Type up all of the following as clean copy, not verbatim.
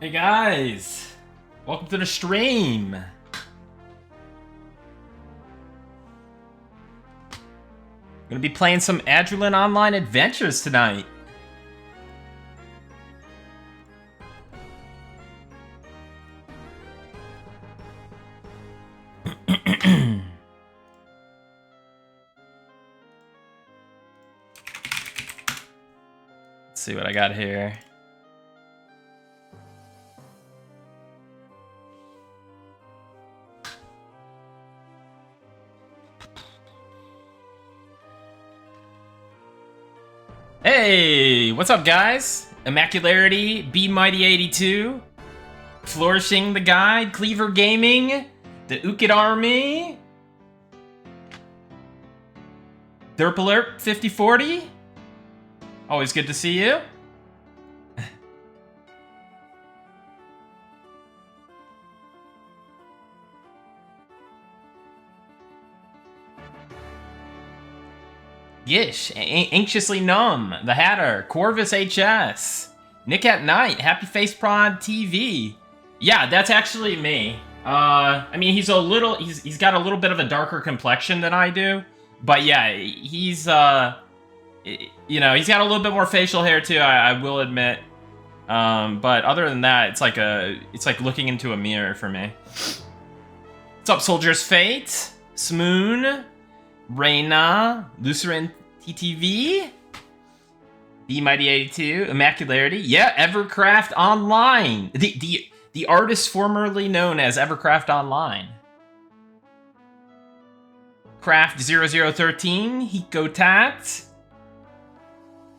Hey guys, welcome to the stream. Gonna be playing some Adrullan Online Adventures tonight. Let's see what I got here. Hey, what's up, guys? Immacularity, Be Mighty 82, Flourishing the Guide, Cleaver Gaming, the Ukid Army, Derpalert 5040. Always good to see you. Gish, Anxiously Numb, The Hatter, Corvus HS, Nick at Night, Happy Face Prod TV. Yeah, that's actually me. I mean, he's got a little bit of a darker complexion than I do, but yeah, he's you know, he's got a little bit more facial hair too. I will admit. But other than that, it's like looking into a mirror for me. What's up, Soldier's Fate, Smoon, Reyna, Lucerin TTV, Be Mighty 82, Immacularity, yeah, Evercraft Online, the artist formerly known as Evercraft Online. Craft 0013, Hiko Tat,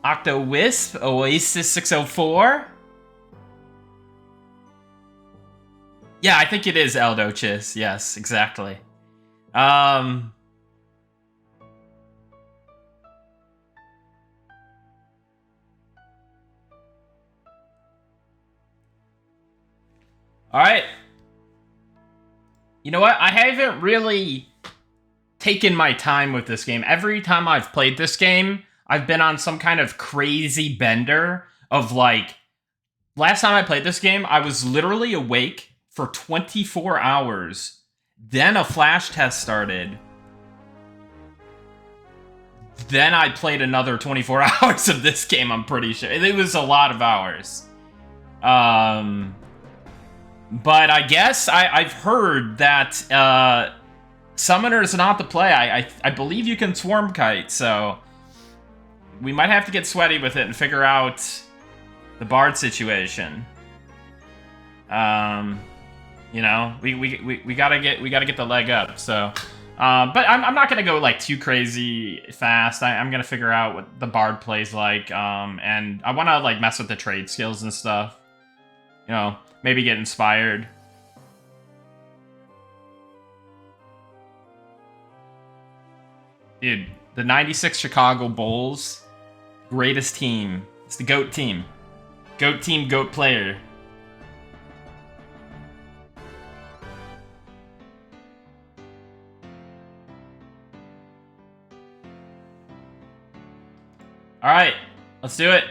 Octo Wisp, Oasis 604. Yeah, I think it is Eldochis. Yes, exactly. Alright. You know what? I haven't really taken my time with this game. Every time I've played this game, I've been on some kind of crazy bender of like... Last time I played this game, I was literally awake for 24 hours. Then a flash test started. Then I played another 24 hours of this game, I'm pretty sure. It was a lot of hours. But I guess I've heard that Summoner is not the play. I believe you can Swarm Kite, so we might have to get sweaty with it and figure out the Bard situation. You know, we gotta get the leg up. So, but I'm not gonna go like too crazy fast. I'm gonna figure out what the Bard plays like. And I want to like mess with the trade skills and stuff. You know. Maybe get inspired. Dude, the 96 Chicago Bulls, greatest team. It's the GOAT team. GOAT team, GOAT player. All right, let's do it.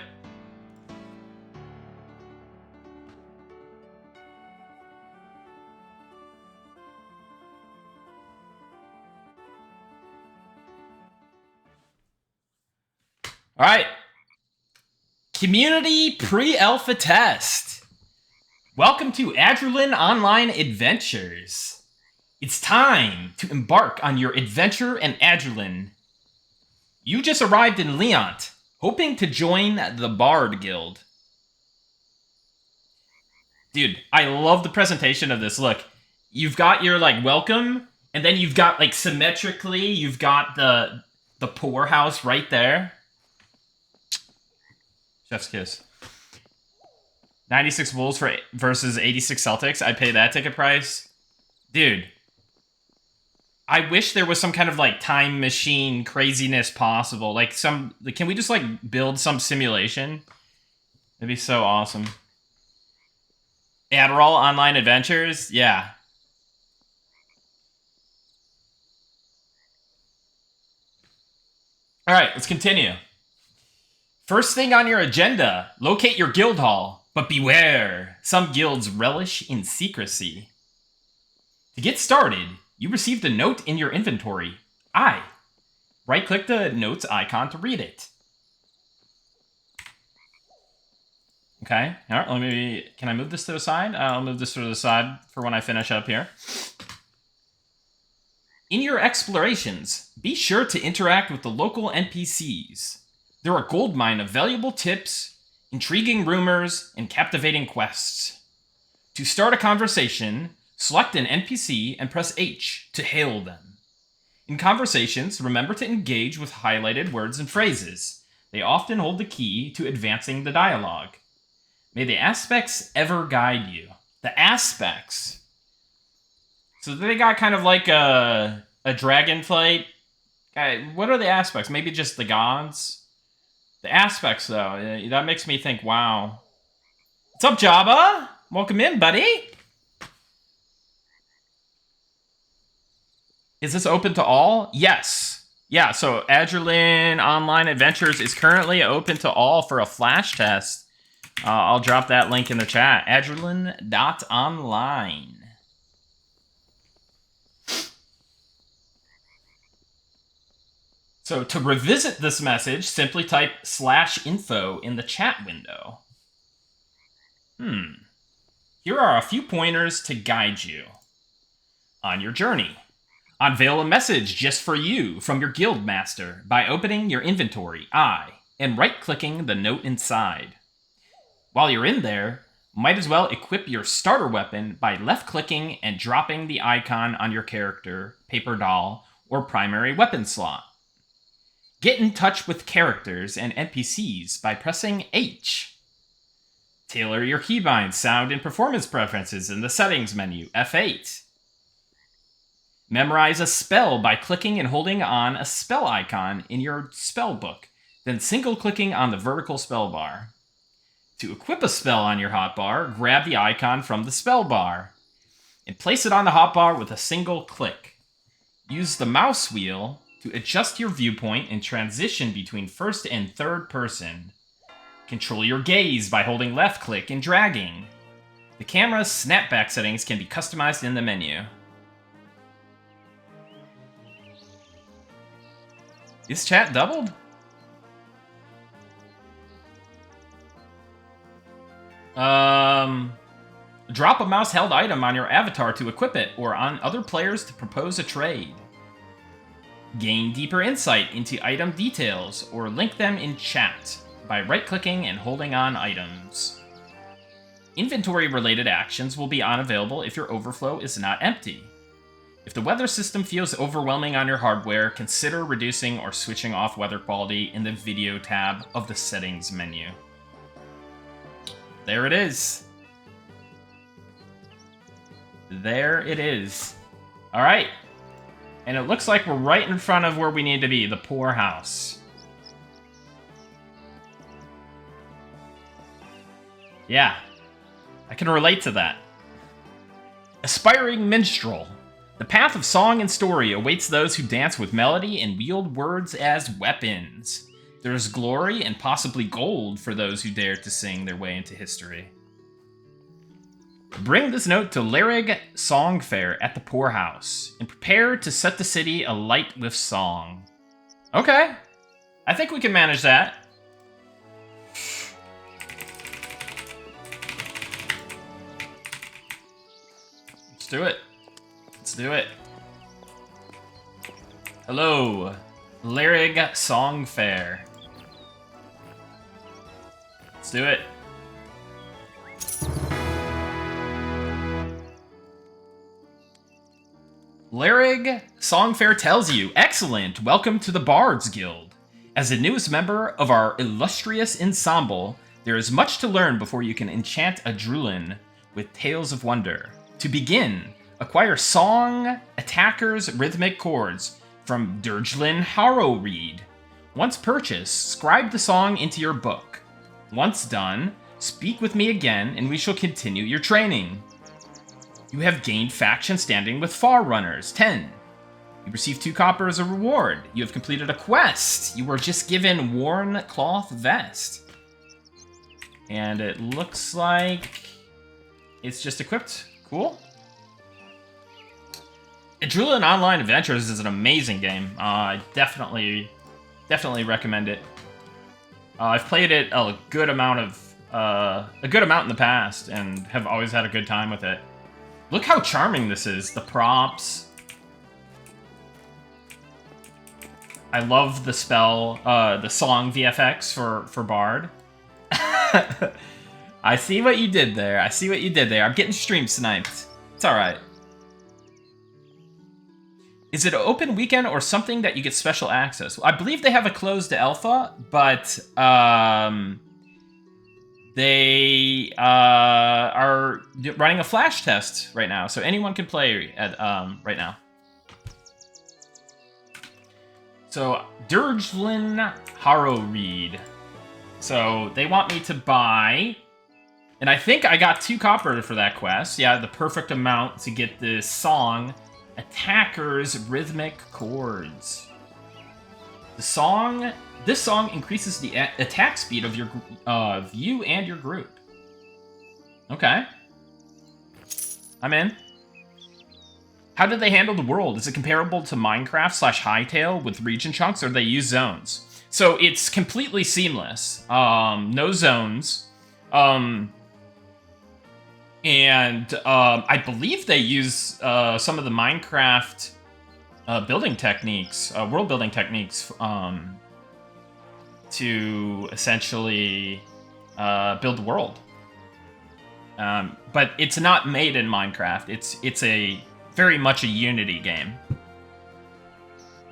All right, community pre-alpha test. Welcome to Adrullan Online Adventures. It's time to embark on your adventure in Adrullan. You just arrived in Leont, hoping to join the Bard Guild. Dude, I love the presentation of this. Look, you've got your like welcome, and then you've got like symmetrically, you've got the poorhouse right there. Chef's kiss. 96 Bulls versus 86 Celtics. I'd pay that ticket price. Dude. I wish there was some kind of like time machine craziness possible. Like can we just like build some simulation? That'd be so awesome. Adrullan Online Adventures? Yeah. Alright, let's continue. First thing on your agenda, locate your guild hall. But beware, some guilds relish in secrecy. To get started, you received a note in your inventory. Right-click the notes icon to read it. Okay, all right, can I move this to the side? I'll move this to the side for when I finish up here. In your explorations, be sure to interact with the local NPCs. They're a goldmine of valuable tips, intriguing rumors, and captivating quests. To start a conversation, select an NPC and press H to hail them. In conversations, remember to engage with highlighted words and phrases. They often hold the key to advancing the dialogue. May the aspects ever guide you. The aspects. So they got kind of like a dragon fight. What are the aspects? Maybe just the gods? The aspects, though, that makes me think, wow. What's up, Jabba? Welcome in, buddy. Is this open to all? Yes. Yeah, so Adrullan Online Adventures is currently open to all for a flash test. I'll drop that link in the chat. Adrullan.online. So to revisit this message, simply type /info in the chat window. Here are a few pointers to guide you on your journey. Unveil a message just for you from your guild master by opening your inventory, and right-clicking the note inside. While you're in there, might as well equip your starter weapon by left-clicking and dropping the icon on your character, paper doll, or primary weapon slot. Get in touch with characters and NPCs by pressing H. Tailor your keybind, sound, and performance preferences in the settings menu, F8. Memorize a spell by clicking and holding on a spell icon in your spell book, then single-clicking on the vertical spell bar. To equip a spell on your hotbar, grab the icon from the spell bar and place it on the hotbar with a single click. Use the mouse wheel to adjust your viewpoint and transition between first and third person. Control your gaze by holding left click and dragging. The camera's snapback settings can be customized in the menu. Is chat doubled? Drop a mouse-held item on your avatar to equip it, or on other players to propose a trade. Gain deeper insight into item details, or link them in chat by right-clicking and holding on items. Inventory-related actions will be unavailable if your overflow is not empty. If the weather system feels overwhelming on your hardware, consider reducing or switching off weather quality in the video tab of the settings menu. There it is. There it is. All right. And it looks like we're right in front of where we need to be, the poorhouse. Yeah. I can relate to that. Aspiring minstrel. The path of song and story awaits those who dance with melody and wield words as weapons. There's glory and possibly gold for those who dare to sing their way into history. Bring this note to Lyrig Song Fair at the poorhouse, and prepare to set the city alight with song. Okay. I think we can manage that. Let's do it. Let's do it. Hello, Lyrig Song Fair. Let's do it. Lyrig Song Fair tells you, excellent, welcome to the Bards Guild. As the newest member of our illustrious ensemble, there is much to learn before you can enchant Adrullan with tales of wonder. To begin, acquire song attackers rhythmic chords from Dirgelin Harrow Reed. Once purchased, scribe the song into your book. Once done, speak with me again and we shall continue your training. You have gained faction standing with Far Runners, 10. You receive 2 copper as a reward. You have completed a quest. You were just given Worn Cloth Vest. And it looks like it's just equipped. Cool. Adrullan Online Adventures is an amazing game. I definitely recommend it. I've played it a good amount in the past, and have always had a good time with it. Look how charming this is. The props. I love the the song VFX for Bard. I see what you did there. I'm getting stream sniped. It's alright. Is it an open weekend or something that you get special access? I believe they have a closed alpha, but they are running a flash test right now, so anyone can play at right now. So Adrullan Reed. So they want me to buy, and I think I got 2 copper for that quest. Yeah, the perfect amount to get this song. Attacker's rhythmic chords. This song increases the attack speed of you and your group. Okay, I'm in. How did they handle the world? Is it comparable to Minecraft/Hytale with region chunks, or they use zones? So it's completely seamless. No zones. And I believe they use some of the Minecraft building techniques, world building techniques, to essentially build the world. But it's not made in Minecraft. It's very much a Unity game.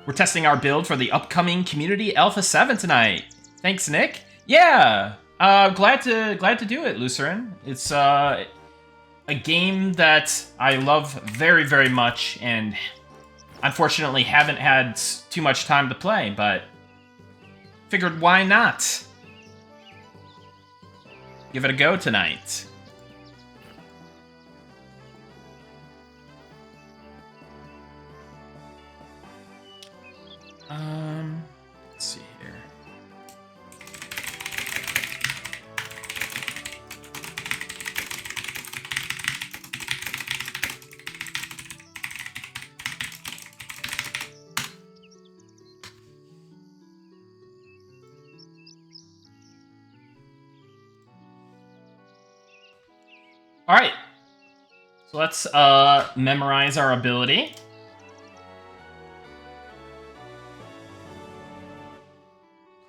We're testing our build for the upcoming Community Alpha 7 tonight. Thanks, Nick. Yeah, glad to do it, Lucerin. It's a game that I love very, very much, and unfortunately haven't had too much time to play, but figured why not? Give it a go tonight. Let's see here. All right, so let's memorize our ability.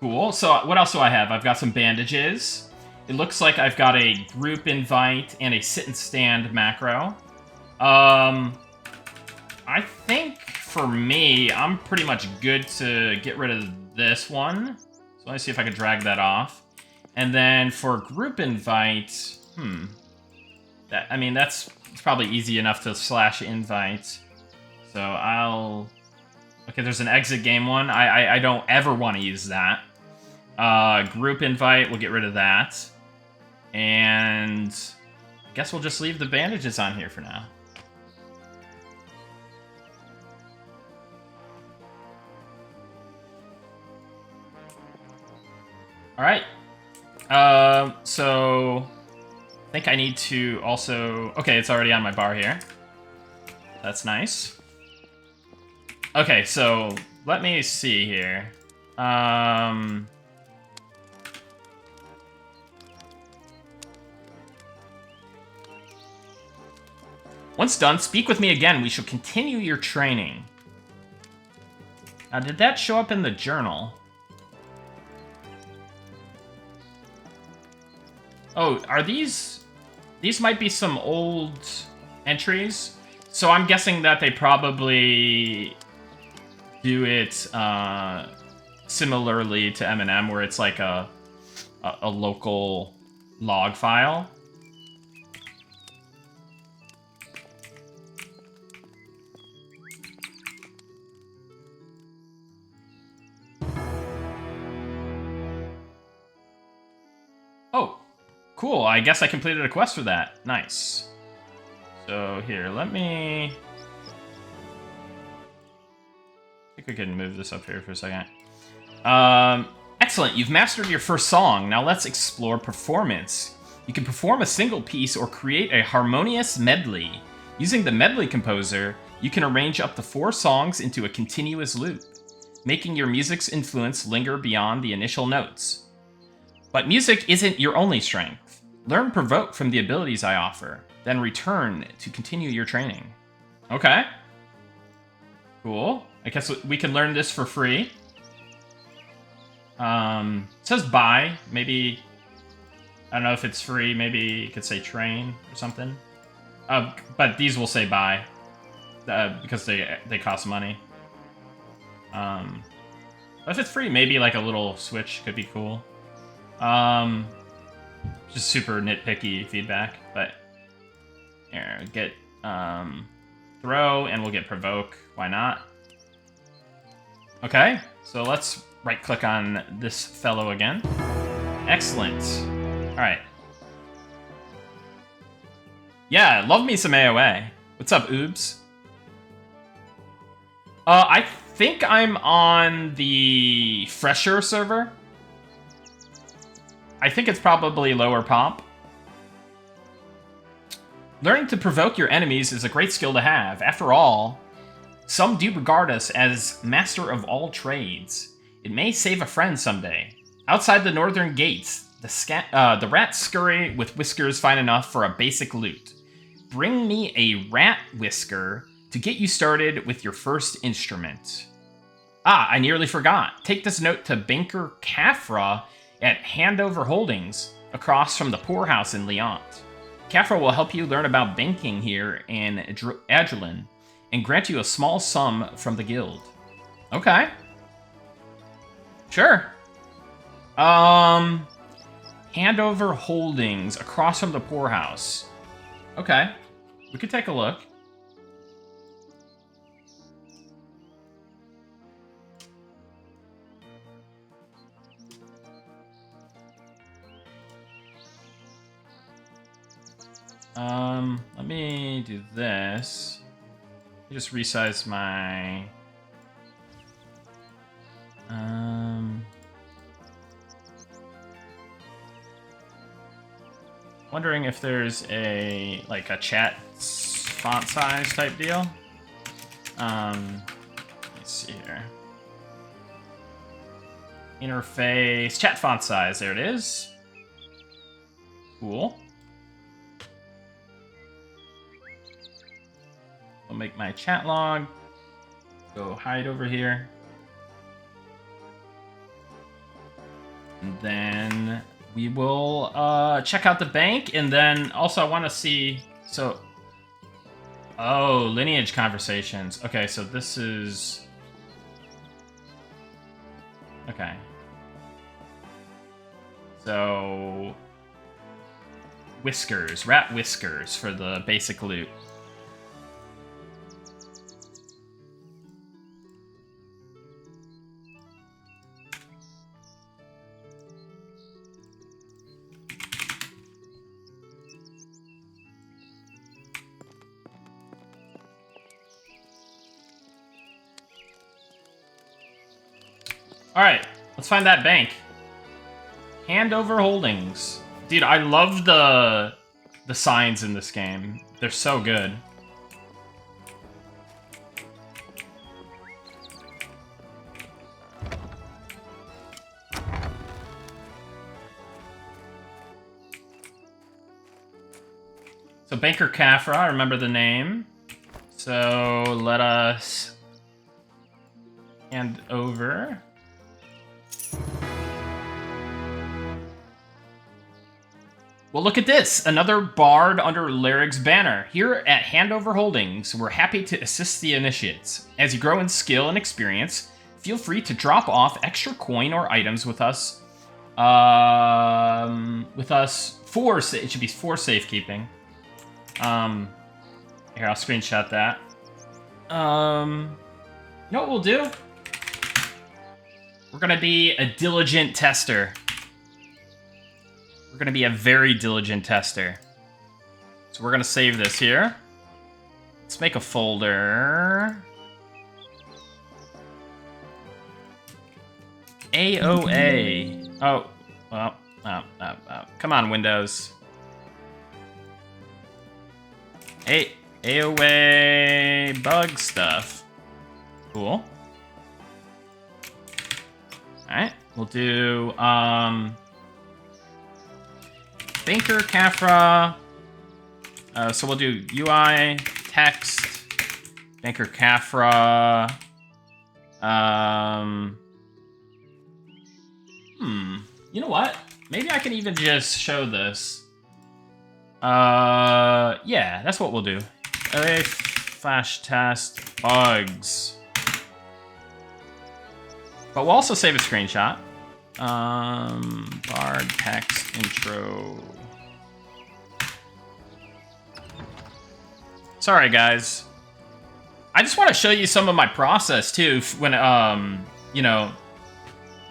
Cool. So what else do I have? I've got some bandages. It looks like I've got a group invite and a sit and stand macro. I think for me, I'm pretty much good to get rid of this one. So let me see if I can drag that off. And then for group invite, it's probably easy enough to /invite. So I'll... Okay, there's an exit game one. I don't ever want to use that. Group invite, we'll get rid of that. And I guess we'll just leave the bandages on here for now. Alright. So I think I need to also... Okay, it's already on my bar here. That's nice. Okay, so let me see here. Once done, speak with me again. We shall continue your training. Now, did that show up in the journal? Oh, are these... These might be some old entries. So I'm guessing that they probably do it similarly to M&M, where it's like a local log file. Oh, cool. I guess I completed a quest for that. Nice. So here, let me... I think we can move this up here for a second. Excellent, you've mastered your first song. Now let's explore performance. You can perform a single piece or create a harmonious medley. Using the medley composer, you can arrange up to 4 songs into a continuous loop, making your music's influence linger beyond the initial notes. But music isn't your only strength. Learn Provoke from the abilities I offer, then return to continue your training. Okay. Cool. I guess we can learn this for free. It says buy. Maybe, I don't know if it's free. Maybe you could say train or something. But these will say buy because they cost money. But if it's free, maybe like a little switch could be cool. Just super nitpicky feedback, but here, get throw, and we'll get provoke. Why not? Okay, so let's right-click on this fellow again. Excellent. All right. Yeah, love me some AOA. What's up, Oobs? I think I'm on the Fresher server. I think it's probably lower pop. Learning to provoke your enemies is a great skill to have. After all, some do regard us as master of all trades. It may save a friend someday. Outside the northern gates, the rats scurry with whiskers fine enough for a basic loot. Bring me a rat whisker to get you started with your first instrument. Ah, I nearly forgot. Take this note to Banker Kafra at Handover Holdings, across from the poorhouse in Leont. Kafra will help you learn about banking here in Adrullan, and grant you a small sum from the guild. Okay. Sure. Handover Holdings, across from the poorhouse. Okay. We could take a look. Let me do this. Let me just resize my... Wondering if there's a, like, a chat font size type deal. Let's see here. Interface, chat font size, there it is. Cool. I'll make my chat log. Go hide over here. And then we will check out the bank, and then also I want to see, so, oh, lineage conversations. Okay, so this is, okay. So, whiskers, rat whiskers for the basic loot. Alright, let's find that bank. Handover Holdings. Dude, I love the signs in this game. They're so good. So Banker Kafra, I remember the name. So let us hand over. Well, look at this. Another bard under Larig's banner. Here at Handover Holdings, we're happy to assist the initiates. As you grow in skill and experience, feel free to drop off extra coin or items with us. It should be for safekeeping. Here, I'll screenshot that. You know what we'll do? We're gonna be a diligent tester. We're going to be a very diligent tester. So we're going to save this here. Let's make a folder. AOA. Oh, well, come on, Windows. AOA bug stuff. Cool. Alright, we'll do, Banker Cafra. So we'll do UI, text, Banker Cafra. You know what? Maybe I can even just show this. Yeah, that's what we'll do. LA flash test bugs. But we'll also save a screenshot. Bard text intro. Sorry, guys. I just want to show you some of my process, too, when, you know,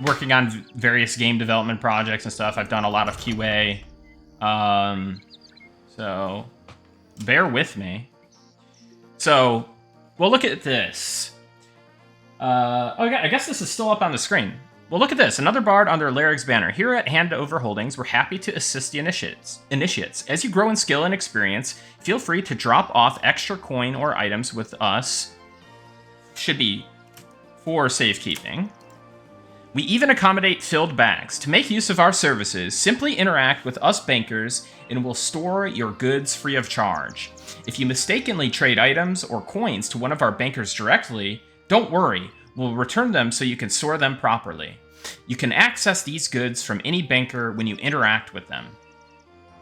working on various game development projects and stuff. I've done a lot of QA. So, bear with me. So, we'll look at this. Okay, I guess this is still up on the screen. Well, look at this. Another bard under Larig's banner. Here at Handover Holdings, we're happy to assist the initiates. As you grow in skill and experience, feel free to drop off extra coin or items with us. Should be for safekeeping. We even accommodate filled bags. To make use of our services, simply interact with us bankers and we'll store your goods free of charge. If you mistakenly trade items or coins to one of our bankers directly, don't worry. We'll return them so you can store them properly. You can access these goods from any banker when you interact with them.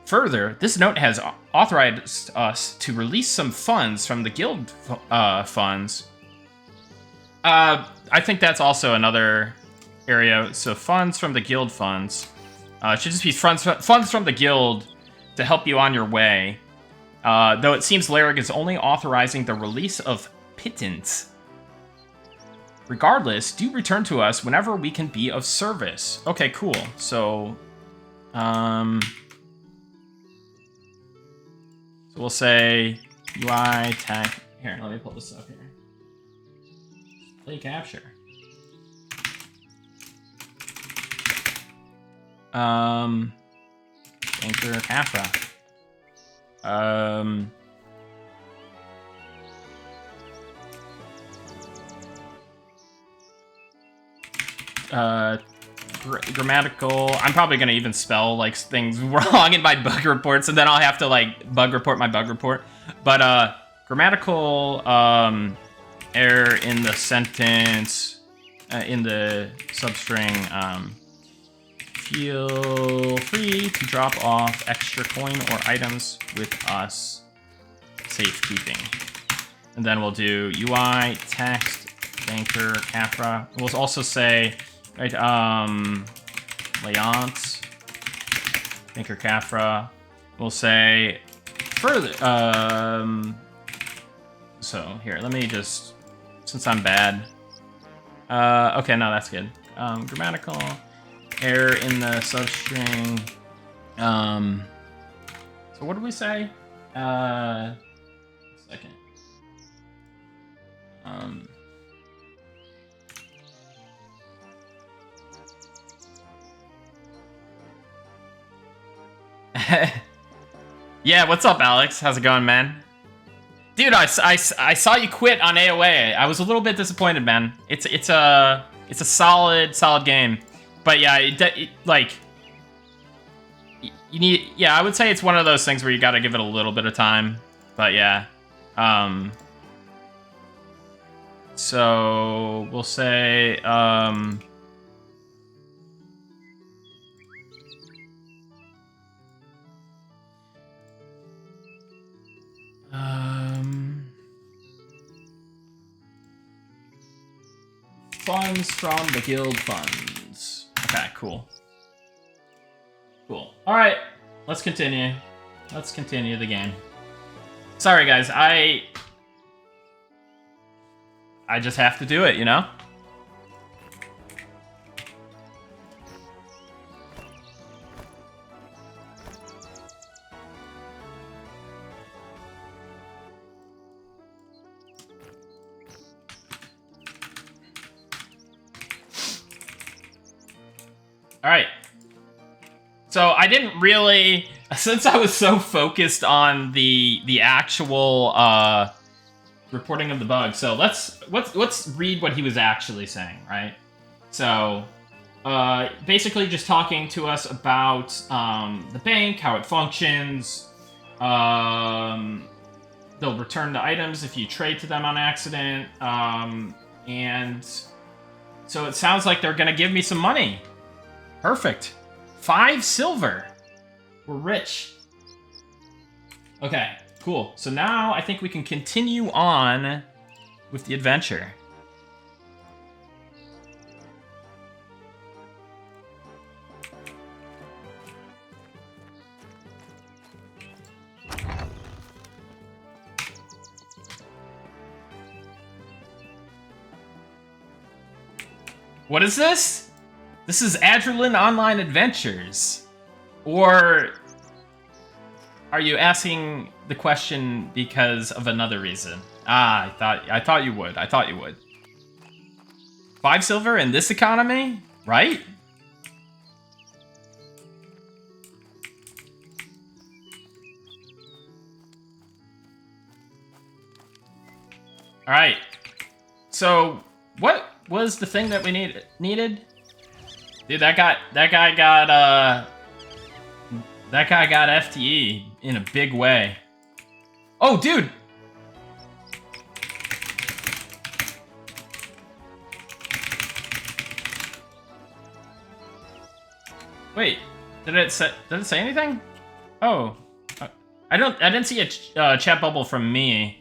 Further, this note has authorized us to release some funds from the guild funds. I think that's also another area. So funds from the guild funds. It should just be funds from the guild to help you on your way. Though it seems Larig is only authorizing the release of pittance. Regardless, do return to us whenever we can be of service. Okay, cool. So we'll say UI tag. Here, let me pull this up here. Play capture. Banker Cafra. Grammatical. I'm probably gonna even spell like things wrong in my bug reports, and then I'll have to like bug report my bug report. But grammatical error in the sentence in the substring. Feel free to drop off extra coin or items with us. Safekeeping. And then we'll do UI text banker Cafra. We'll also say right layouts banker Cafra. We'll say further so here, let me just, since I'm bad. Okay, no, that's good. Grammatical error in the substring. So what did we say? Second. Yeah, what's up, Alex? How's it going, man? Dude, I saw you quit on AOA. I was a little bit disappointed, man. It's a solid game. But yeah, like, you need, yeah, I would say it's one of those things where you gotta give it a little bit of time. But yeah, so we'll say, funds from the guild funds. Okay, cool. Cool. All right, let's continue. Let's continue the game. Sorry, guys. I just have to do it, you know? All right. So I didn't really, since I was so focused on the actual reporting of the bug. So let's read what he was actually saying, right? So basically just talking to us about the bank, how it functions. They'll return the items if you trade to them on accident. And so it sounds like they're gonna give me some money. Perfect. 5 silver. We're rich. Okay, cool. So now I think we can continue on with the adventure. What is this? This is Adrullan Online Adventures. Or are you asking the question because of another reason? Ah, I thought you would. I thought you would. 5 silver in this economy? Right? Alright. So, what was the thing that we needed? Dude, that guy got FTE in a big way. Oh, dude! Wait, did it say anything? Oh, I didn't see a chat bubble from me.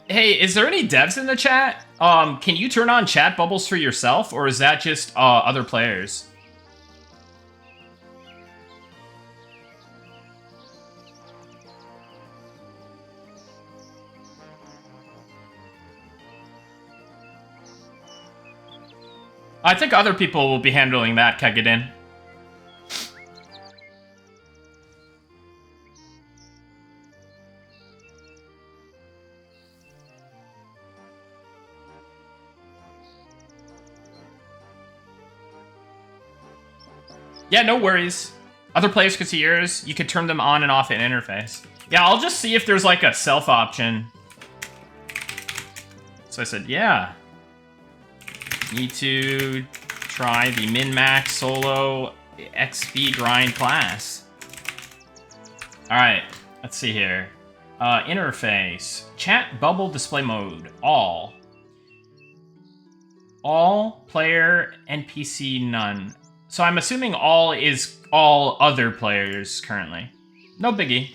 Hey, is there any devs in the chat? Can you turn on chat bubbles for yourself, or is that just other players? I think other people will be handling that, Kegedin. Yeah, no worries. Other players could see yours. You could turn them on and off in interface. Yeah, I'll just see if there's like a self option. So I said, yeah. Need to try the min-max solo XP grind class. Alright, let's see here. Interface. Chat bubble display mode. All. All player NPC none. So I'm assuming all is all other players currently. No biggie.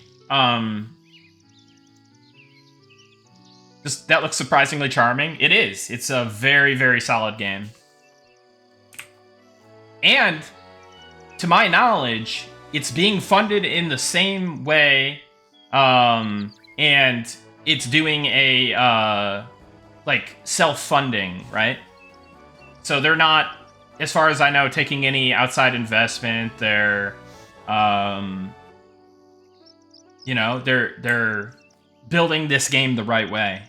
That looks surprisingly charming. It is. It's a very, very solid game. And, to my knowledge, it's being funded in the same way, and it's doing a, like, self-funding, right? So they're not, as far as I know, taking any outside investment. They're, you know, they're building this game the right way.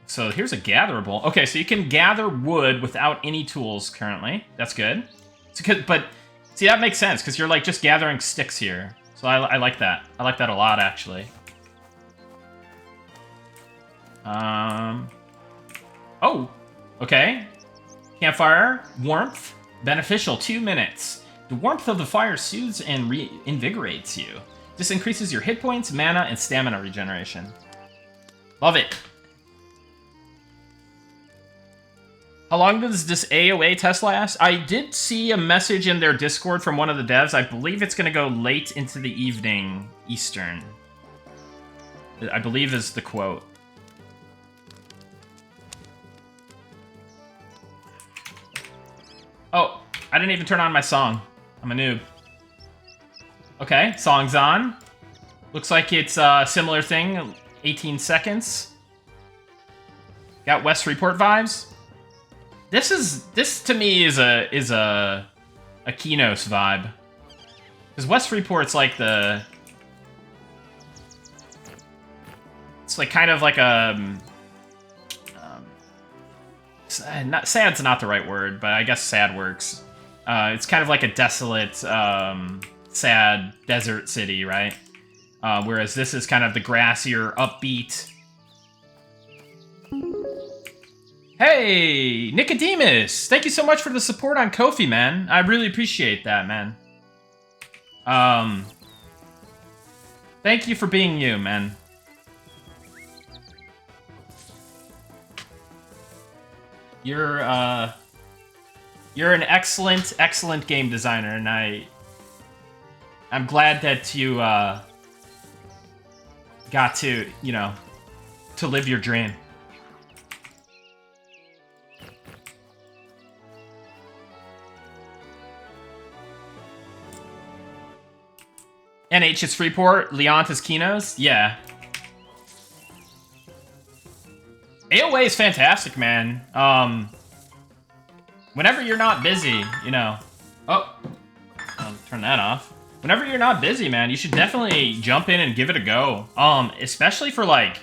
So here's a gatherable. Okay, so you can gather wood without any tools currently. That's good. But see, that makes sense because you're like just gathering sticks here. So I like that. I like that a lot, actually. Oh, okay. Campfire, warmth, beneficial, 2 minutes. The warmth of the fire soothes and reinvigorates you. This increases your hit points, mana, and stamina regeneration. Love it. How long does this AOA test last? I did see a message in their Discord from one of the devs. I believe it's going to go late into the evening, Eastern. I believe is the quote. Oh, I didn't even turn on my song. I'm a noob. Okay, song's on. Looks like it's a similar thing, 18 seconds. Got West Report vibes. This to me is a Kinos vibe. Because West Freeport's like the... It's like kind of like a... not sad's not the right word, but I guess sad works. It's kind of like a desolate, sad desert city, right? Whereas this is kind of the grassier, upbeat. Hey, Nicodemus! Thank you so much for the support on Ko-fi, man. I really appreciate that, man. Thank you for being you, man. You're an excellent, excellent game designer, and I'm glad that you, got to, you know, to live your dream. NH is Freeport, Leont is Kinos? Yeah. AOA is fantastic, man. Whenever you're not busy, you know... Oh, I'll turn that off. Whenever you're not busy, man, you should definitely jump in and give it a go. Especially for, like,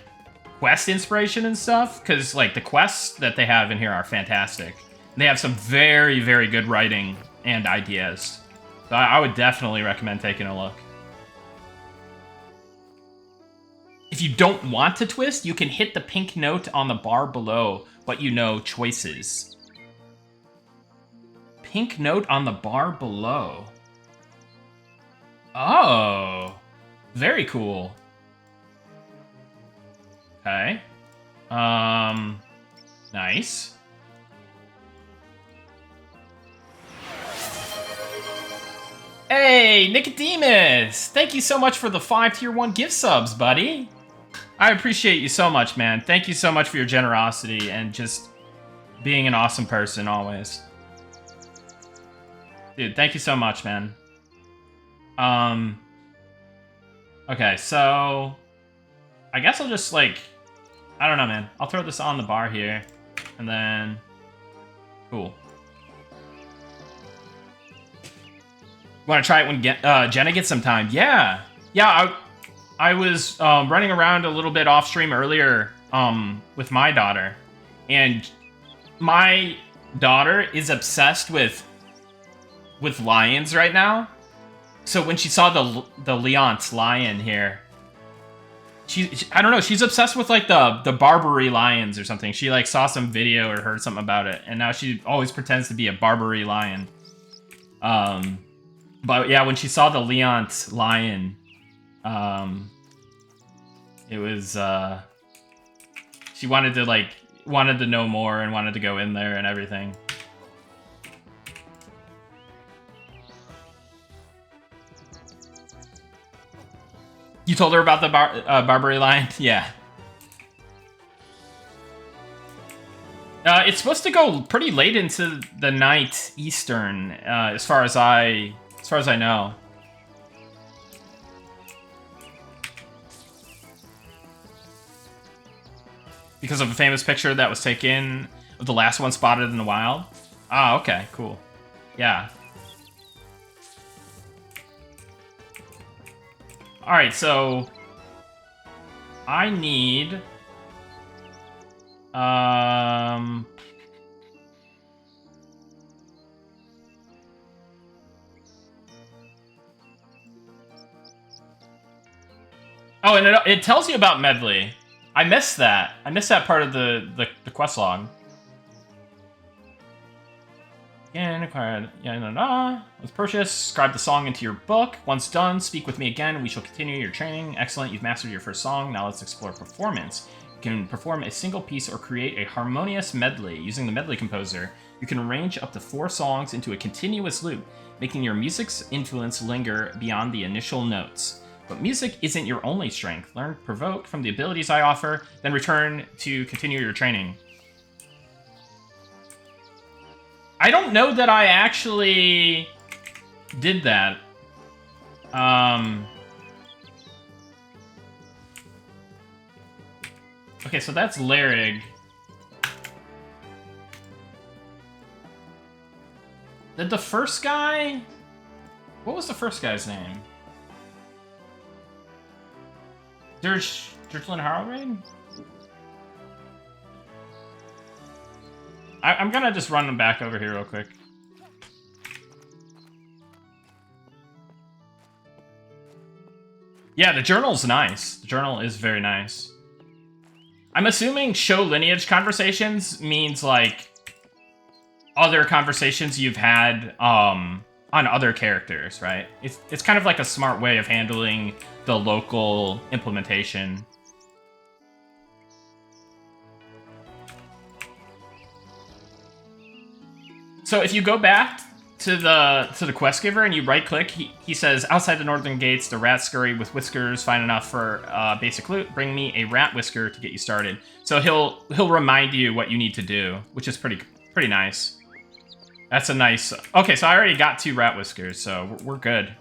quest inspiration and stuff, because, like, the quests that they have in here are fantastic. And they have some very, very good writing and ideas. So I would definitely recommend taking a look. If you don't want to twist, you can hit the pink note on the bar below, but you know choices. Pink note on the bar below. Oh, very cool. Okay. Nice. Hey, Nicodemus! Thank you so much for the 5 tier 1 gift subs, buddy. I appreciate you so much, man. Thank you so much for your generosity and just being an awesome person always. Dude, thank you so much, man. Okay, so I guess I'll just, like, I don't know, man. I'll throw this on the bar here, and then, cool. Want to try it when Jenna gets some time? Yeah, yeah. I was running around a little bit off stream earlier with my daughter, and my daughter is obsessed with lions right now. So when she saw the Leont lion here, she I don't know, she's obsessed with like the Barbary lions or something. She like saw some video or heard something about it, and now she always pretends to be a Barbary lion. But yeah, when she saw the Leont lion, it was she wanted to know more and wanted to go in there and everything. You told her about the Barbary lion? Yeah. It's supposed to go pretty late into the night Eastern, as far as I know. Because of a famous picture that was taken of the last one spotted in the wild. Ah, okay, cool. Yeah. Alright, so I need oh, and it tells you about Medley. I missed that. I missed that part of the quest log. Again, acquired. Was purchased. Scribe the song into your book. Once done, speak with me again. We shall continue your training. Excellent. You've mastered your first song. Now let's explore performance. You can perform a single piece or create a harmonious medley using the medley composer. You can arrange up to 4 songs into a continuous loop, making your music's influence linger beyond the initial notes. But music isn't your only strength. Learn Provoke from the abilities I offer, then return to continue your training. I don't know that I actually did that. Okay, so that's Lyrig. Did the first guy... What was the first guy's name? Adrullan Online? I'm gonna just run them back over here real quick. Yeah, the journal's nice. The journal is very nice. I'm assuming show lineage conversations means, like, other conversations you've had on other characters, right? It's kind of like a smart way of handling the local implementation. So if you go back to the quest giver and you right click, he says, outside the northern gates, the rats scurry with whiskers, fine enough for basic loot. Bring me a rat whisker to get you started. So he'll remind you what you need to do, which is pretty nice. That's a nice... Okay, so I already got 2 rat whiskers, so we're good.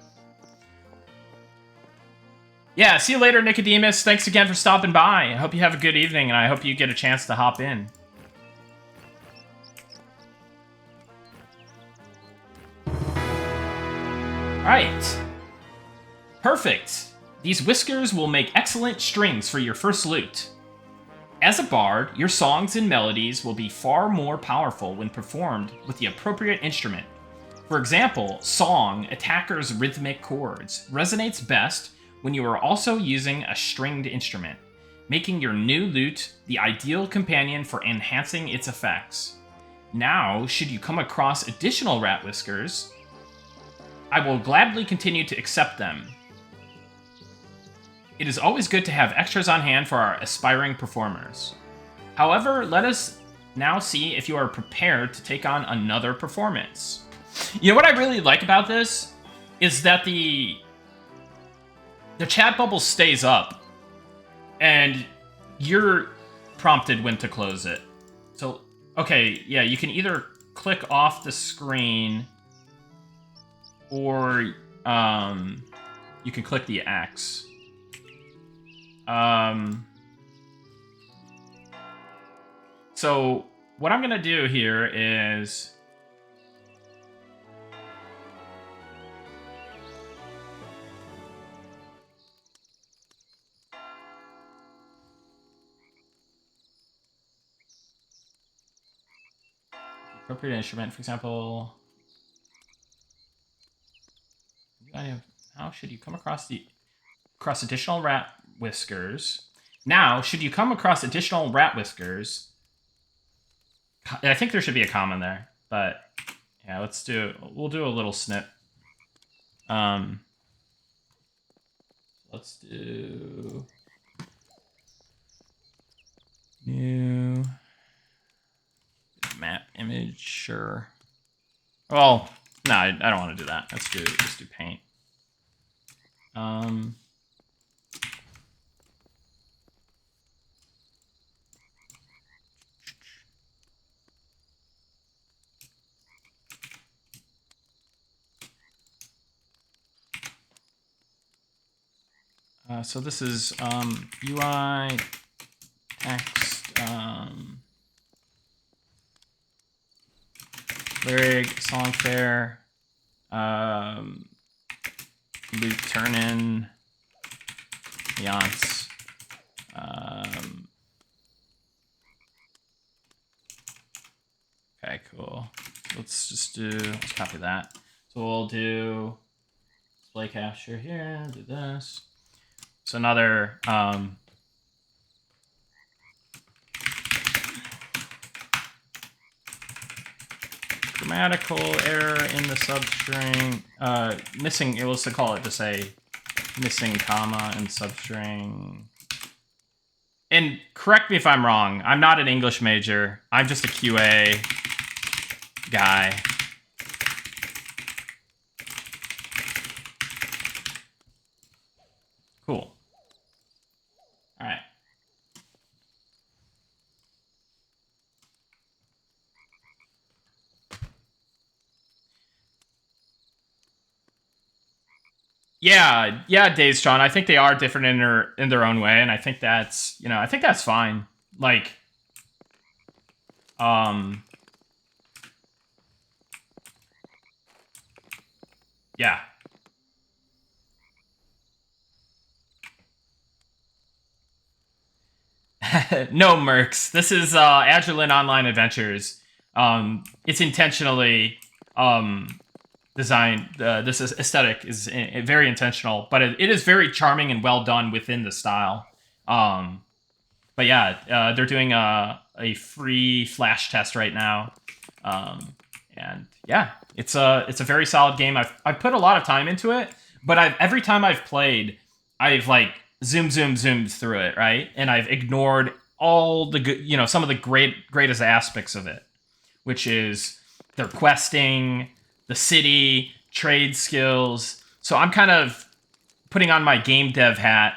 Yeah, see you later, Nicodemus. Thanks again for stopping by. I hope you have a good evening, and I hope you get a chance to hop in. Alright. Perfect. These whiskers will make excellent strings for your first loot. As a bard, your songs and melodies will be far more powerful when performed with the appropriate instrument. For example, song, attacker's rhythmic chords, resonates best when you are also using a stringed instrument, making your new lute the ideal companion for enhancing its effects. Now, should you come across additional rat whiskers, I will gladly continue to accept them. It is always good to have extras on hand for our aspiring performers. However, let us now see if you are prepared to take on another performance. You know what I really like about this is that the chat bubble stays up and you're prompted when to close it. So, okay, yeah, you can either click off the screen or you can click the X. So what I'm gonna do here is appropriate instrument, for example. How should you come across additional rat whiskers? Now, should you come across additional rat whiskers? I think there should be a comma there, but yeah, we'll do a little snip. Let's do new map image, sure. Well, no, I don't want to do that. Let's just do paint. So this is UI text lyric songfare loop turn in Yance. Okay, cool. Let's copy that. So we'll do display capture here, do this. So another grammatical error in the substring. Missing, it was to call it to say missing comma in substring. And correct me if I'm wrong. I'm not an English major. I'm just a QA guy. Cool. All right. Yeah, Days John. I think they are different in their own way, and I think that's fine. Like, Yeah. No, Mercs. This is Adrullan Online Adventures. It's intentionally designed. This aesthetic is very intentional, but it is very charming and well done within the style. But yeah, they're doing a free flash test right now, and yeah, it's a very solid game. I've put a lot of time into it, but every time I've played, I've like zoomed through it, right, and I've ignored all the good, some of the greatest aspects of it, which is their questing, the city, trade skills. So I'm kind of putting on my game dev hat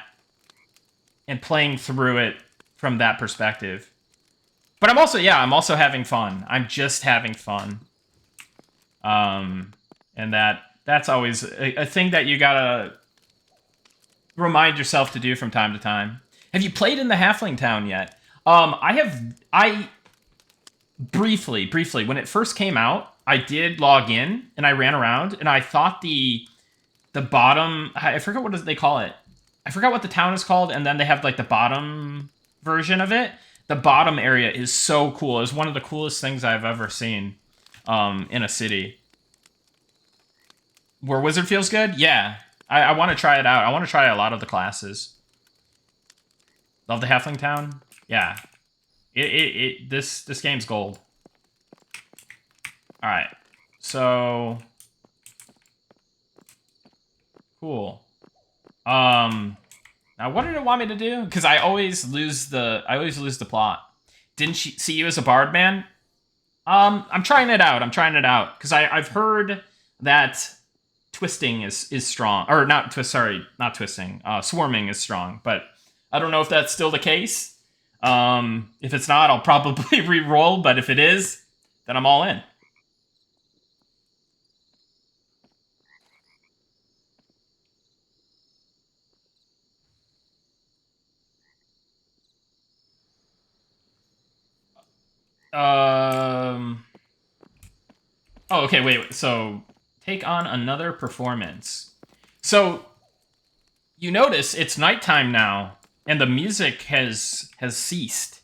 and playing through it from that perspective. But I'm also having fun. I'm just having fun. And that's always a thing that you gotta remind yourself to do from time to time. Have you played in the Halfling Town yet? I briefly, when it first came out, I did log in and I ran around and I thought the bottom, I forgot what they call it. I forgot what the town is called, and then they have like the bottom version of it. The bottom area is so cool. It's one of the coolest things I've ever seen in a city. Where Wizard feels good? Yeah. I want to try it out. I want to try a lot of the classes. Love the Halfling Town? Yeah. This game's gold. Alright. So cool. Now what did it want me to do? Because I always lose the plot. Didn't she see you as a bard, man? I'm trying it out. Because I've heard that twisting is strong. Or not twisting. Swarming is strong. But I don't know if that's still the case. If it's not, I'll probably re-roll, but if it is, then I'm all in. Oh, okay, wait. So, take on another performance. So, you notice it's nighttime now, and the music has ceased.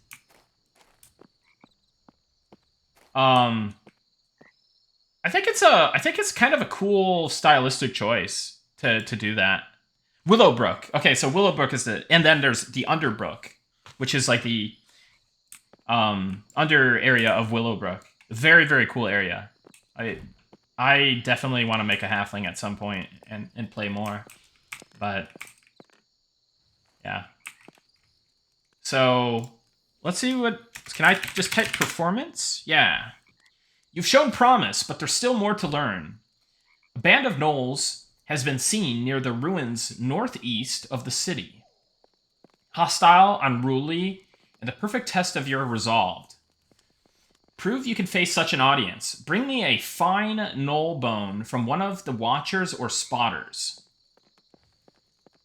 I think it's kind of a cool stylistic choice to do that. Willowbrook. Okay, so Willowbrook is and then there's the Underbrook, which is like the under area of Willowbrook. Very, very cool area. I definitely want to make a halfling at some point and play more. But yeah. So let's see what can I just type performance? Yeah. You've shown promise, but there's still more to learn. A band of gnolls has been seen near the ruins northeast of the city. Hostile, unruly, and the perfect test of your resolve. Prove you can face such an audience. Bring me a fine gnoll bone from one of the watchers or spotters.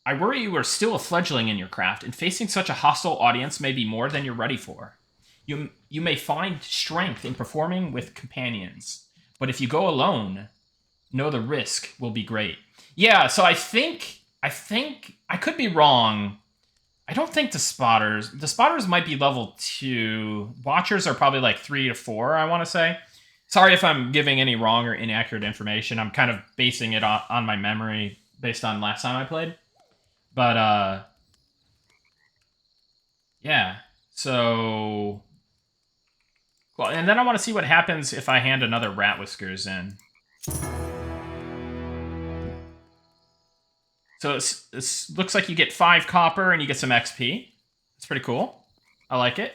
I worry you are still a fledgling in your craft, and facing such a hostile audience may be more than you're ready for. You may find strength in performing with companions, but if you go alone, know the risk will be great. Yeah, so I think I could be wrong. I don't think the spotters might be level 2. Watchers are probably like 3 to 4, I want to say. Sorry if I'm giving any wrong or inaccurate information. I'm kind of basing it on my memory based on last time I played. But yeah. So cool. And then I want to see what happens if I hand another Rat Whiskers in. So this looks like you get 5 copper and you get some XP. It's pretty cool. I like it.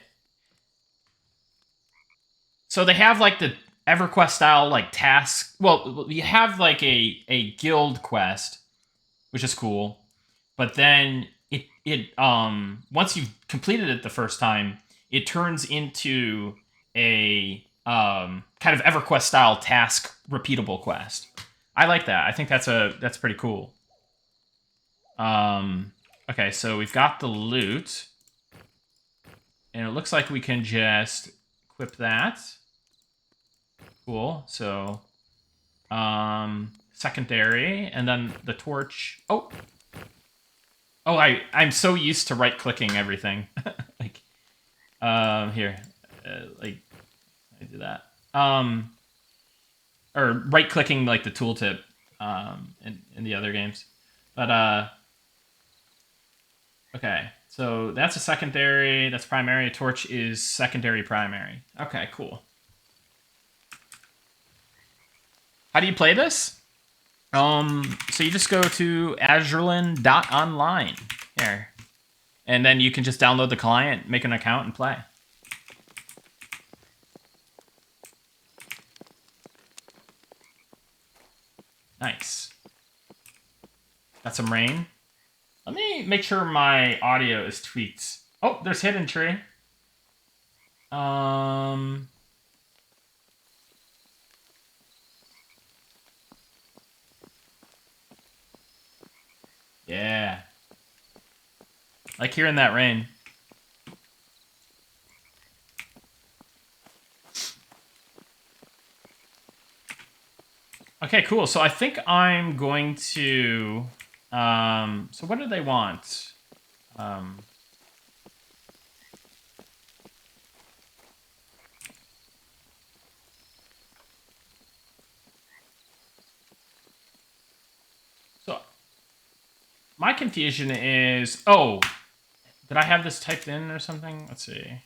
So they have like the EverQuest style like task. Well, you have like a guild quest, which is cool. But then it once you've completed it the first time, it turns into a kind of EverQuest style task repeatable quest. I like that. I think that's pretty cool. Okay, so we've got the loot. And it looks like we can just equip that. Cool. So Secondary, and then the torch. Oh, I'm so used to right clicking everything. Like, here, like I do that. Or right clicking like the tooltip, in the other games, but okay. So that's a secondary. That's primary. A torch is secondary primary. Okay, cool. How do you play this? So you just go to Adrullan.online here, and then you can just download the client, make an account, and play. Nice. Got some rain. Let me make sure my audio is tweaked. Oh, there's hidden tree. Yeah. Like hearing that rain. Okay, cool. So I think I'm going to... so what do they want? So my confusion is... Oh, did I have this typed in or something? Let's see.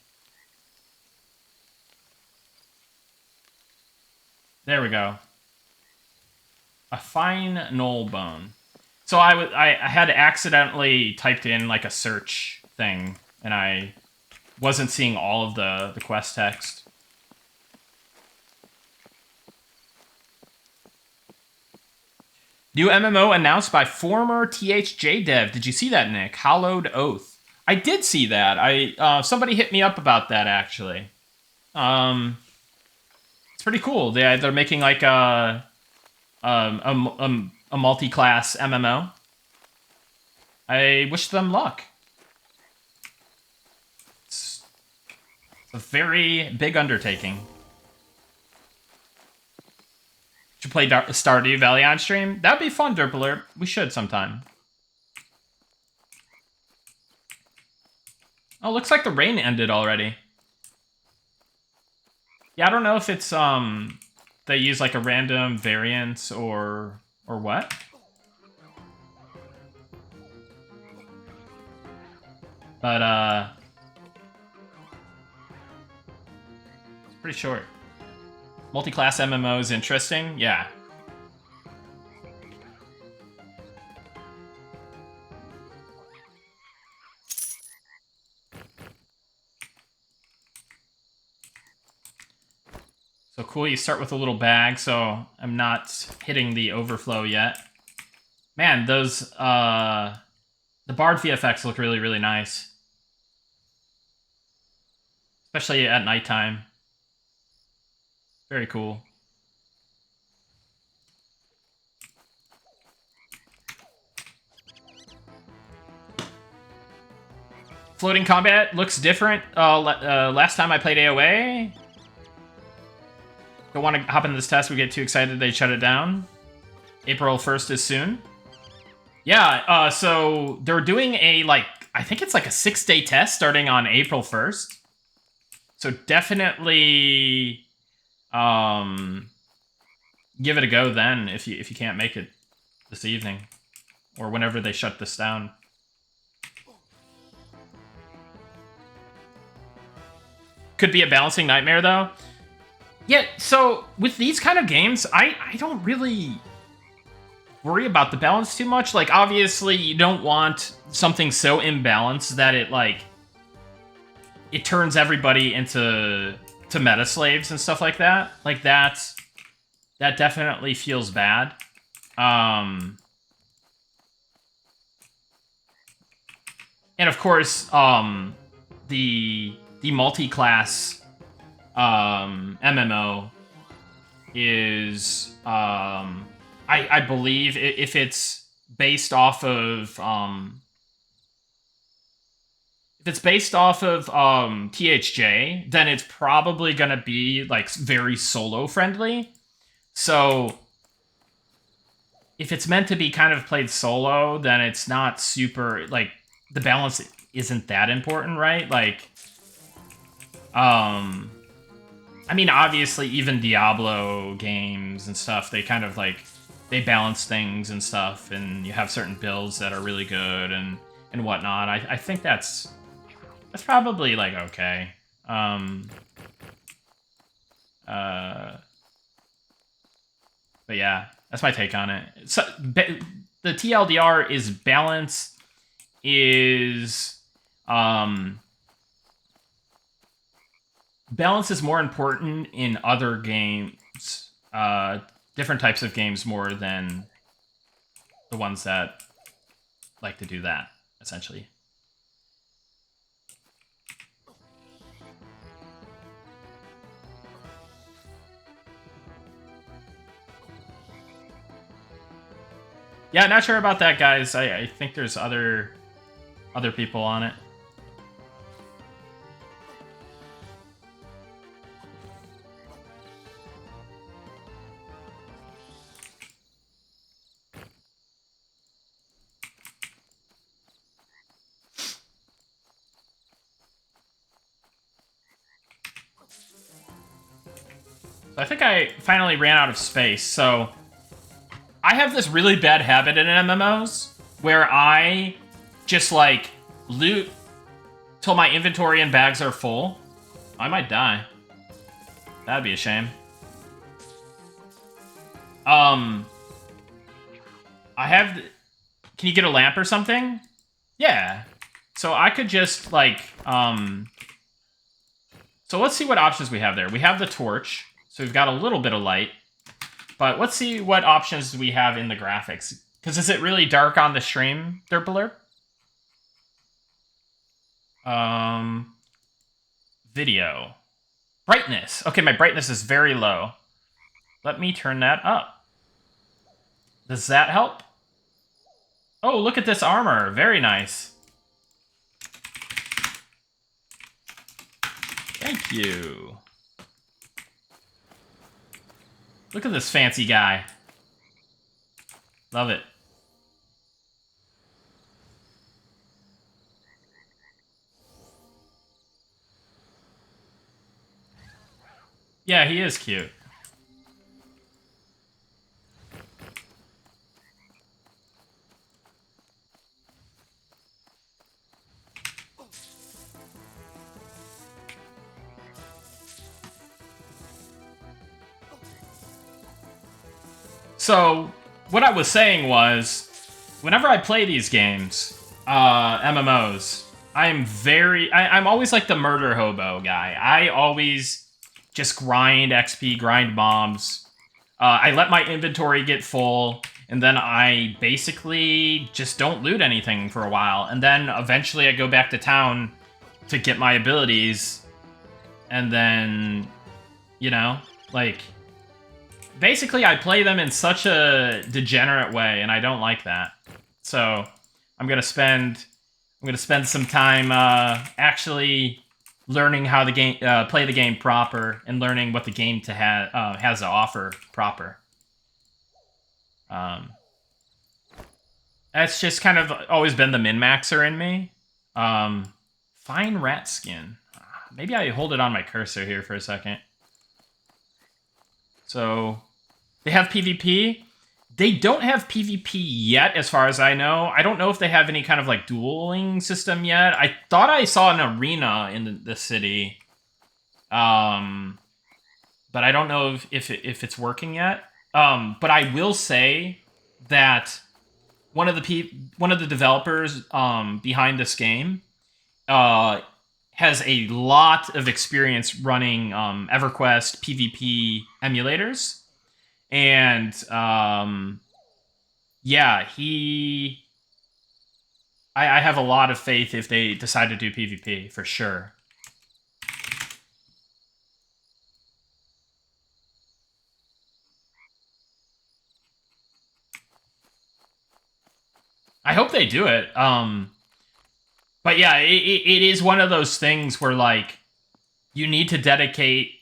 There we go. A fine knoll bone. So I had accidentally typed in like a search thing, and I wasn't seeing all of the quest text. New MMO announced by former THJ dev. Did you see that, Nick? Hallowed Oath. I did see that. Somebody hit me up about that actually. It's pretty cool. They're making like a multi-class MMO. I wish them luck. It's a very big undertaking. Should play Stardew Valley on stream? That'd be fun, Derpler. We should sometime. Oh, looks like the rain ended already. Yeah, I don't know if it's they use like a random variant or what. But it's pretty short. Multi-class MMO is interesting, yeah. So cool, you start with a little bag, so I'm not hitting the overflow yet. Man, those, the Bard VFX look really, really nice. Especially at nighttime. Very cool. Floating combat looks different. Last time I played AoA, don't want to hop into this test. We get too excited, they shut it down. April 1st is soon. Yeah, so they're doing a, like, I think it's like a 6-day test starting on April 1st. So definitely give it a go then if you can't make it this evening or whenever they shut this down. Could be a balancing nightmare though. Yeah, so with these kind of games, I don't really worry about the balance too much. Like, obviously, you don't want something so imbalanced that it, like, it turns everybody into meta slaves and stuff like that. Like, that definitely feels bad. And of course, the multi-class MMO is I believe if it's based off of THJ, then it's probably gonna be like very solo friendly. So if it's meant to be kind of played solo, then it's not super, like, the balance isn't that important, right? Like, I mean, obviously, even Diablo games and stuff, they kind of, like, they balance things and stuff, and you have certain builds that are really good and whatnot. I think that's probably, like, okay. But yeah, that's my take on it. So, the TLDR is balance is balance is more important in other games, different types of games more than the ones that like to do that, essentially. Yeah, not sure about that, guys. I think there's other people on it. I think I finally ran out of space, so I have this really bad habit in MMOs where I just, like, loot till my inventory and bags are full. I might die. That'd be a shame. I have... Can you get a lamp or something? Yeah. So I could just, like, So let's see what options we have there. We have the torch, so we've got a little bit of light. But let's see what options we have in the graphics. Because is it really dark on the stream, Derpler? Video. Brightness. Okay, my brightness is very low. Let me turn that up. Does that help? Oh, look at this armor. Very nice. Thank you. Look at this fancy guy. Love it. Yeah, he is cute. So, what I was saying was, whenever I play these games, MMOs, I'm always like the murder hobo guy. I always just grind XP, grind mobs. I let my inventory get full, and then I basically just don't loot anything for a while. And then eventually I go back to town to get my abilities, and then, you know, like... Basically, I play them in such a degenerate way, and I don't like that. So, I'm gonna spend some time actually learning how the game play the game proper and learning what the game has to offer proper. That's just kind of always been the min-maxer in me. Fine rat skin. Maybe I hold it on my cursor here for a second. So, they have PvP. They don't have PvP yet, as far as I know. I don't know if they have any kind of, like, dueling system yet. I thought I saw an arena in the city. But I don't know if it's working yet. But I will say that one of the developers behind this game has a lot of experience running EverQuest PvP emulators. And, yeah, I have a lot of faith if they decide to do PvP, for sure. I hope they do it. But yeah, it is one of those things where, like, you need to dedicate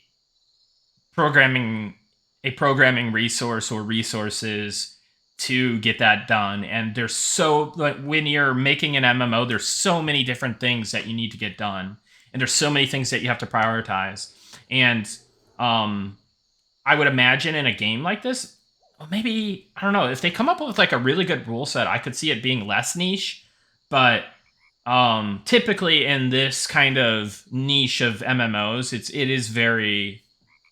a programming resource or resources to get that done. And there's so, like, when you're making an MMO, there's so many different things that you need to get done, and there's so many things that you have to prioritize. And I would imagine in a game like this, well, maybe, I don't know, if they come up with like a really good rule set, I could see it being less niche. But typically in this kind of niche of MMOs, it is very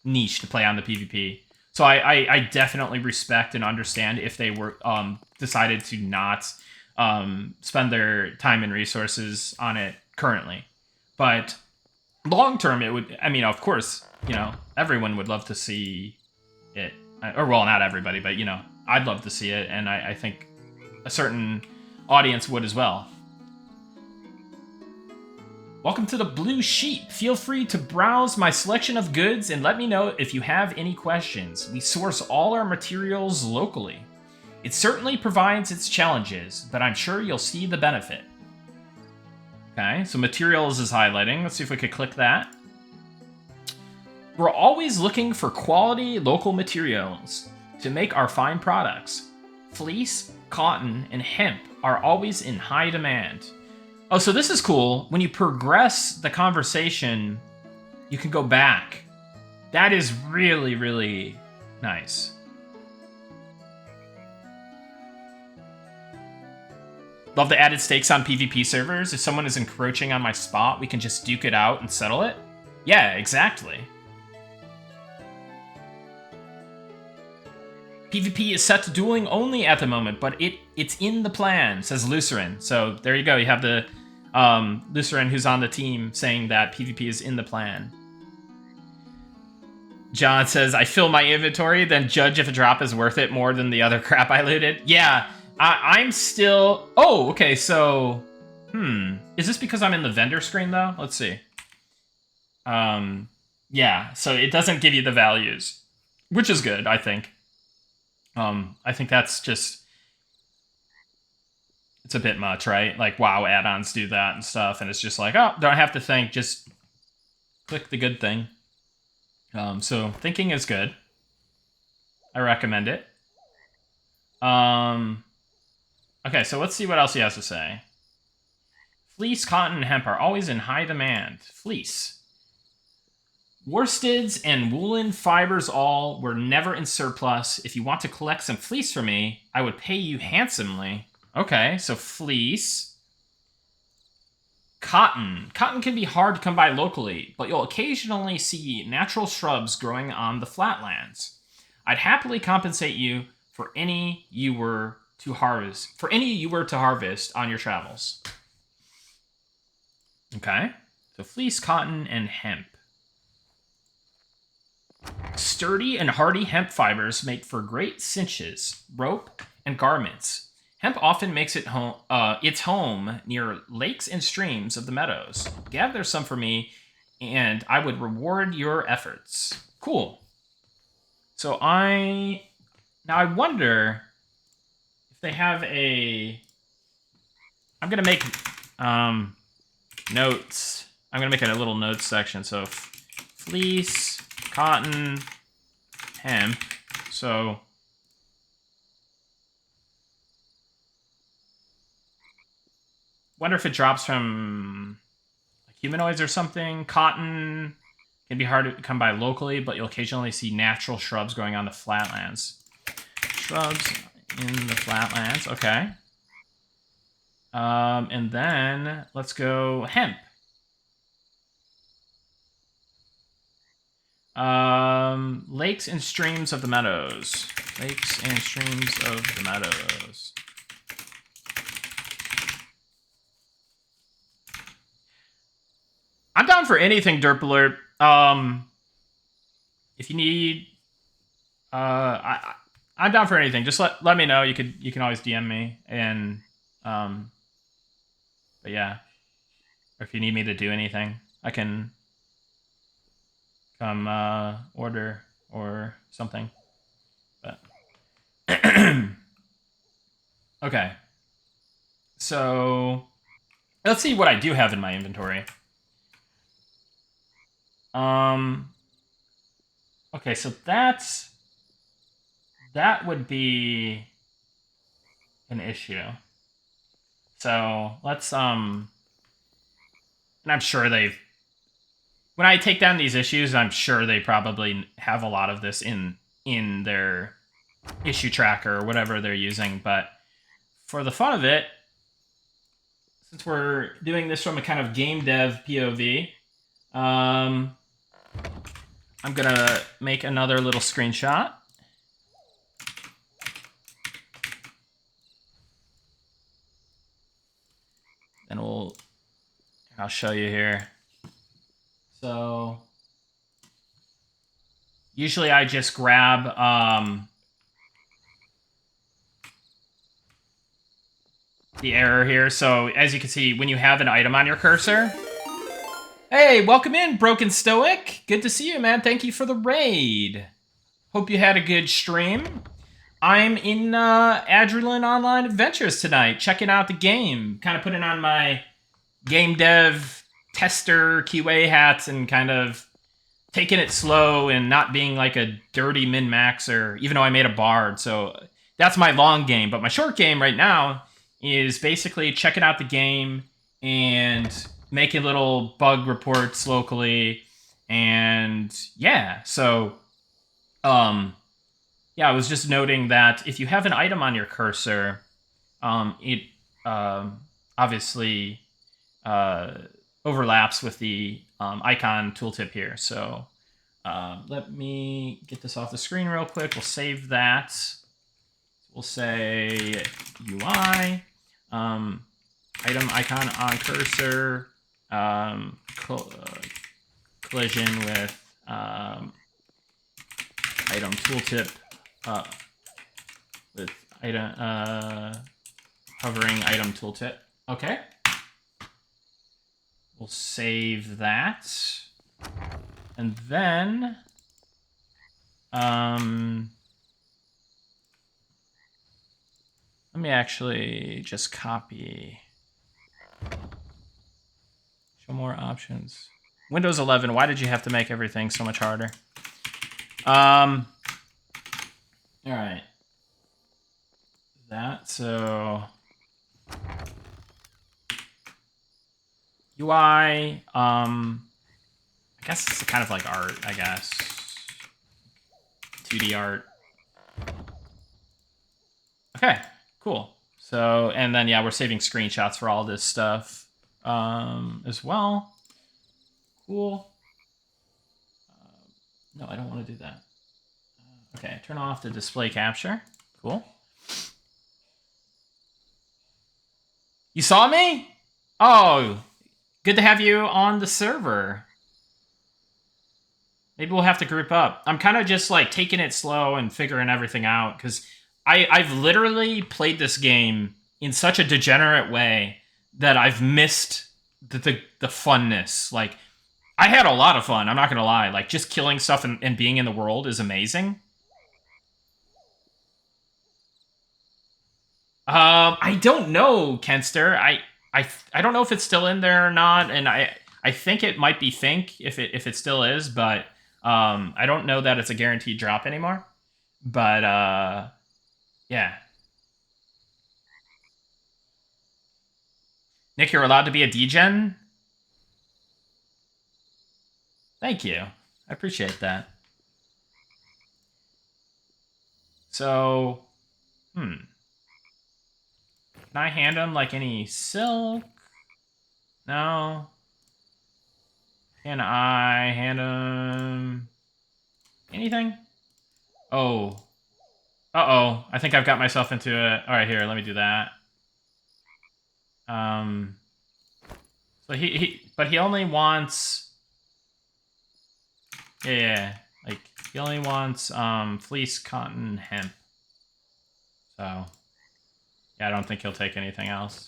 niche to play on the PvP. So I definitely respect and understand if they were decided to not spend their time and resources on it currently. But long term, it would, I mean, of course, you know, everyone would love to see it. Or, well, not everybody, but, you know, I'd love to see it, and I think a certain audience would as well. Welcome to the Blue Sheep. Feel free to browse my selection of goods and let me know if you have any questions. We source all our materials locally. It certainly provides its challenges, but I'm sure you'll see the benefit. Okay, so materials is highlighting. Let's see if we could click that. We're always looking for quality local materials to make our fine products. Fleece, cotton, and hemp are always in high demand. Oh, so this is cool. When you progress the conversation, you can go back. That is really, really nice. Love the added stakes on PvP servers. If someone is encroaching on my spot, we can just duke it out and settle it. Yeah, exactly. PvP is set to dueling only at the moment, but it's in the plan, says Lucerin. So there you go. You have the Lucerin who's on the team saying that PvP is in the plan. John says, I fill my inventory, then judge if a drop is worth it more than the other crap I looted. Yeah, I'm still... Oh, okay, so... Is this because I'm in the vendor screen, though? Let's see. Yeah, so it doesn't give you the values, which is good, I think. I think that's just... It's a bit much, right? Like, WoW add-ons do that and stuff, and it's just like, oh, don't have to think, just click the good thing. So, thinking is good. I recommend it. Okay, so let's see what else he has to say. Fleece, cotton, and hemp are always in high demand. Fleece. Worsteds and woolen fibers all were never in surplus. If you want to collect some fleece for me, I would pay you handsomely. Okay, so fleece. Cotton. Cotton can be hard to come by locally, but you'll occasionally see natural shrubs growing on the flatlands. I'd happily compensate you for any you were to harvest on your travels. Okay, so fleece, cotton, and hemp. Sturdy and hardy hemp fibers make for great cinches, rope, and garments. Hemp often makes its home near lakes and streams of the meadows. Gather some for me, and I would reward your efforts. Cool. So now I wonder if they have a... I'm going to make notes. I'm going to make a little notes section. So fleece, cotton, hemp. So... wonder if it drops from like humanoids or something. Cotton can be hard to come by locally, but you'll occasionally see natural shrubs growing on the flatlands. Shrubs in the flatlands. Okay. And then let's go hemp. Lakes and streams of the meadows. Lakes and streams of the meadows. I'm down for anything, Derp Alert. If you need, I'm down for anything. Just let me know. You can always DM me, and but yeah, or if you need me to do anything, I can come order or something. But okay, so let's see what I do have in my inventory. Okay, so that would be an issue. So let's and I'm sure they've, when I take down these issues, I'm sure they probably have a lot of this in their issue tracker or whatever they're using. But for the fun of it, since we're doing this from a kind of game dev POV, I'm gonna make another little screenshot. And I'll show you here. So usually I just grab the error here. So as you can see, when you have an item on your cursor. Hey, welcome in, Broken Stoic. Good to see you, man. Thank you for the raid. Hope you had a good stream. I'm in Adrullan Online Adventures tonight, checking out the game, kind of putting on my game dev tester QA hats and kind of taking it slow and not being like a dirty min-maxer, even though I made a bard. So that's my long game. But my short game right now is basically checking out the game and making little bug reports locally. And yeah, so yeah, I was just noting that if you have an item on your cursor, it obviously overlaps with the icon tooltip here. So let me get this off the screen real quick. We'll save that. We'll say UI, item icon on cursor, collision with item tooltip, with item hovering item tooltip. Okay. We'll save that. And then let me actually just copy. Show more options. Windows 11, why did you have to make everything so much harder? All right. That, so UI, I guess it's kind of like art, I guess. 2D art. Okay, cool. So, and then, yeah, we're saving screenshots for all this stuff as well. Cool. No, I don't want to do that. Okay, turn off the display capture. Cool. You saw me? Oh, good to have you on the server. Maybe we'll have to group up. I'm kind of just like taking it slow and figuring everything out because I've literally played this game in such a degenerate way that I've missed the funness. Like, I had a lot of fun, I'm not gonna lie. Like, just killing stuff and being in the world is amazing. I don't know, Kenster. I don't know if it's still in there or not, and I think it might be Think if it still is, but I don't know that it's a guaranteed drop anymore. But yeah. Nick, you're allowed to be a degen? Thank you. I appreciate that. So, can I hand him like any silk? No. Can I hand him anything? Oh. Uh-oh. I think I've got myself into it. All right, here, let me do that. So but he only wants, yeah, like he only wants fleece, cotton, hemp. So yeah, I don't think he'll take anything else.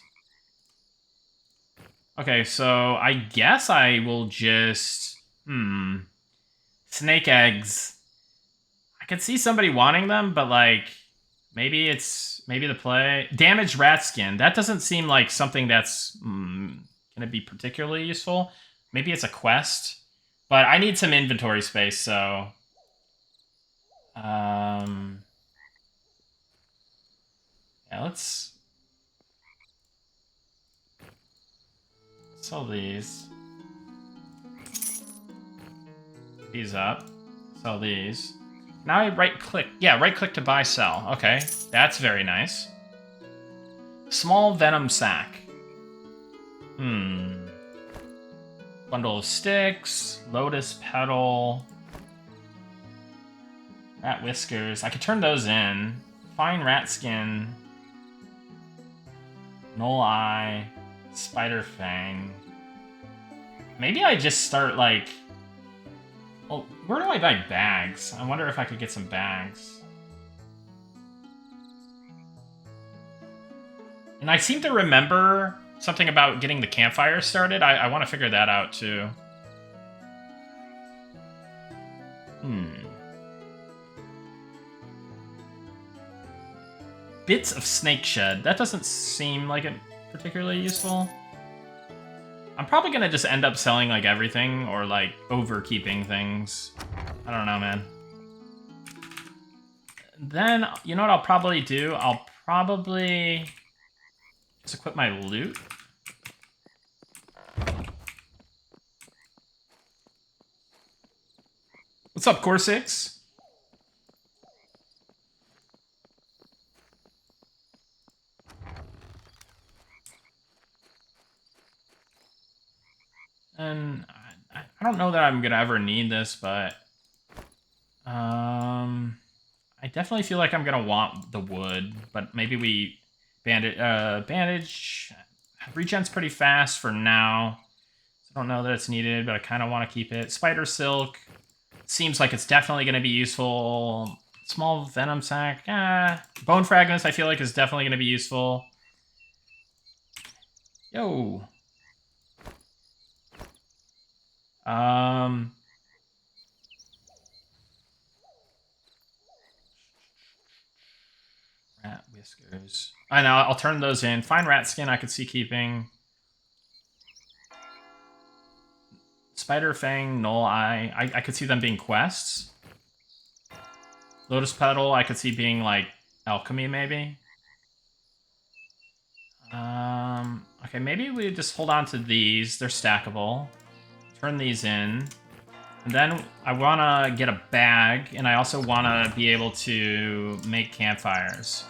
Okay, so I guess I will just snake eggs. I could see somebody wanting them, but like maybe the play damaged rat skin. That doesn't seem like something that's gonna be particularly useful. Maybe it's a quest, but I need some inventory space, so Yeah, let's sell these. These up. Sell these. Now I right-click. Yeah, right-click to buy, sell. Okay, that's very nice. Small venom sac. Bundle of sticks. Lotus petal. Rat whiskers. I could turn those in. Fine rat skin. Null eye. Spider fang. Maybe I just start like... Well, where do I buy bags? I wonder if I could get some bags. And I seem to remember something about getting the campfire started. I want to figure that out, too. Bits of snake shed. That doesn't seem like it particularly useful. I'm probably going to just end up selling, like, everything or, like, overkeeping things. I don't know, man. Then, you know what I'll probably do? I'll probably just equip my loot. What's up, Core 6? And I don't know that I'm going to ever need this, but... I definitely feel like I'm going to want the wood, but maybe we... Bandage... Regen's pretty fast for now. So I don't know that it's needed, but I kind of want to keep it. Spider silk. Seems like it's definitely going to be useful. Small venom sac. Bone fragments I feel like is definitely going to be useful. Yo. Rat whiskers. I know, I'll turn those in. Fine rat skin I could see keeping. Spider fang, null eye. I could see them being quests. Lotus petal I could see being like alchemy maybe. Okay, maybe we just hold on to these. They're stackable. Turn these in. And then I want to get a bag, and I also want to be able to make campfires.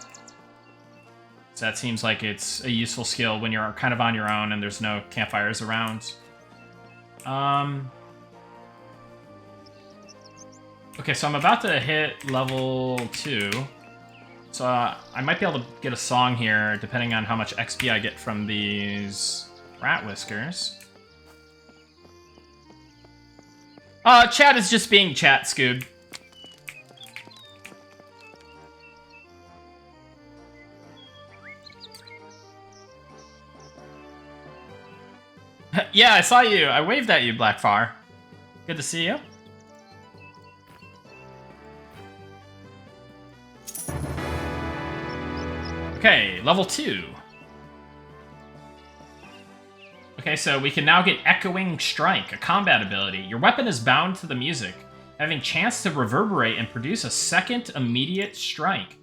So that seems like it's a useful skill when you're kind of on your own and there's no campfires around. Okay, so I'm about to hit level 2. So I might be able to get a song here, depending on how much XP I get from these rat whiskers. Chat is just being chat, Scoob. Yeah, I saw you. I waved at you, Blackfar. Good to see you. Okay, level 2. Okay, so we can now get Echoing Strike, a combat ability. Your weapon is bound to the music, having chance to reverberate and produce a second immediate strike.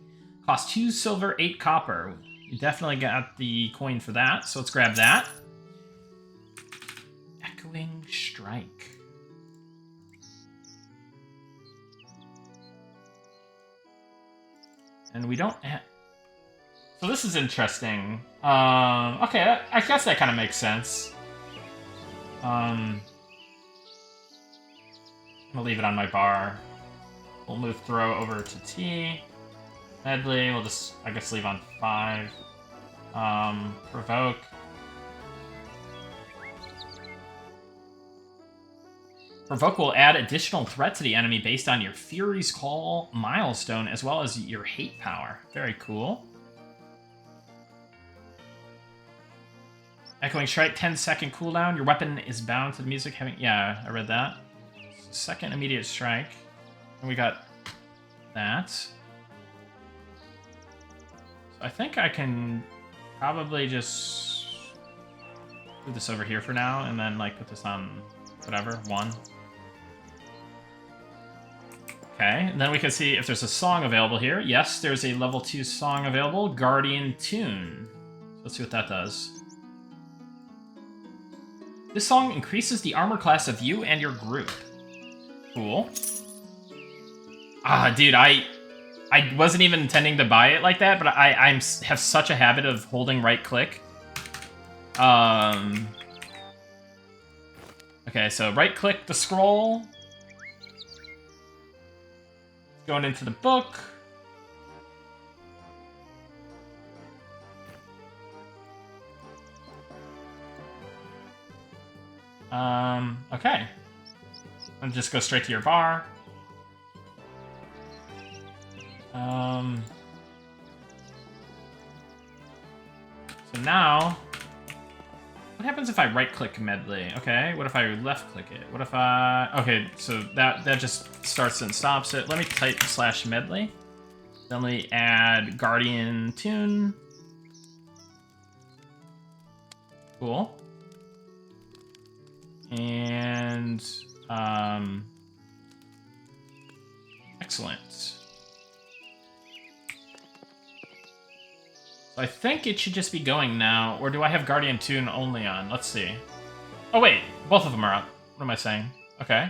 Cost 2 silver, 8 copper. You definitely got the coin for that, so let's grab that. Echoing Strike. And we don't have... So this is interesting. Okay, I guess that kind of makes sense. I'm gonna leave it on my bar. We'll move throw over to T. Medley, we'll just, I guess, leave on 5. Provoke. Provoke will add additional threat to the enemy based on your Fury's Call milestone, as well as your hate power. Very cool. Echoing Strike, 10-second cooldown. Your weapon is bound to the music having... Yeah, I read that. Second immediate strike. And we got that. So I think I can probably just put this over here for now, and then like put this on whatever, 1. Okay, and then we can see if there's a song available here. Yes, there's a level 2 song available, Guardian Tune. So let's see what that does. This song increases the armor class of you and your group. Cool. Ah, dude, I wasn't even intending to buy it like that, but I have such a habit of holding right-click. Okay, so right-click to scroll. Going into the book. Okay. And just go straight to your bar. So now, what happens if I right-click medley? Okay, what if I left-click it? What if I... Okay, so that just starts and stops it. Let me type /medley. Then we add Guardian Tune. Cool. And, excellent. So I think it should just be going now, or do I have Guardian Tune only on? Let's see. Oh wait, both of them are up. What am I saying? Okay.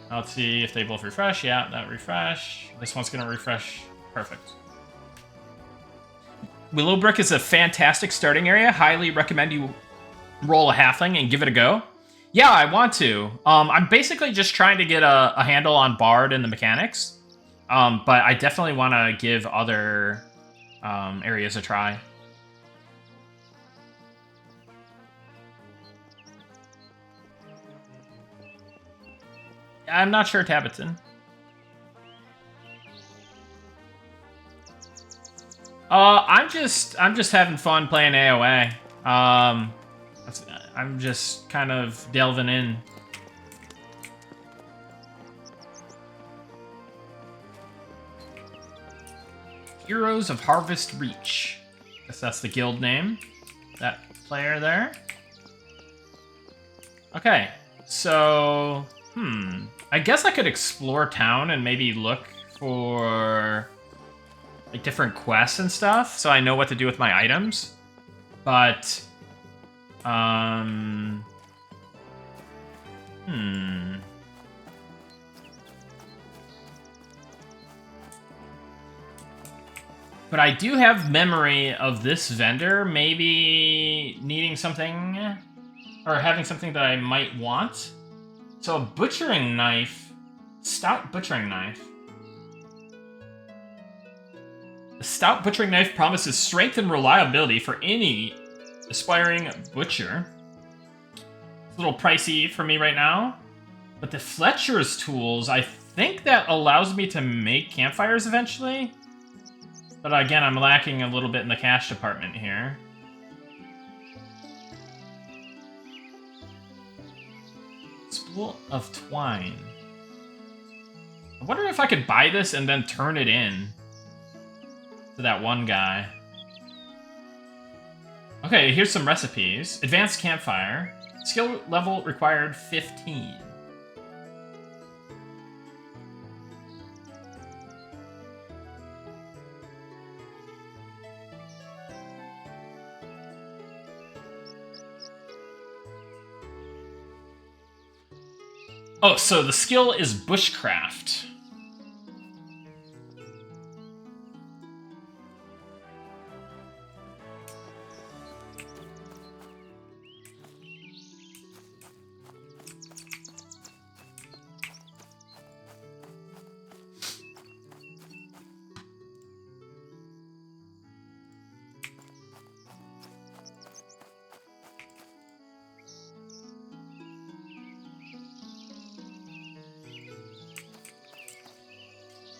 Now let's see if they both refresh. Yeah, that refresh. This one's gonna refresh. Perfect. Willowbrook is a fantastic starting area. Highly recommend you roll a halfling and give it a go. Yeah, I want to. I'm basically just trying to get a handle on Bard and the mechanics. But I definitely want to give other areas a try. I'm not sure, Tabbiton. I'm just having fun playing AOA. I'm just kind of delving in. Heroes of Harvest Reach. Guess that's the guild name. That player there. Okay, so I guess I could explore town and maybe look for like different quests and stuff, so I know what to do with my items. But But I do have memory of this vendor maybe needing something, or having something that I might want. So a butchering knife, stout butchering knife. The stout butchering knife promises strength and reliability for any aspiring butcher. It's a little pricey for me right now. But the Fletcher's tools, I think that allows me to make campfires eventually. But again, I'm lacking a little bit in the cash department here. Spool of twine. I wonder if I could buy this and then turn it in to that one guy. Okay, here's some recipes. Advanced campfire. Skill level required 15. Oh, so the skill is bushcraft.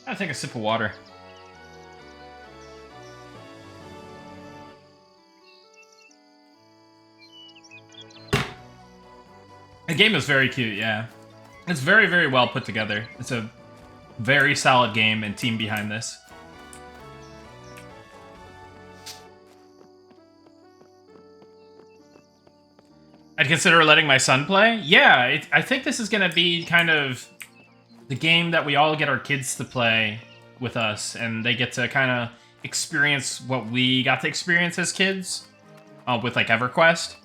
I'll take a sip of water. The game is very cute, yeah. It's very, very well put together. It's a very solid game and team behind this. I'd consider letting my son play. Yeah, I think this is going to be kind of the game that we all get our kids to play with us, and they get to kind of experience what we got to experience as kids with like EverQuest.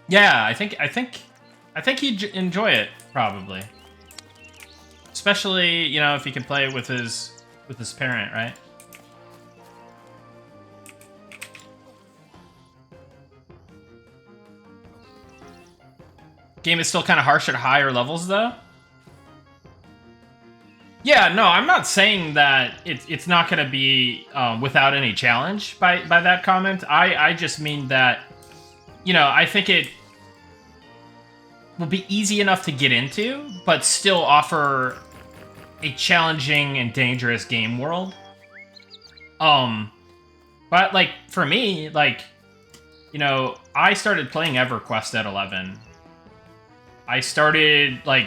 Yeah, I think he'd enjoy it probably, especially if he can play it with his parent, right? Game is still kind of harsh at higher levels, though. Yeah, no, I'm not saying that it's not going to be without any challenge by that comment. I just mean that, I think it will be easy enough to get into, but still offer a challenging and dangerous game world. But like for me, like, I started playing EverQuest at 11. I started like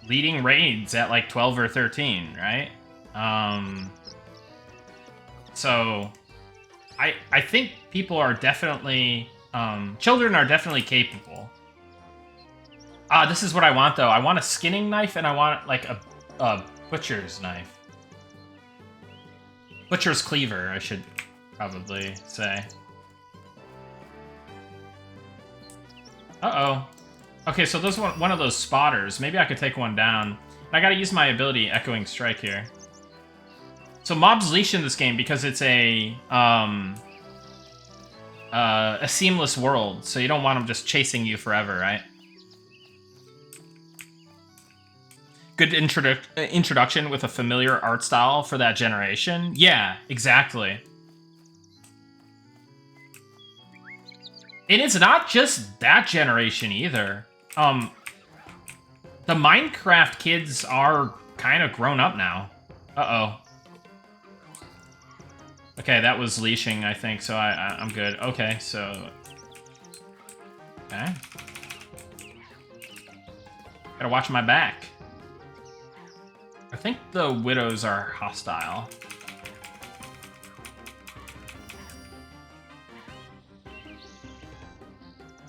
leading raids at like 12 or 13, right? So I think people are definitely children are definitely capable. This is what I want though. I want a skinning knife and I want like a butcher's knife. Butcher's cleaver, I should probably say. Uh-oh. Okay, so there's one of those spotters. Maybe I could take one down. I gotta use my ability, Echoing Strike, here. So mobs leash in this game because it's a seamless world, so you don't want them just chasing you forever, right? Good introduction with a familiar art style for that generation. Yeah, exactly. And it's not just that generation either. The Minecraft kids are kind of grown up now. Uh-oh. Okay, that was leashing, I think, so I'm good. Okay, so... Okay. Gotta watch my back. I think the widows are hostile.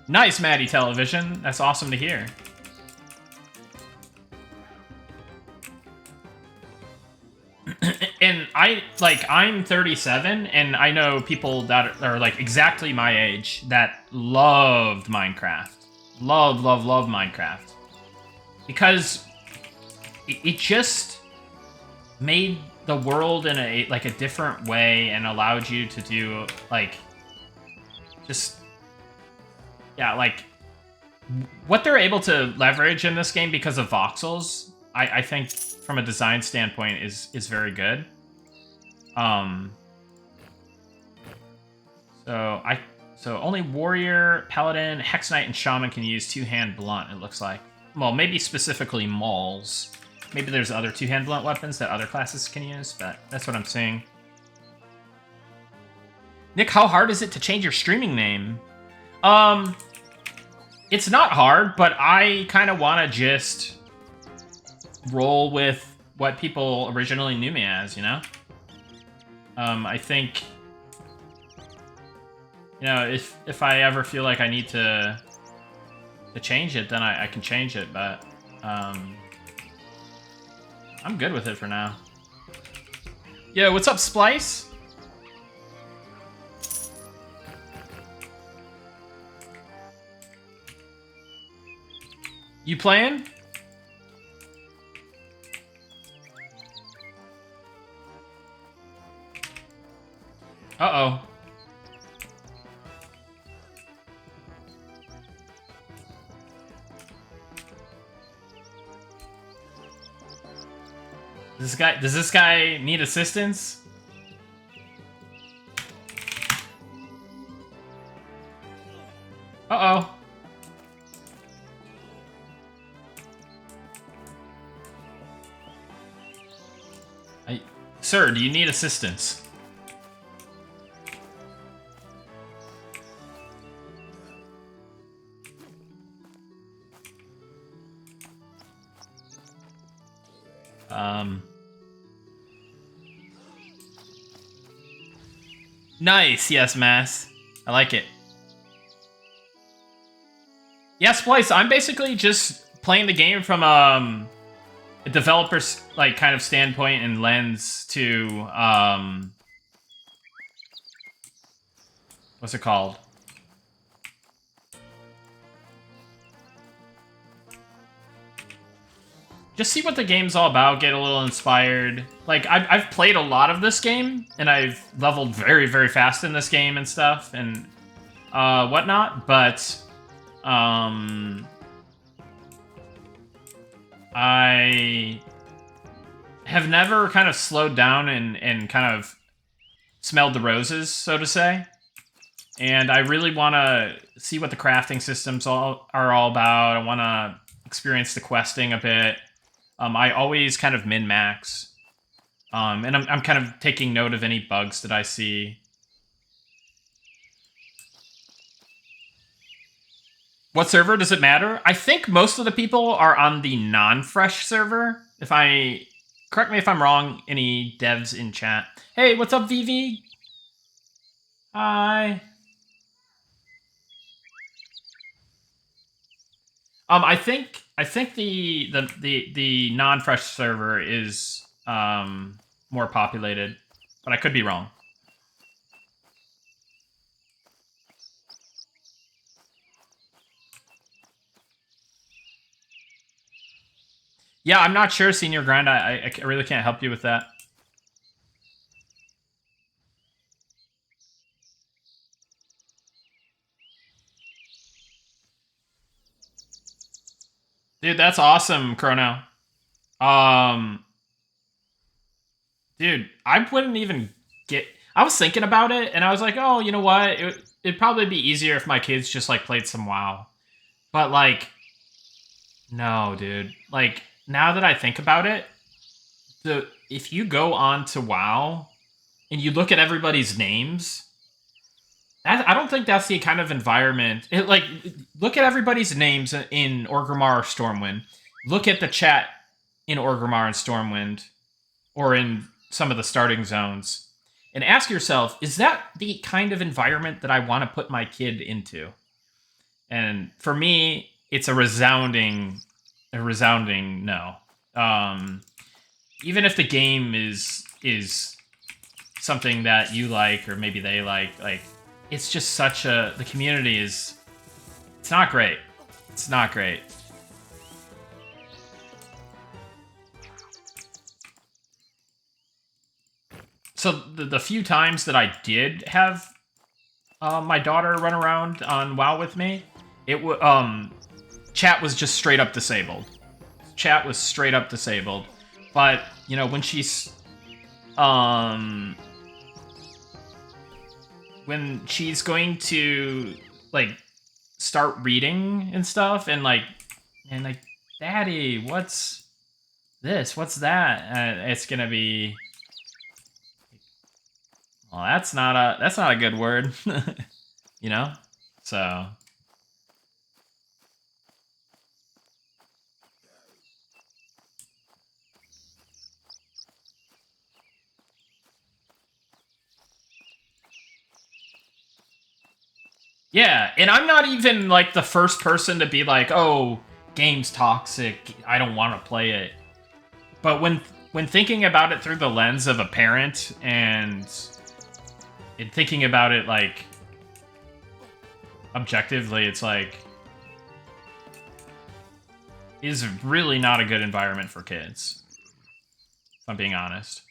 Nice, Maddie Television. That's awesome to hear. And I'm 37, and I know people that are like exactly my age that loved Minecraft. Love Minecraft. Because it just made the world in a different way and allowed you to do yeah, like what they're able to leverage in this game because of voxels, I think from a design standpoint is very good. So only warrior, paladin, hex knight, and shaman can use two-hand blunt, it looks like. Well, maybe specifically mauls. Maybe there's other two-hand blunt weapons that other classes can use, but that's what I'm seeing. Nick, how hard is it to change your streaming name? It's not hard, but I kind of want to just roll with what people originally knew me as, I think, if I ever feel like I need to change it, then I can change it, but, I'm good with it for now. Yo, what's up, Splice? You playing? Uh-oh. Does this guy need assistance? Uh-oh. Sir, do you need assistance? Nice, yes, Mass. I like it. Yeah, Splice, I'm basically just playing the game from a developer's like kind of standpoint and lens to what's it called? Just see what the game's all about, get a little inspired. Like, I've played a lot of this game, and I've leveled very, very fast in this game and stuff, and whatnot, but I have never kind of slowed down and kind of smelled the roses, so to say. And I really want to see what the crafting systems are all about. I want to experience the questing a bit. I always kind of min-max. And I'm kind of taking note of any bugs that I see. What server does it matter? I think most of the people are on the non-fresh server. Correct me if I'm wrong, any devs in chat. Hey, what's up, VV? Hi. I think the non-fresh server is more populated, but I could be wrong. Yeah, I'm not sure, Senior Grind. I really can't help you with that. Dude, that's awesome, Chrono. Dude, I wouldn't even get... I was thinking about it, and I was like, oh, you know what? It'd probably be easier if my kids just, like, played some WoW. But, like... No, dude. Like, now that I think about it, if you go on to WoW, and you look at everybody's names... I don't think that's the kind of environment... look at everybody's names in Orgrimmar or Stormwind. Look at the chat in Orgrimmar and Stormwind. Or in some of the starting zones. And ask yourself, is that the kind of environment that I want to put my kid into? And for me, it's a resounding no. Even if the game is something that you like, or maybe they like, it's just such a... The community is... It's not great. It's not great. So the few times that I did have my daughter run around on WoW with me, chat was just straight up disabled. Chat was straight up disabled. But, you know, when she's going to, like, start reading and stuff, and Daddy, what's this? What's that? It's gonna be... Well, that's not a good word, you know? So... Yeah, and I'm not even, like, the first person to be like, oh, game's toxic, I don't want to play it. But when thinking about it through the lens of a parent and thinking about it, like, objectively, it's like, is really not a good environment for kids, if I'm being honest.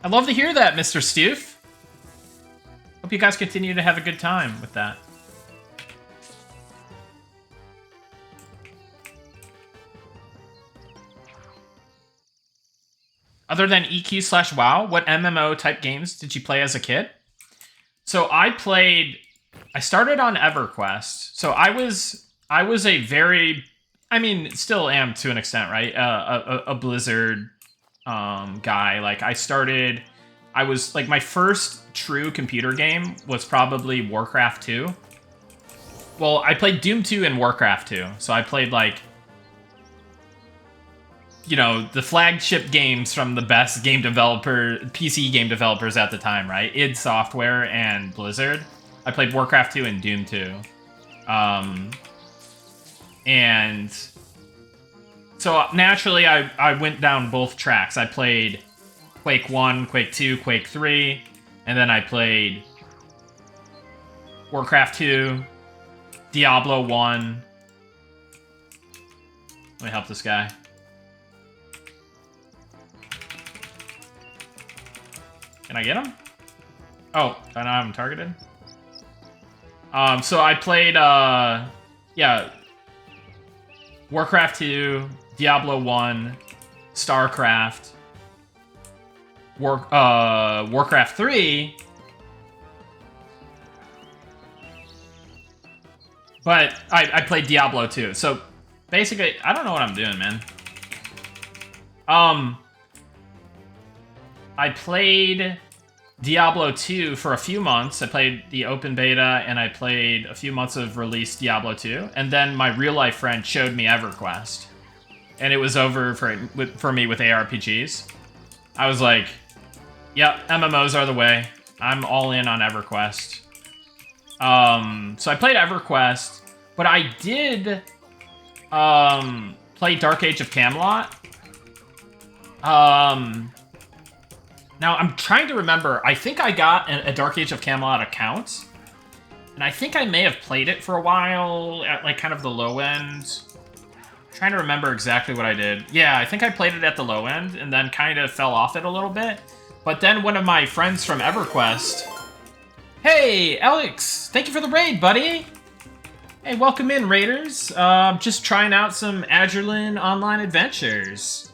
I'd love to hear that, Mr. Stoof. Hope you guys continue to have a good time with that. Other than EQ/WoW, what MMO type games did you play as a kid? So I started on EverQuest. So I was a very, I mean, still am to an extent, right? A Blizzard guy. Like, I was like, my first true computer game was probably Warcraft 2. Well, I played Doom 2 and Warcraft 2. So I played, like, you know, the flagship games from the best PC game developers at the time, right? id Software and Blizzard. I played Warcraft 2 and Doom 2. And so naturally, I went down both tracks. I played Quake 1, Quake 2, Quake 3, and then I played Warcraft 2, Diablo 1. Let me help this guy. Can I get him? Oh, I don't have him targeted. So I played, yeah, Warcraft 2, Diablo 1, StarCraft, Warcraft 3, but I played Diablo 2. So basically, I don't know what I'm doing, man. I played Diablo 2 for a few months. I played the open beta, and I played a few months of released Diablo 2. And then my real-life friend showed me EverQuest. And it was over for me with ARPGs. I was like, yep, MMOs are the way. I'm all in on EverQuest. So I played EverQuest, but I did play Dark Age of Camelot. Now, I'm trying to remember. I think I got a Dark Age of Camelot account. And I think I may have played it for a while at, like, kind of the low end. I'm trying to remember exactly what I did. Yeah, I think I played it at the low end and then kind of fell off it a little bit. But then one of my friends from EverQuest... Hey, Alex! Thank you for the raid, buddy! Hey, welcome in, raiders. Just trying out some Adrullan Online Adventures.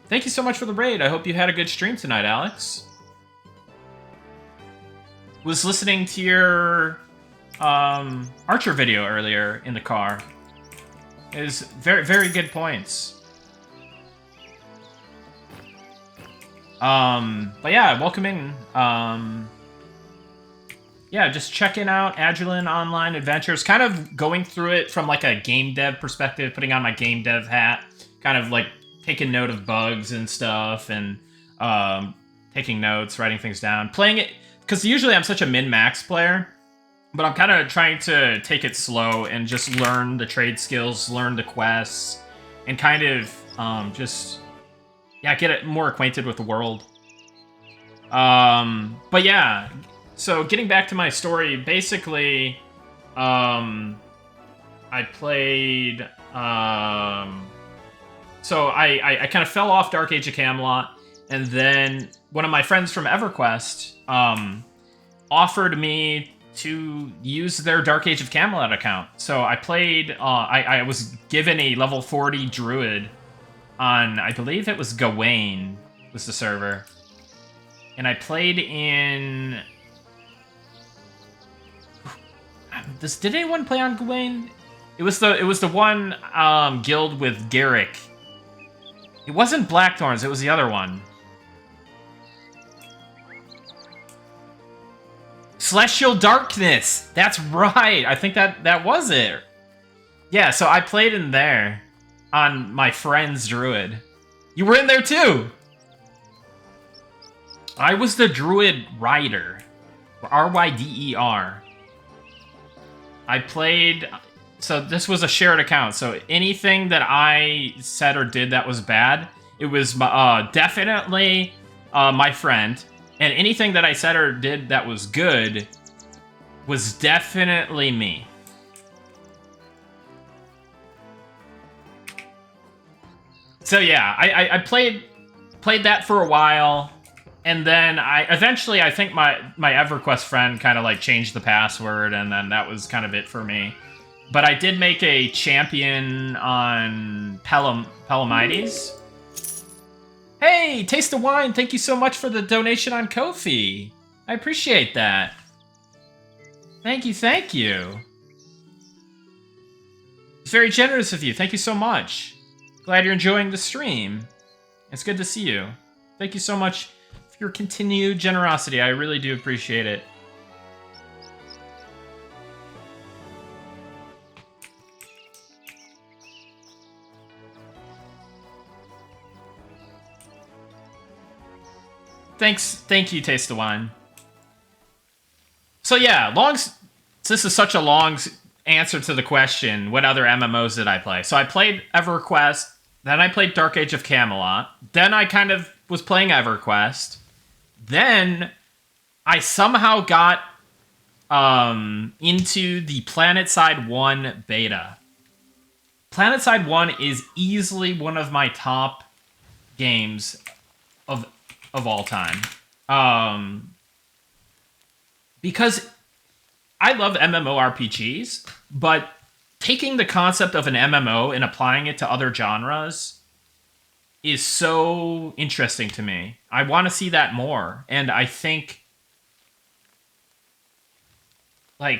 Thank you so much for the raid. I hope you had a good stream tonight, Alex. Was listening to your Archer video earlier in the car. It was very, very good points. But yeah, welcome in. Yeah, just checking out Adrullan Online Adventures. Kind of going through it from like a game dev perspective, putting on my game dev hat. Kind of like taking note of bugs and stuff, and taking notes, writing things down, playing it, because usually I'm such a min-max player, but I'm kind of trying to take it slow and just learn the trade skills, learn the quests, and kind of just, yeah, get it more acquainted with the world. But yeah, so getting back to my story, basically, I played, so I kind of fell off Dark Age of Camelot, and then one of my friends from EverQuest offered me to use their Dark Age of Camelot account. So I played, I was given a level 40 druid on, I believe it was Gawain was the server. And I played in... Did anyone play on Gawain? It was the one guild with Garrick. It wasn't Blackthorns, it was the other one. Celestial Darkness! That's right! I think that was it. Yeah, so I played in there on my friend's druid. You were in there too! I was the druid rider. R-Y-D-E-R. I played... So this was a shared account, so anything that I said or did that was bad, it was definitely my friend, and anything that I said or did that was good was definitely me. So yeah, I played that for a while, and then eventually I think my EverQuest friend kind of like changed the password, and then that was kind of it for me. But I did make a champion on Pelamides. Hey, Taste of Wine, thank you so much for the donation on Ko-fi. I appreciate that. Thank you, thank you. It's very generous of you. Thank you so much. Glad you're enjoying the stream. It's good to see you. Thank you so much for your continued generosity. I really do appreciate it. thank you, Taste of Wine. So yeah, this is such a long answer to the question, what other MMOs did I play? So I played EverQuest, then I played Dark Age of Camelot, then I kind of was playing EverQuest, then I somehow got into the PlanetSide 1 beta. PlanetSide 1 is easily one of my top games of all time. Because I love MMORPGs, but taking the concept of an MMO and applying it to other genres is so interesting to me. I want to see that more, and I think I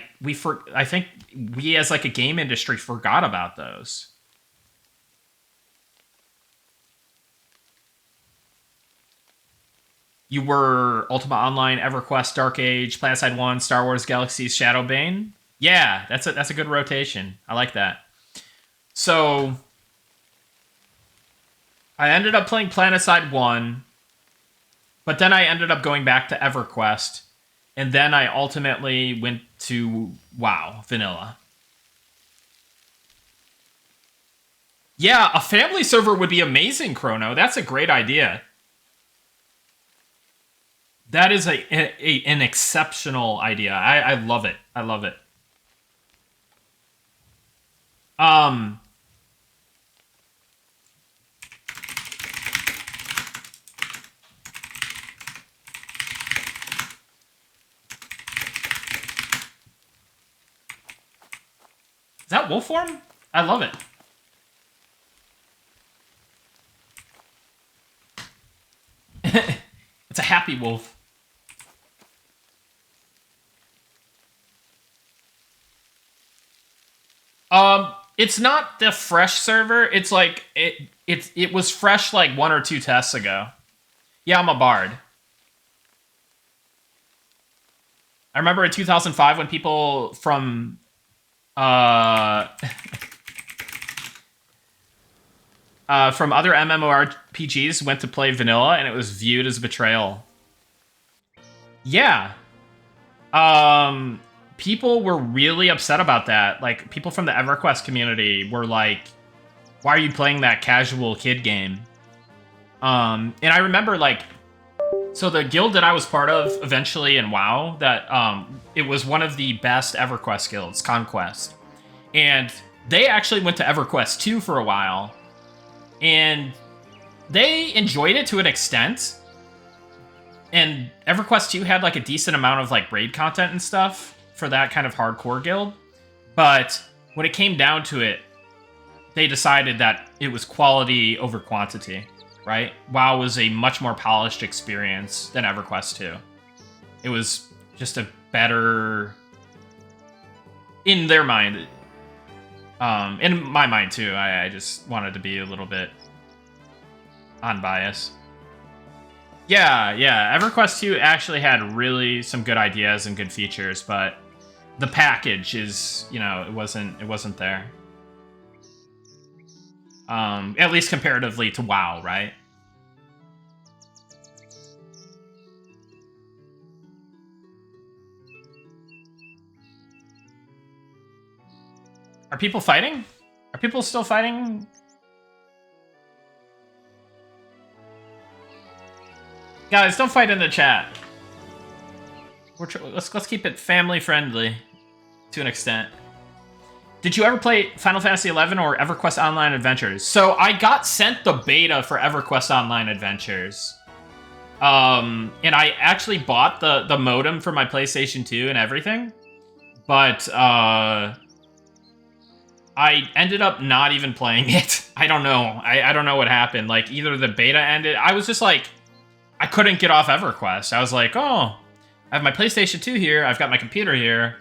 think we as like a game industry forgot about those. You were Ultima Online, EverQuest, Dark Age, PlanetSide 1, Star Wars Galaxy's Shadowbane. Yeah, that's a good rotation. I like that. So I ended up playing PlanetSide 1, but then I ended up going back to EverQuest, and then I ultimately went to WoW Vanilla. Yeah, a family server would be amazing, Chrono. That's a great idea. That is an exceptional idea. I love it. I love it. Is that wolf form? I love it. It's a happy wolf. It's not the fresh server. It's like it was fresh like 1 or 2 tests ago. Yeah, I'm a bard. I remember in 2005 when people from from other MMORPGs went to play vanilla, and it was viewed as betrayal. Yeah. People were really upset about that. Like, people from the EverQuest community were like, why are you playing that casual kid game? And I remember, like, so the guild that I was part of eventually in WoW, that it was one of the best EverQuest guilds, Conquest. And they actually went to EverQuest 2 for a while. And they enjoyed it to an extent. And EverQuest 2 had like a decent amount of like raid content and stuff for that kind of hardcore guild. But when it came down to it, they decided that it was quality over quantity, right? WoW was a much more polished experience than EverQuest 2. It was just a better, in their mind, in my mind too, I just wanted to be a little bit unbiased. Yeah, EverQuest 2 actually had really some good ideas and good features, but the package is, you know, it wasn't there. At least comparatively to WoW, right? Are people fighting? Are people still fighting? Guys, don't fight in the chat. Let's keep it family friendly to an extent. Did you ever play Final Fantasy XI or EverQuest Online Adventures? So I got sent the beta for EverQuest Online Adventures. And I actually bought the modem for my PlayStation 2 and everything. But I ended up not even playing it. I don't know. I don't know what happened. Like, either the beta ended. I was just like, I couldn't get off EverQuest. I was like, oh, I have my PlayStation 2 here. I've got my computer here.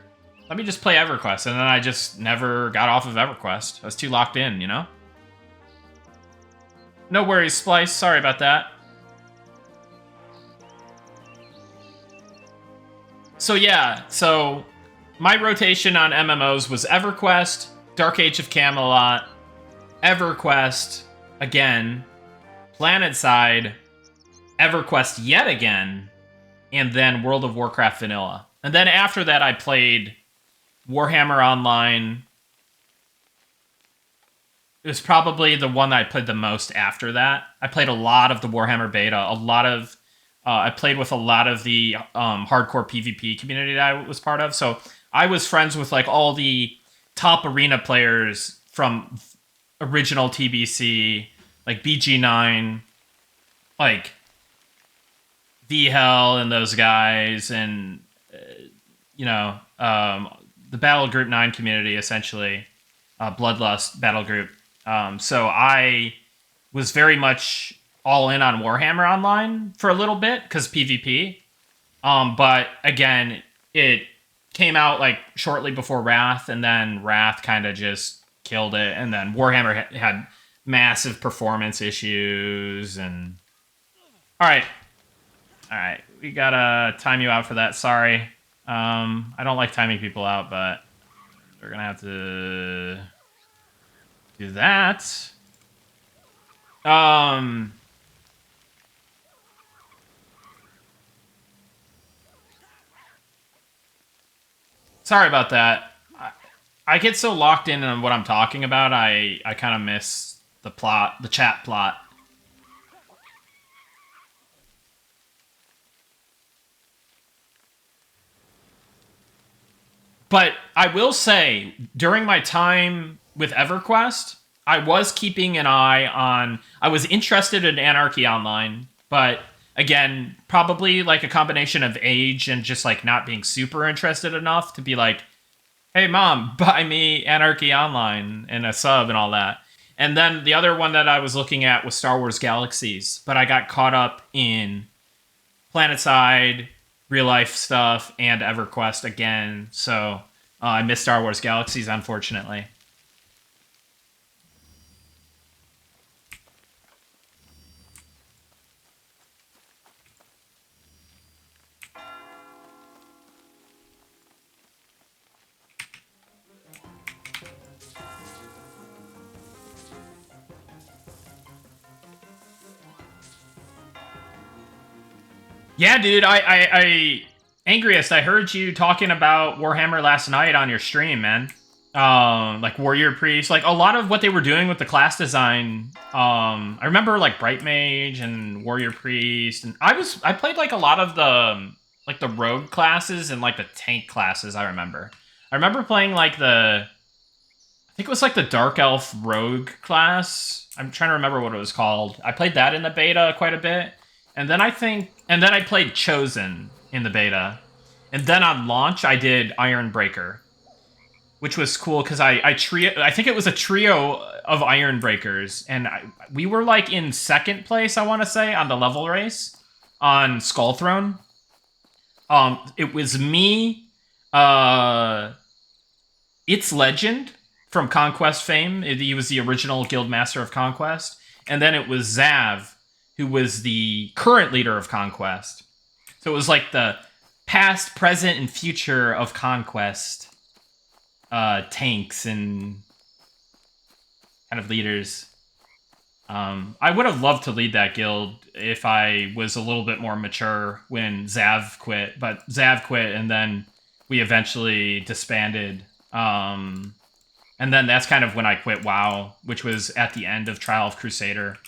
Let me just play EverQuest. And then I just never got off of EverQuest. I was too locked in, you know? No worries, Splice. Sorry about that. So yeah, so my rotation on MMOs was EverQuest, Dark Age of Camelot, EverQuest, again, PlanetSide, EverQuest yet again, and then World of Warcraft Vanilla. And then after that, I played Warhammer Online. It was probably the one that I played the most after that. I played a lot of the Warhammer beta, I played with a lot of the hardcore PvP community that I was part of. So I was friends with like all the top arena players from original TBC, like BG9, like V-Hell and those guys, and the Battle Group 9 community, essentially, Bloodlust Battle Group. So I was very much all in on Warhammer Online for a little bit because PvP. But again, it came out like shortly before Wrath, and then Wrath kind of just killed it, and then Warhammer had massive performance issues. And all right, we gotta time you out for that. Sorry, I don't like timing people out, but we're gonna have to do that. Sorry about that. I get so locked in on what I'm talking about, I kind of miss the plot, the chat plot. But I will say, during my time with EverQuest, I was keeping an eye on... I was interested in Anarchy Online, but again, probably like a combination of age and just like not being super interested enough to be like, hey mom, buy me Anarchy Online and a sub and all that. And then the other one that I was looking at was Star Wars Galaxies, but I got caught up in PlanetSide, real life stuff, and EverQuest again, so I missed Star Wars Galaxies, unfortunately. Yeah, dude, Angriest, I heard you talking about Warhammer last night on your stream, man. Like Warrior Priest, like a lot of what they were doing with the class design. I remember like Bright Mage and Warrior Priest, and I played like a lot of the rogue classes and like the tank classes. I remember playing like I think it was like the Dark Elf Rogue class. I'm trying to remember what it was called. I played that in the beta quite a bit. And then I played Chosen in the beta. And then on launch, I did Ironbreaker, which was cool because I think it was a trio of Ironbreakers, and we were like in second place, I want to say, on the level race on Skull Throne. It was me, It's Legend from Conquest fame. He was the original Guildmaster of Conquest, and then it was Zav, who was the current leader of Conquest. So it was like the past, present, and future of Conquest tanks and kind of leaders. I would have loved to lead that guild if I was a little bit more mature when Zav quit, but Zav quit, and then we eventually disbanded. And then that's kind of when I quit WoW, which was at the end of Trial of Crusader.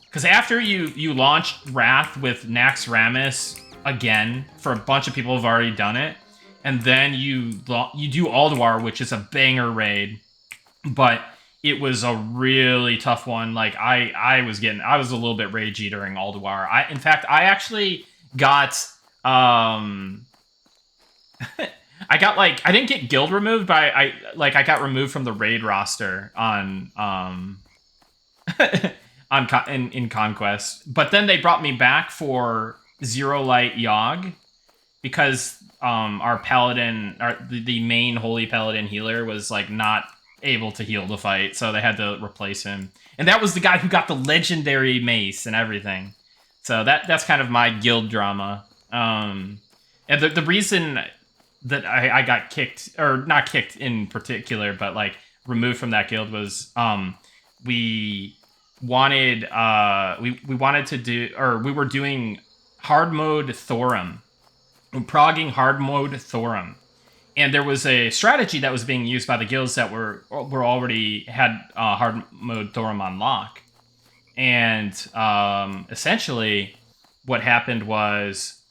Because after you launched Wrath with Nax Ramis again, for a bunch of people who've already done it, and then you do Alduar, which is a banger raid, but it was a really tough one. Like I was a little bit ragey during Alduar. In fact, I actually got I didn't get guild removed, but I got removed from the raid roster on in Conquest. But then they brought me back for Zero Light Yogg because our paladin, the main holy paladin healer, was like not able to heal the fight, so they had to replace him. And that was the guy who got the legendary mace and everything. So that's kind of my guild drama. And the reason that I got kicked, or not kicked in particular, but like removed from that guild was wanted we wanted to do, or we were doing hard mode Thorum, progging hard mode Thorum, and there was a strategy that was being used by the guilds that were already had hard mode Thorum on lock, and essentially what happened was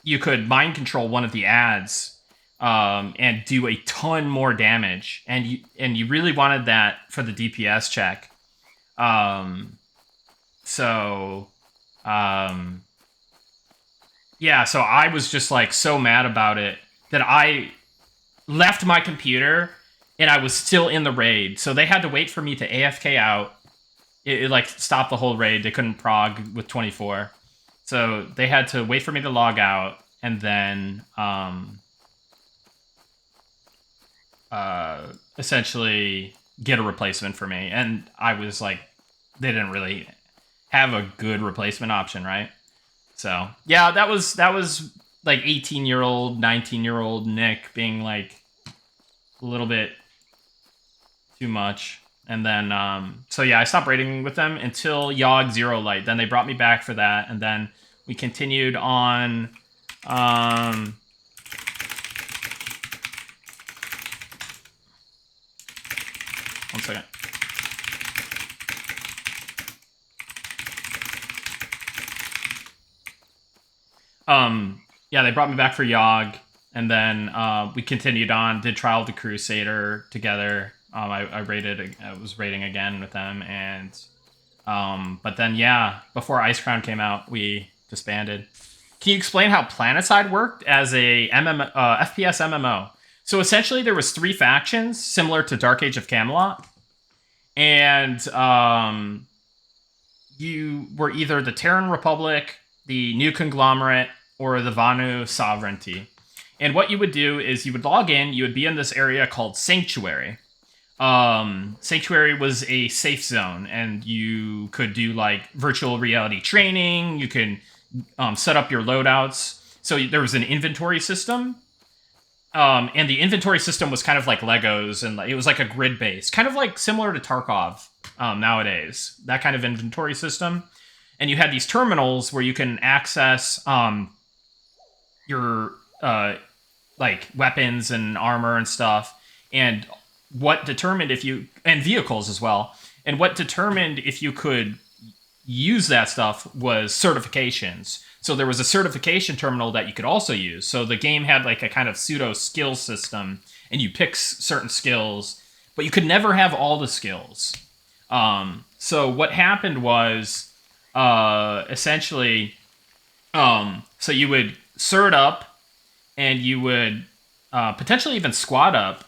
you could mind control one of the ads and do a ton more damage, and you really wanted that for the DPS check. So yeah, so I was just like so mad about it that I left my computer and I was still in the raid. So they had to wait for me to AFK out. It like stopped the whole raid. They couldn't prog with 24. So they had to wait for me to log out and then essentially get a replacement for me. And I was like, they didn't really have a good replacement option, right? So yeah, that was like 18-year-old, 19-year-old Nick being like a little bit too much. And then so yeah, I stopped raiding with them until Yogg Zero Light. Then they brought me back for that, and then we continued on one second. Yeah, they brought me back for Yogg, and then we continued on, did Trial of the Crusader together. I was raiding again with them, and but then yeah, before Ice Crown came out, we disbanded. Can you explain how Planetside worked as a FPS MMO? So essentially, there was 3 factions similar to Dark Age of Camelot, and you were either the Terran Republic, the New Conglomerate, or the Vanu Sovereignty. And what you would do is you would log in, you would be in this area called Sanctuary. Sanctuary was a safe zone, and you could do like virtual reality training, you can set up your loadouts. So there was an inventory system, and the inventory system was kind of like Legos, and it was like a grid base, kind of like similar to Tarkov nowadays, that kind of inventory system. And you had these terminals where you can access your like weapons and armor and stuff, and what determined if you, and vehicles as well, and what determined if you could use that stuff was certifications. So there was a certification terminal that you could also use. So the game had like a kind of pseudo skill system, and you pick certain skills, but you could never have all the skills. So what happened was essentially so you would cert up, and you would potentially even squad up.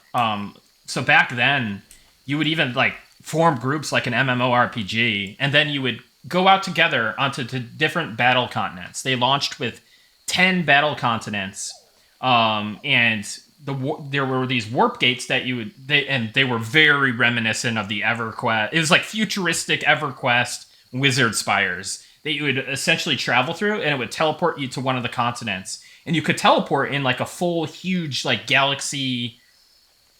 So back then, you would even like form groups like an MMORPG, and then you would go out together onto different battle continents. They launched with 10 battle continents, and there were these warp gates that they were very reminiscent of the EverQuest. It was like futuristic EverQuest wizard spires that you would essentially travel through, and it would teleport you to one of the continents. And you could teleport in like a full, huge, like galaxy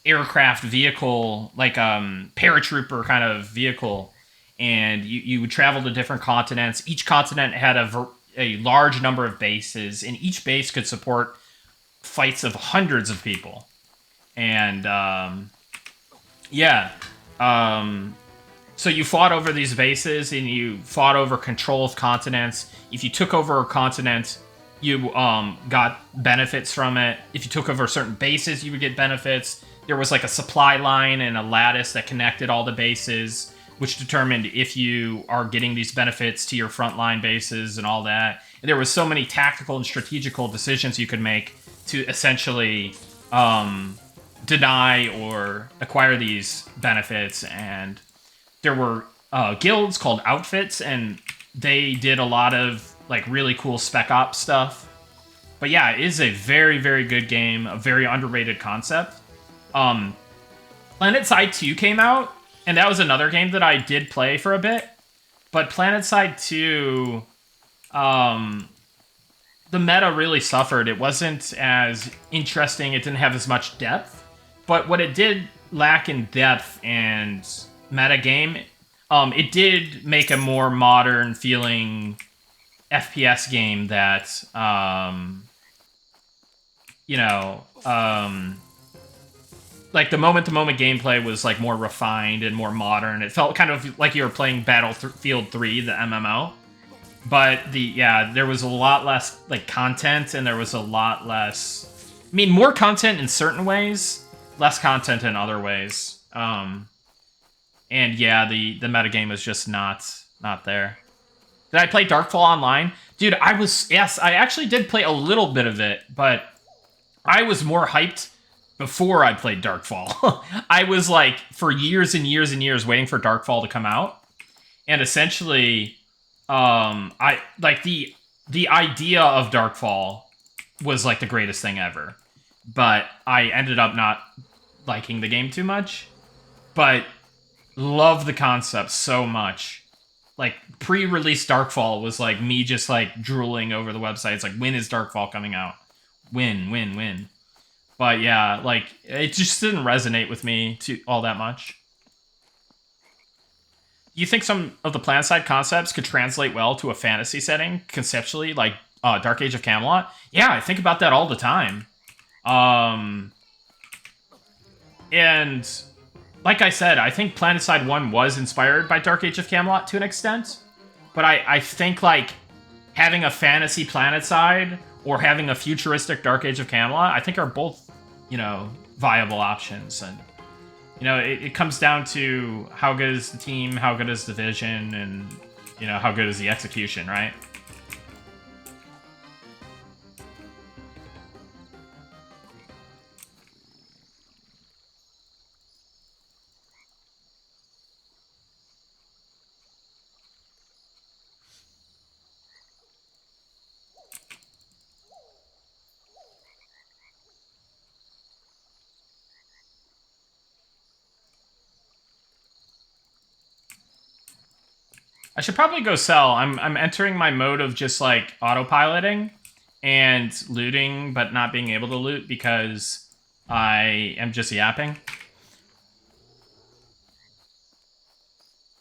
aircraft vehicle, like paratrooper kind of vehicle. And you would travel to different continents. Each continent had a large number of bases, and each base could support fights of hundreds of people. And yeah. So you fought over these bases, and you fought over control of continents. If you took over a continent, you got benefits from it. If you took over certain bases, you would get benefits. There was like a supply line and a lattice that connected all the bases, which determined if you are getting these benefits to your frontline bases and all that. And there was so many tactical and strategical decisions you could make to essentially deny or acquire these benefits. And there were guilds called outfits, and they did a lot of like really cool spec ops stuff. But yeah, it is a very, very good game, a very underrated concept. PlanetSide 2 came out, and that was another game that I did play for a bit. But PlanetSide 2, the meta really suffered. It wasn't as interesting. It didn't have as much depth. But what it did lack in depth and meta game it did make a more modern feeling FPS game that, you know, like the moment-to-moment gameplay was like more refined and more modern. It felt kind of like you were playing Battlefield 3, the MMO. But there was a lot less like content, and there was a lot less. I mean, more content in certain ways, less content in other ways. And yeah, the metagame was just not there. Did I play Darkfall Online? Dude, I actually did play a little bit of it, but I was more hyped before I played Darkfall. I was like, for years and years and years, waiting for Darkfall to come out. And essentially, I like the idea of Darkfall was like the greatest thing ever. But I ended up not liking the game too much. But love the concept so much. Like, pre-release Darkfall was like me just like drooling over the website. It's like, when is Darkfall coming out? When? But yeah, like, it just didn't resonate with me all that much. Do you think some of the plan-side concepts could translate well to a fantasy setting, conceptually, like Dark Age of Camelot? Yeah, I think about that all the time. And like I said, I think Planetside 1 was inspired by Dark Age of Camelot to an extent. But I think, like, having a fantasy Planetside or having a futuristic Dark Age of Camelot, I think are both, viable options. And, it comes down to how good is the team, how good is the vision, and, how good is the execution, right? I should probably go sell. I'm entering my mode of just like autopiloting and looting, but not being able to loot because I am just yapping.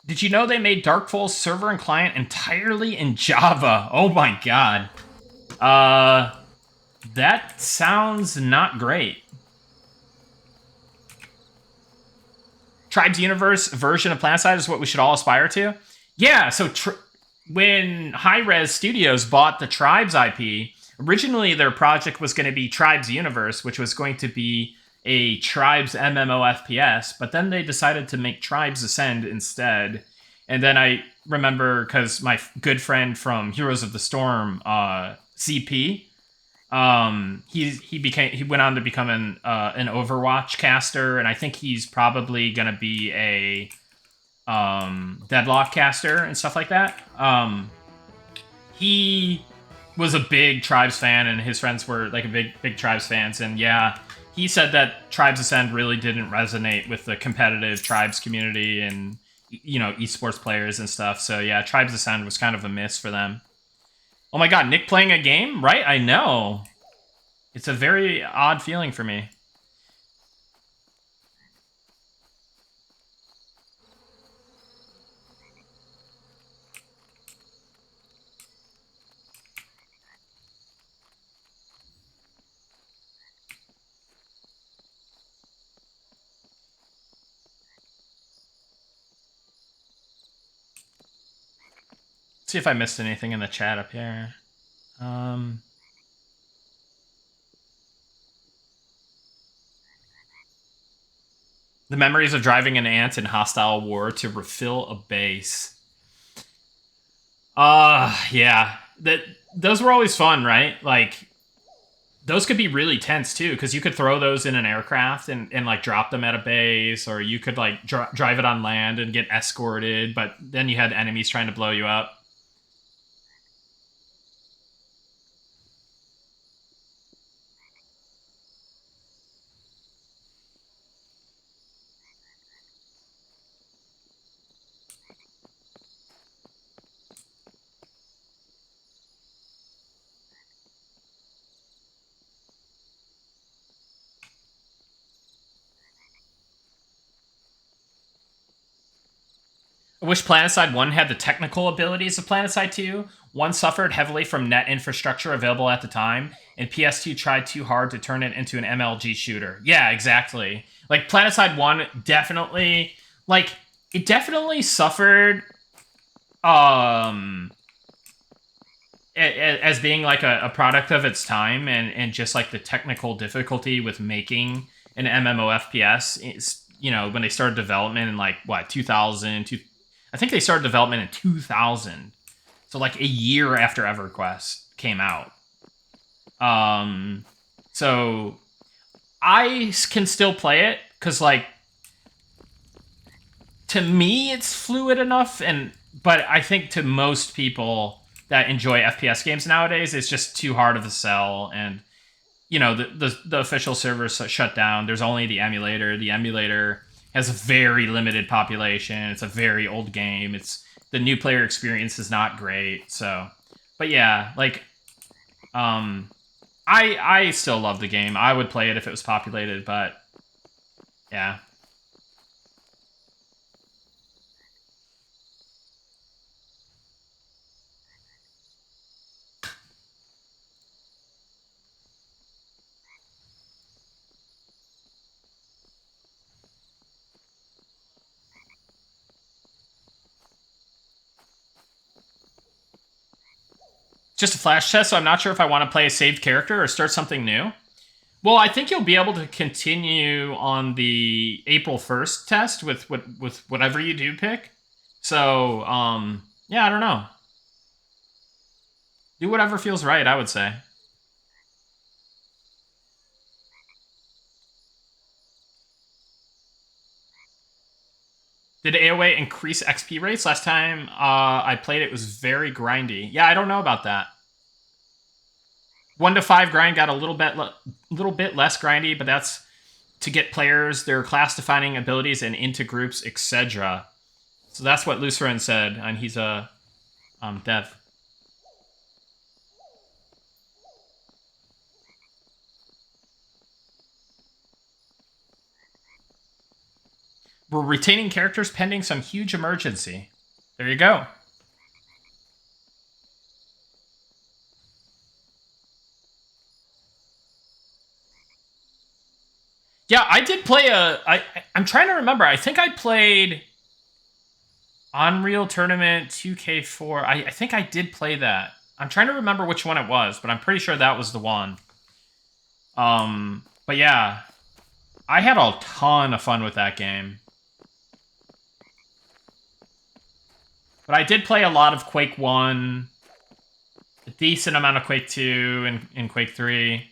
Did you know they made Darkfall's server and client entirely in Java? Oh my god. That sounds not great. Tribes Universe version of PlanetSide is what we should all aspire to? Yeah, so when Hi-Rez Studios bought the Tribes IP, originally their project was going to be Tribes Universe, which was going to be a Tribes MMO FPS, but then they decided to make Tribes Ascend instead. And then I remember, because my good friend from Heroes of the Storm, CP, he went on to become an Overwatch caster, and I think he's probably gonna be a Deadlock caster and stuff like that. He was a big Tribes fan, and his friends were like a big Tribes fans, and yeah, he said that Tribes Ascend really didn't resonate with the competitive Tribes community and esports players and stuff. So yeah, Tribes Ascend was kind of a miss for them. Oh my god, Nick playing a game? Right? I know. It's a very odd feeling for me. Let's see if I missed anything in the chat up here. The memories of driving an ant in hostile war to refill a base. Yeah. Those were always fun, right? Like, those could be really tense too, because you could throw those in an aircraft and like drop them at a base, or you could like drive it on land and get escorted, but then you had enemies trying to blow you up. I wish PlanetSide 1 had the technical abilities of PlanetSide 2. 1 suffered heavily from net infrastructure available at the time, and PS2 tried too hard to turn it into an MLG shooter. Yeah, exactly. Like, PlanetSide 1 definitely, like, it definitely suffered as being like a product of its time, and just like the technical difficulty with making an MMO FPS. You know, when they started development in like what 2000, I think they started development in 2000, so like a year after EverQuest came out. So I can still play it because like to me it's fluid enough, but I think to most people that enjoy FPS games nowadays, it's just too hard of a sell. And you know, the official servers shut down. There's only the emulator. The emulator has a very limited population. It's a very old game. The new player experience is not great. So, but yeah, like, I still love the game. I would play it if it was populated, but yeah. Just a flash test, so I'm not sure if I want to play a saved character or start something new. Well, I think you'll be able to continue on the April 1st test with whatever you do pick. So, yeah, I don't know. Do whatever feels right, I would say. Did AOA increase XP rates? Last time I played it was very grindy. Yeah, I don't know about that. 1 to 5 grind got a little bit less grindy, but that's to get players their class-defining abilities and into groups, etc. So that's what Lucerin said, and he's a dev. We're retaining characters pending some huge emergency. There you go. Yeah, I did play I'm trying to remember. I think I played Unreal Tournament 2K4. I think I did play that. I'm trying to remember which one it was, but I'm pretty sure that was the one. But yeah, I had a ton of fun with that game. But I did play a lot of Quake 1, a decent amount of Quake 2, and Quake 3.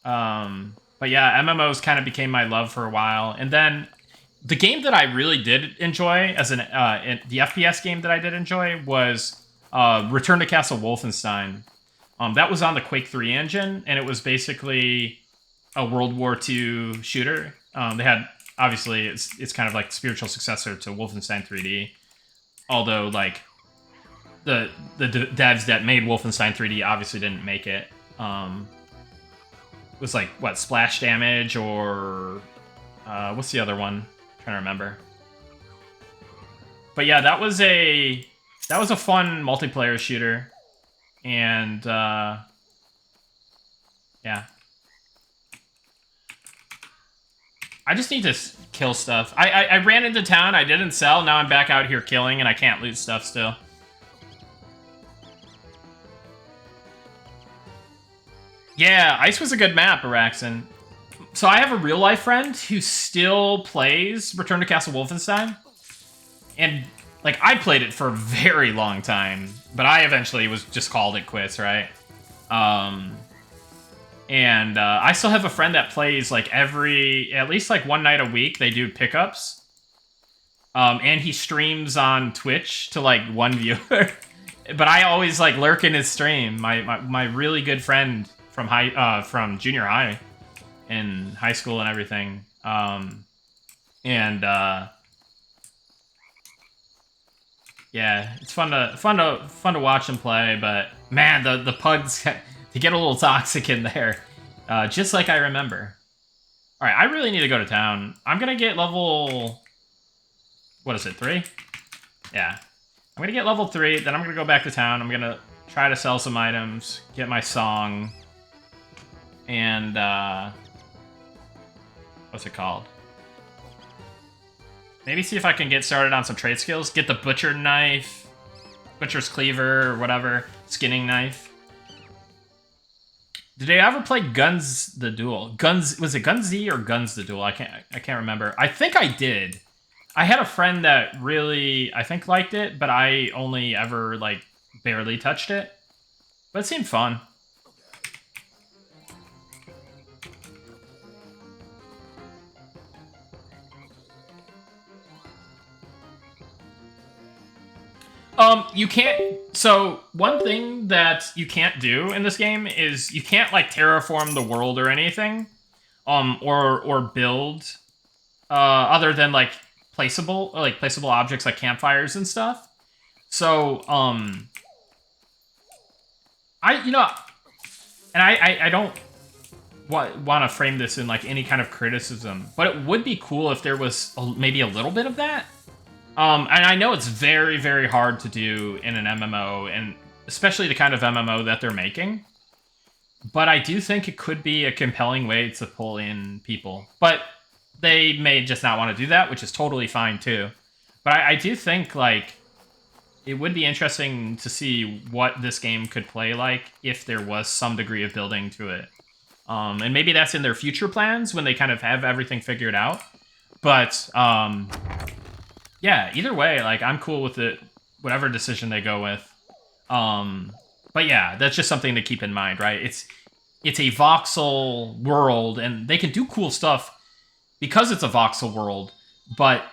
But yeah, MMOs kind of became my love for a while. And then the game that I really did enjoy, the FPS game that I did enjoy, was Return to Castle Wolfenstein. That was on the Quake 3 engine, and it was basically a World War II shooter. They had, obviously, it's kind of like the spiritual successor to Wolfenstein 3D. Although, like, the devs that made Wolfenstein 3D obviously didn't make it. It was like, what, Splash Damage, or what's the other one? I'm trying to remember. But yeah, that was a fun multiplayer shooter. And yeah. I just need to kill stuff. I ran into town, I didn't sell, now I'm back out here killing, and I can't loot stuff still. Yeah, Ice was a good map, Araxin. So I have a real-life friend who still plays Return to Castle Wolfenstein. And, like, I played it for a very long time, but I eventually just called it quits, right? And I still have a friend that plays, like, at least, like, one night a week, they do pickups. And he streams on Twitch to, like, one viewer. But I always, like, lurk in his stream. My really good friend from junior high and high school and everything. Yeah, it's fun to watch him play, but man, the pugs they get a little toxic in there, just like I remember. All right, I really need to go to town. I'm gonna get level what is it, 3? Yeah. I'm gonna get level 3, then I'm gonna go back to town. I'm gonna try to sell some items, get my song, and, what's it called? Maybe see if I can get started on some trade skills. Get the butcher knife, butcher's cleaver, or whatever, skinning knife. Did I ever play Guns the Duel? Was it Guns Z or Guns the Duel? I can't remember. I think I did. I had a friend that really, I think, liked it, but I only ever, like, barely touched it. But it seemed fun. You can't... So, one thing that you can't do in this game is you can't, like, terraform the world or anything. Or build, other than, like, placeable objects like campfires and stuff. So, I don't want to frame this in, like, any kind of criticism, but it would be cool if there was maybe a little bit of that. And I know it's very, very hard to do in an MMO, and especially the kind of MMO that they're making. But I do think it could be a compelling way to pull in people. But they may just not want to do that, which is totally fine too. But I do think, like, it would be interesting to see what this game could play like if there was some degree of building to it. And maybe that's in their future plans when they kind of have everything figured out. But, yeah, either way, like, I'm cool with it, whatever decision they go with. But yeah, that's just something to keep in mind, right? It's a voxel world, and they can do cool stuff because it's a voxel world, but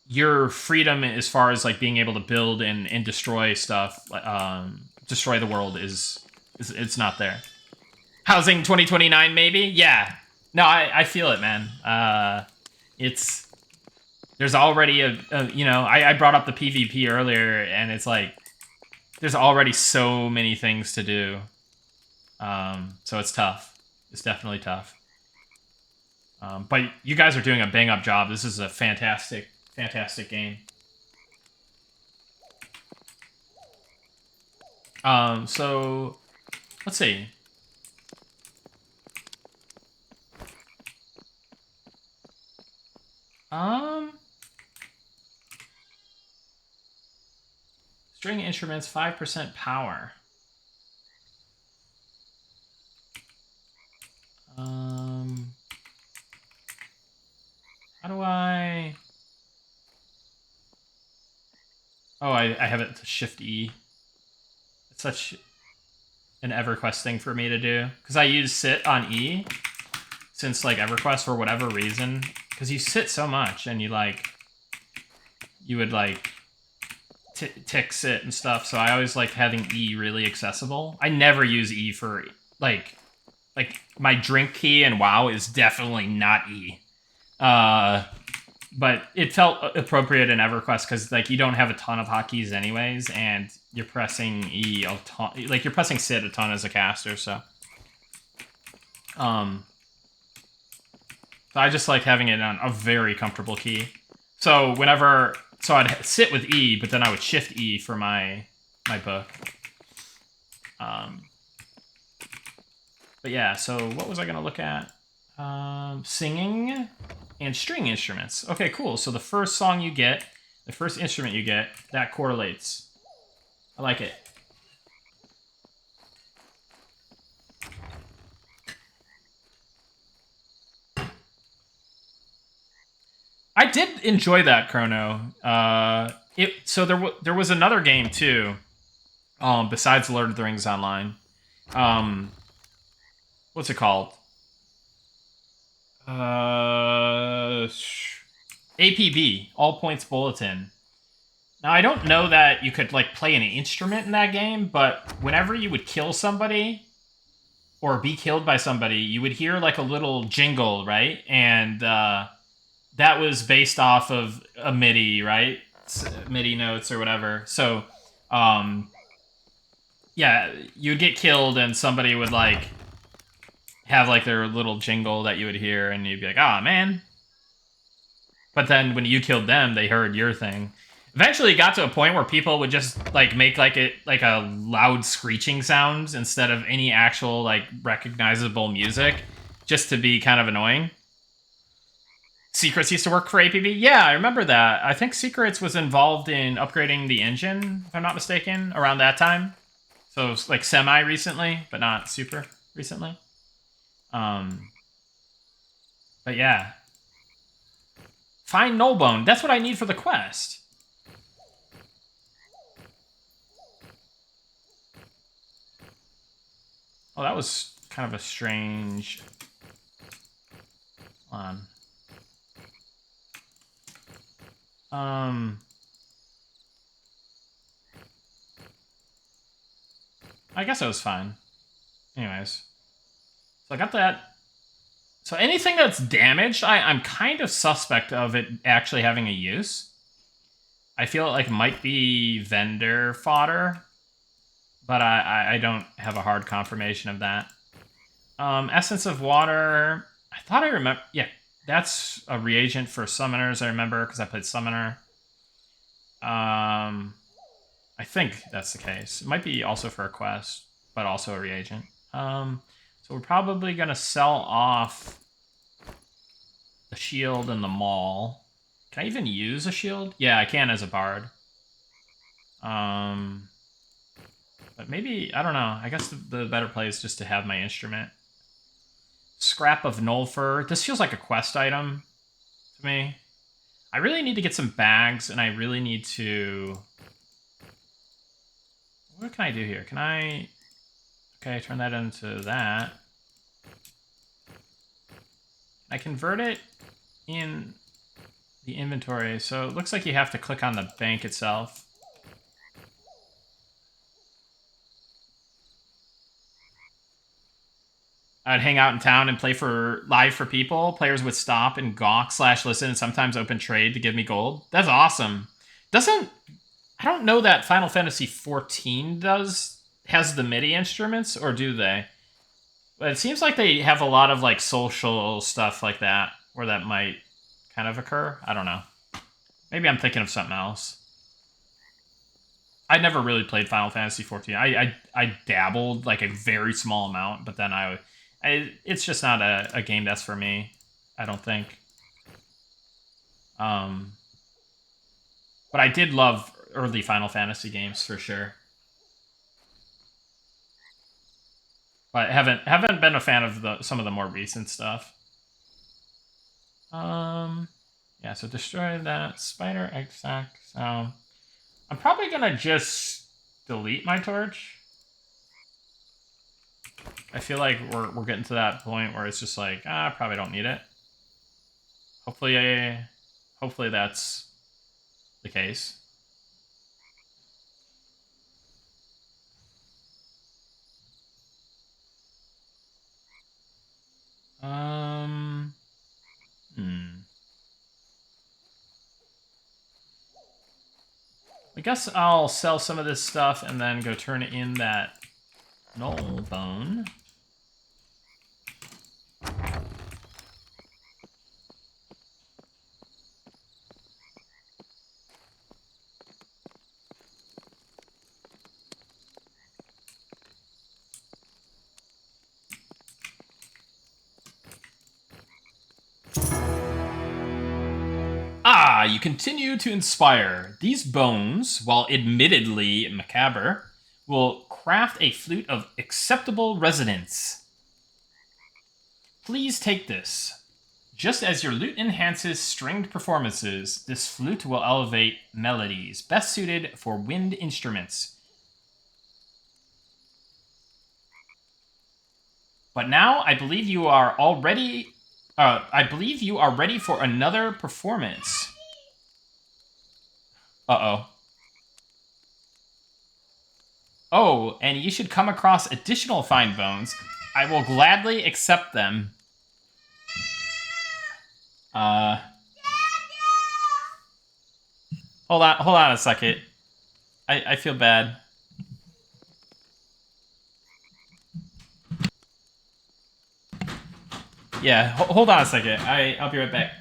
your freedom as far as, like, being able to build and destroy stuff, destroy the world is it's not there. Housing 2029, maybe? Yeah. No, I feel it, man. There's already I brought up the PvP earlier, and it's like, there's already so many things to do. So it's tough. It's definitely tough. But you guys are doing a bang-up job. This is a fantastic, fantastic game. So, let's see. String instruments, 5% power. How do I... Oh, I have it to Shift E. It's such an EverQuest thing for me to do. Because I use sit on E since, like, EverQuest, for whatever reason. Because you sit so much, and you would, like, tick sit and stuff, so I always liked having E really accessible. I never use E for, like my drink key in WoW is definitely not E. But it felt appropriate in EverQuest because, like, you don't have a ton of hotkeys anyways, and you're pressing E a ton, like, you're pressing sit a ton as a caster, so. So I just like having it on a very comfortable key. So I'd sit with E, but then I would shift E for my book. But yeah, so what was I going to look at? Singing and string instruments. Okay, cool. So the first song you get, the first instrument you get, that correlates. I like it. I did enjoy that, Chrono. So there was another game too, besides Lord of the Rings Online. What's it called? APB, All Points Bulletin. Now, I don't know that you could, like, play an instrument in that game, but whenever you would kill somebody or be killed by somebody, you would hear, like, a little jingle, right? And that was based off of a MIDI, right? MIDI notes or whatever. So, yeah, you'd get killed and somebody would, like, have, like, their little jingle that you would hear, and you'd be like, ah, man. But then when you killed them, they heard your thing. Eventually, it got to a point where people would just like make like a loud screeching sound instead of any actual like recognizable music, just to be kind of annoying. Secrets used to work for APB. Yeah, I remember that. I think Secrets was involved in upgrading the engine, if I'm not mistaken, around that time. So like semi recently, but not super recently. But yeah. Find Nullbone. That's what I need for the quest. Oh, that was kind of a strange... Hold on. I guess it was fine. Anyways. So I got that. So anything that's damaged, I'm kind of suspect of it actually having a use. I feel like it might be vendor fodder, but I don't have a hard confirmation of that. Essence of Water, I thought I remember, yeah, that's a reagent for summoners, I remember, because I played summoner. I think that's the case. It might be also for a quest, but also a reagent. So we're probably going to sell off the shield and the maul. Can I even use a shield? Yeah, I can as a bard. But maybe, I don't know. I guess the better play is just to have my instrument. Scrap of Nulfur. This feels like a quest item to me. I really need to get some bags, and I really need to... What can I do here? Can I... Okay, turn that into that. I convert it in the inventory, so it looks like you have to click on the bank itself. I'd hang out in town and play live for people. Players would stop and gawk/listen and sometimes open trade to give me gold. That's awesome. I don't know that Final Fantasy XIV has the MIDI instruments, or do they? But it seems like they have a lot of like social stuff like that, where that might kind of occur. I don't know. Maybe I'm thinking of something else. I never really played Final Fantasy XIV. I dabbled like a very small amount, but then it's just not a game that's for me, I don't think. But I did love early Final Fantasy games for sure. But haven't been a fan of some of the more recent stuff. Yeah, so destroy that spider egg sac. So I'm probably gonna just delete my torch. I feel like we're getting to that point where it's just like, I probably don't need it. Hopefully that's the case. I guess I'll sell some of this stuff and then go turn in that null bone. Ah, you continue to inspire. These bones, while admittedly macabre, will craft a flute of acceptable resonance. Please take this. Just as your lute enhances stringed performances, this flute will elevate melodies best suited for wind instruments. But now I believe you are ready for another performance. Uh-oh. Oh, and you should come across additional fine bones. I will gladly accept them. Hold on a second. I feel bad. Yeah, hold on a second. I'll be right back.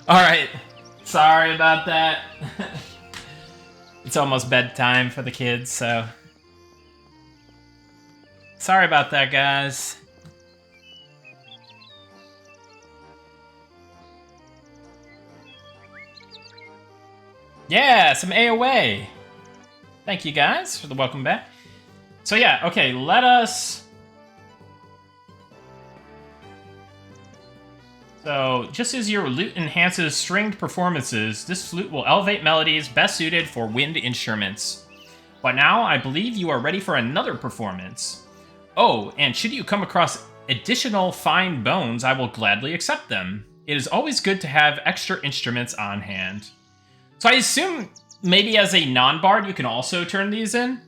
Alright. Sorry about that. It's almost bedtime for the kids, so... Sorry about that, guys. Yeah, some AOA. Thank you, guys, for the welcome back. So yeah, okay, let us... So, just as your lute enhances stringed performances, this flute will elevate melodies best suited for wind instruments. But now, I believe you are ready for another performance. Oh, and should you come across additional fine bones, I will gladly accept them. It is always good to have extra instruments on hand. So I assume maybe as a non-bard, you can also turn these in?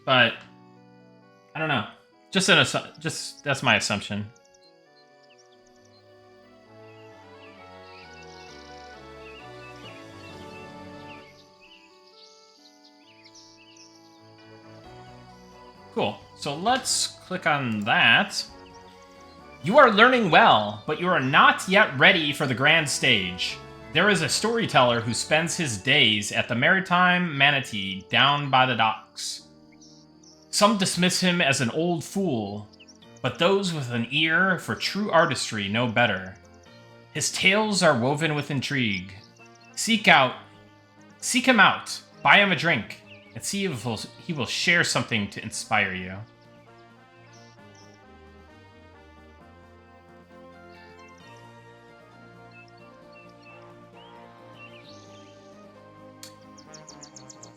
But, I don't know. Just that's my assumption. Cool. So let's click on that. You are learning well, but you are not yet ready for the grand stage. There is a storyteller who spends his days at the Maritime Manatee down by the docks. Some dismiss him as an old fool, but those with an ear for true artistry know better. His tales are woven with intrigue. Seek him out, buy him a drink, and see if he will share something to inspire you.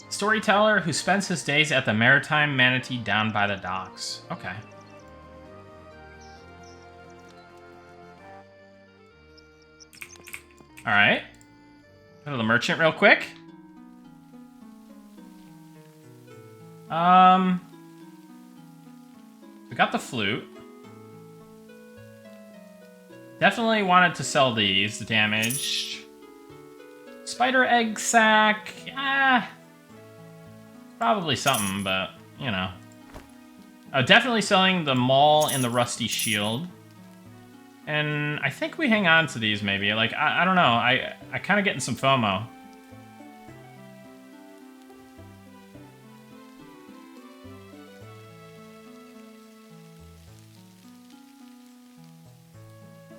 Storyteller who spends his days at the Maritime Manatee down by the docks. Okay. Alright. Go to the merchant real quick. We got the flute. Definitely wanted to sell these, the damaged. Spider egg sack. Probably something, but, you know. Definitely selling the maul and the rusty shield. And I think we hang on to these, maybe. Like, I don't know. I kind of getting some FOMO.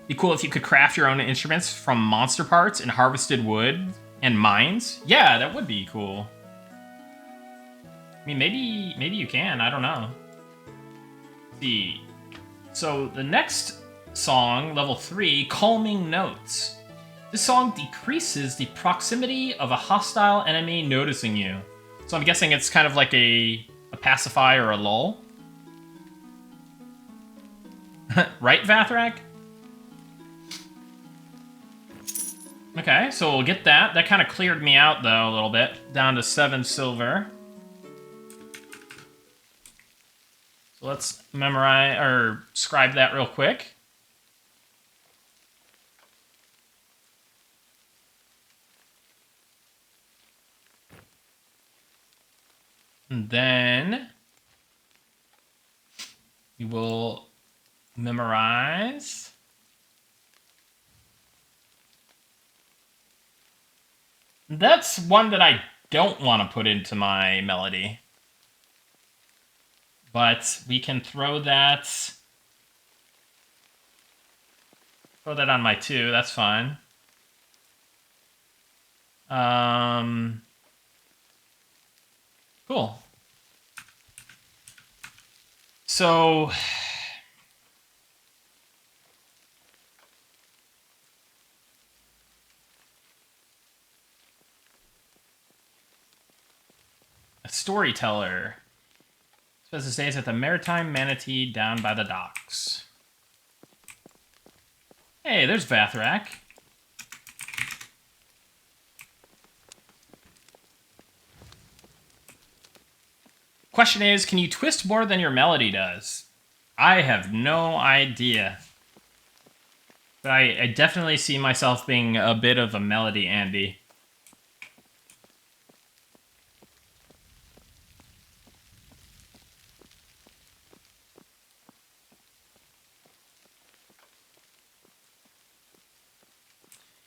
Be cool if you could craft your own instruments from monster parts and harvested wood and mines. Yeah, that would be cool. I mean, maybe you can. I don't know. Let's see. So the next song, level 3, Calming Notes. This song decreases the proximity of a hostile enemy noticing you. So I'm guessing it's kind of like a pacify or a lull. Right, Vathrak? Okay, so we'll get that. That kind of cleared me out, though, a little bit. Down to 7 silver. So let's memorize, or scribe that real quick. And then we will memorize. That's one that I don't want to put into my melody. But we can throw that on my 2, that's fine. Cool. So a storyteller spends his days at the Maritime Manatee down by the docks. Hey, there's Vathrak. Question is, can you twist more than your melody does? I have no idea. But I definitely see myself being a bit of a melody Andy.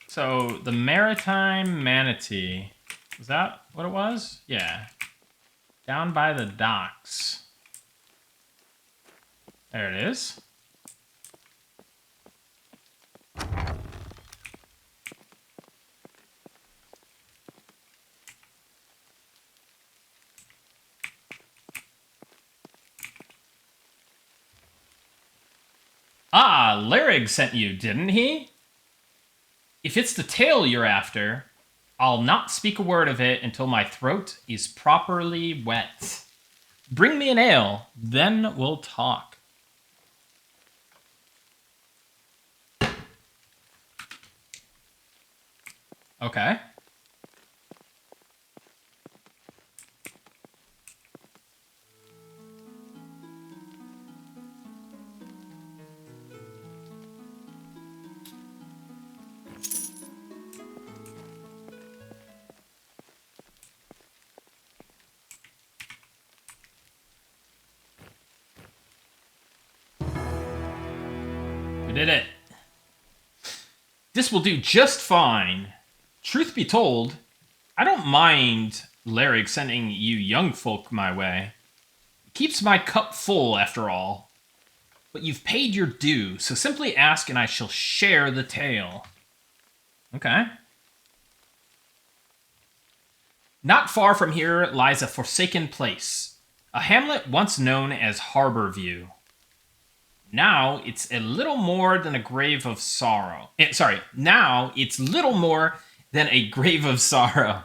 So, the Maritime Manatee. Was that what it was? Yeah. Down by the docks. There it is. Ah, Lyrig sent you, didn't he? If it's the tale you're after, I'll not speak a word of it until my throat is properly wet. Bring me an ale, then we'll talk. Okay. We did it. This will do just fine. Truth be told, I don't mind Lyrig sending you young folk my way. It keeps my cup full, after all. But you've paid your due, so simply ask and I shall share the tale. Okay. Not far from here lies a forsaken place, a hamlet once known as Harborview. Now it's a little more than a grave of sorrow. Now it's little more than a grave of sorrow.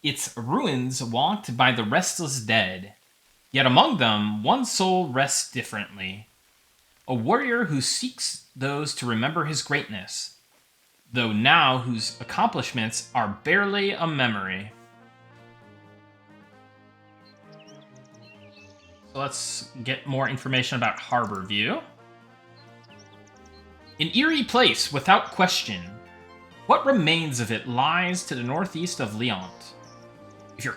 Its ruins walked by the restless dead. Yet among them, one soul rests differently. A warrior who seeks those to remember his greatness, though now whose accomplishments are barely a memory. So let's get more information about Harborview. An eerie place, without question. What remains of it lies to the northeast of Leont. If you're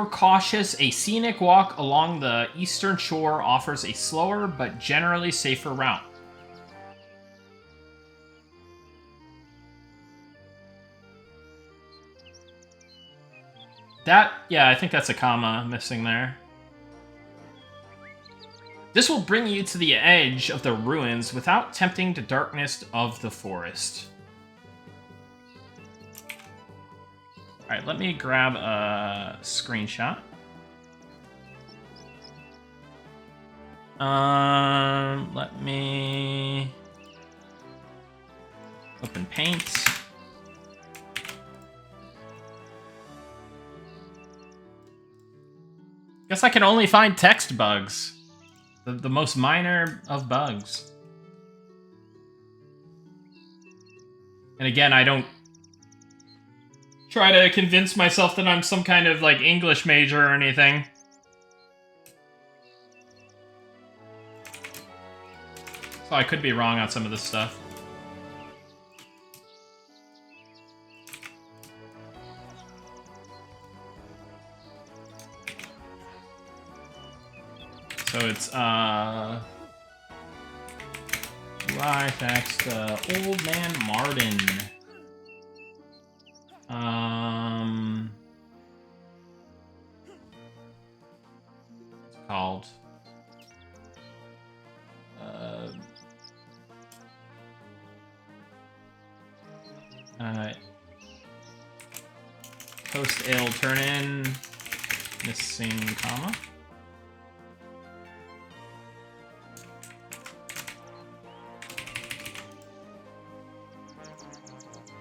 cautious, a scenic walk along the eastern shore offers a slower but generally safer route. Yeah, I think that's a comma missing there. This will bring you to the edge of the ruins without tempting the darkness of the forest. Alright, let me grab a screenshot. Let me open Paint. Guess I can only find text bugs. The most minor of bugs. And again, I don't try to convince myself that I'm some kind of, like, English major or anything. So I could be wrong on some of this stuff. So it's, UI text, Old Man Martin. What's it called? Toast ale turn in, missing comma.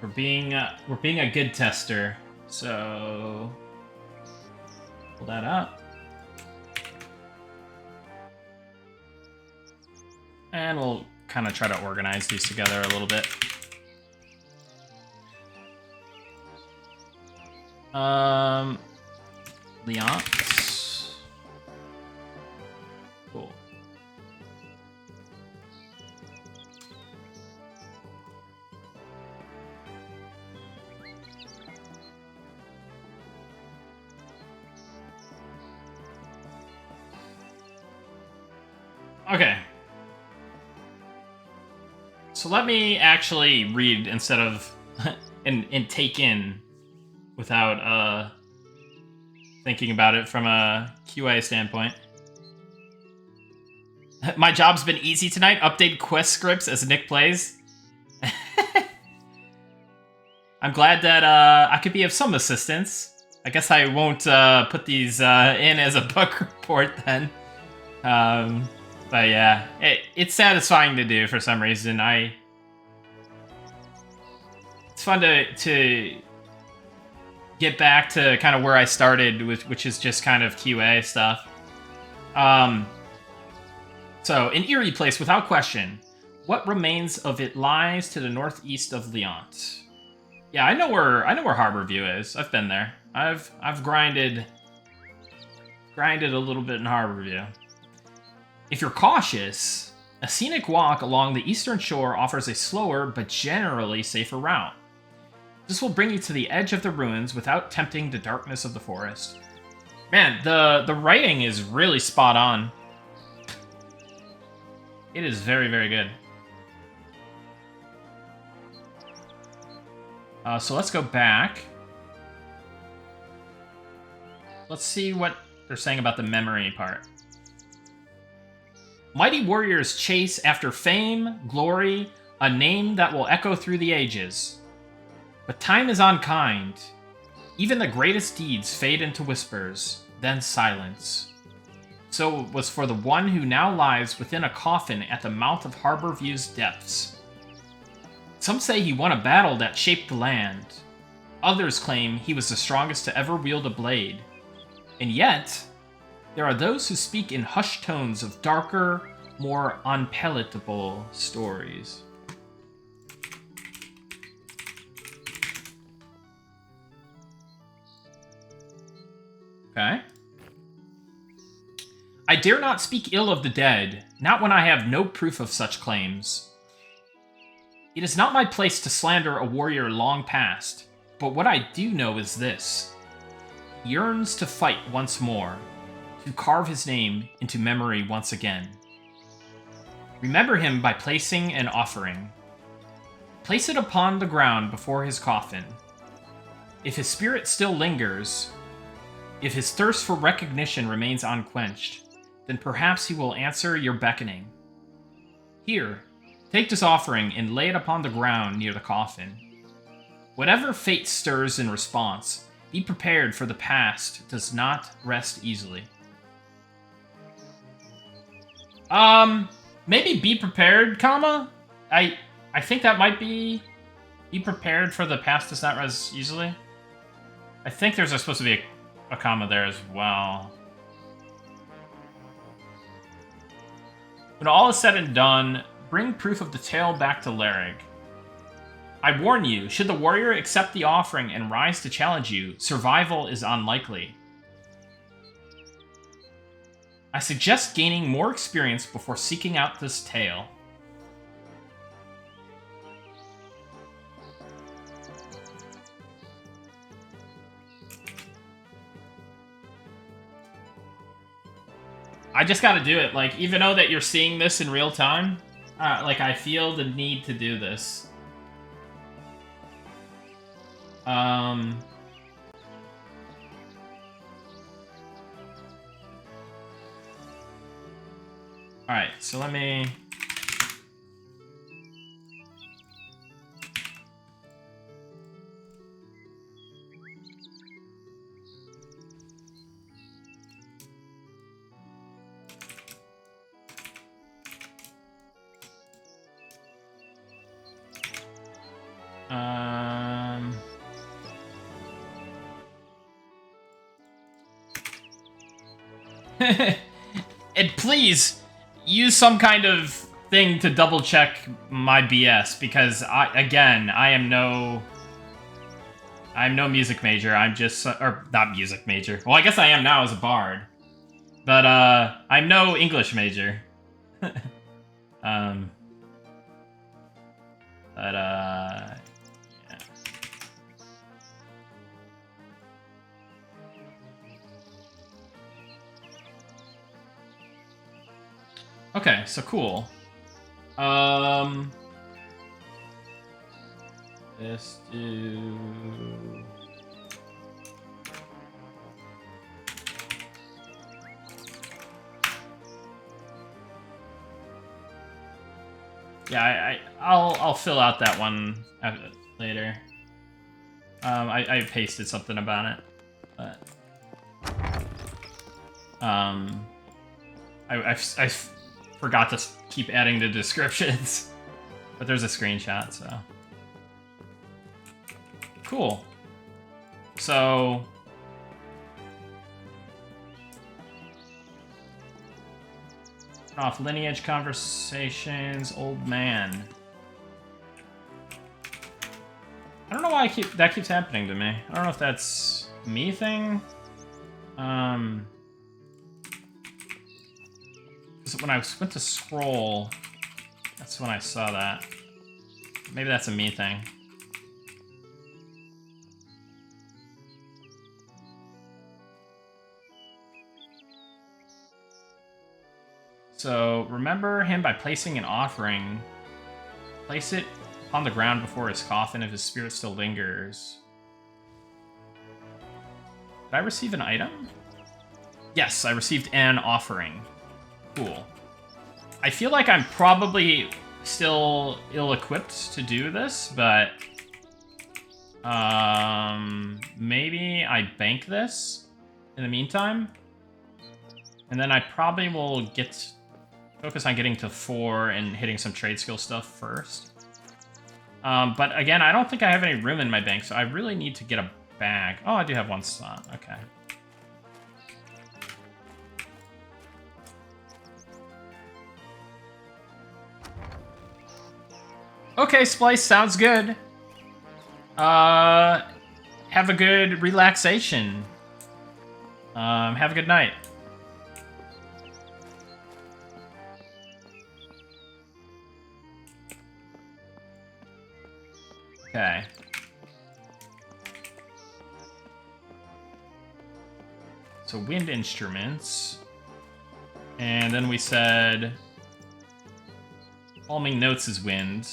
We're being a good tester, so pull that up, and we'll kind of try to organize these together a little bit. Leont. Cool. Okay. So let me actually read instead of and take in without thinking about it from a QA standpoint. My job's been easy tonight. Update quest scripts as Nick plays. I'm glad that I could be of some assistance. I guess I won't put these in as a bug report then. But yeah, it's satisfying to do for some reason. It's fun to get back to kind of where I started, which is just kind of QA stuff. So, an eerie place without question. What remains of it lies to the northeast of Leont. Yeah, I know where Harborview is. I've been there. I've grinded a little bit in Harborview. If you're cautious, a scenic walk along the eastern shore offers a slower but generally safer route. This will bring you to the edge of the ruins without tempting the darkness of the forest. Man, the writing is really spot on. It is very, very good. So let's go back. Let's see what they're saying about the memory part. Mighty warriors chase after fame, glory, a name that will echo through the ages. But time is unkind. Even the greatest deeds fade into whispers, then silence. So it was for the one who now lies within a coffin at the mouth of Harborview's depths. Some say he won a battle that shaped the land. Others claim he was the strongest to ever wield a blade. And yet, there are those who speak in hushed tones of darker, more unpalatable stories. Okay. I dare not speak ill of the dead, not when I have no proof of such claims. It is not my place to slander a warrior long past, but what I do know is this. He yearns to fight once more, to carve his name into memory once again. Remember him by placing an offering. Place it upon the ground before his coffin. If his spirit still lingers, if his thirst for recognition remains unquenched, then perhaps he will answer your beckoning. Here, take this offering and lay it upon the ground near the coffin. Whatever fate stirs in response, be prepared, for the past does not rest easily. Maybe be prepared, comma? I think that might be prepared, for the past does not rest easily. I think there's supposed to be a comma there as well. When all is said and done, bring proof of the tale back to Larrig. I warn you, should the warrior accept the offering and rise to challenge you, survival is unlikely. I suggest gaining more experience before seeking out this tale. I just gotta do it. Like, even though that you're seeing this in real time, like, I feel the need to do this. Alright, so let me... And please, use some kind of thing to double check my BS, because I am no music major. I'm just, or not music major. Well, I guess I am now as a bard, but I'm no English major. Yeah. Okay, so cool. Let's do... Yeah, I'll fill out that one later. I pasted something about it, but I forgot to keep adding the descriptions, but there's a screenshot, so cool. So off lineage conversations, old man. I don't know why that keeps happening to me. I don't know if that's a me thing. Because when I went to scroll, that's when I saw that. Maybe that's a me thing. So, remember him by placing an offering. Place it on the ground before his coffin if his spirit still lingers. Did I receive an item? Yes, I received an offering. Cool. I feel like I'm probably still ill-equipped to do this, but... maybe I bank this in the meantime. And then I probably will focus on getting to 4 and hitting some trade skill stuff first. But again, I don't think I have any room in my bank, so I really need to get a bag. Oh, I do have one slot. Okay. Okay, Splice, sounds good. Have a good relaxation. Have a good night. Okay. So wind instruments. And then we said calming notes is wind.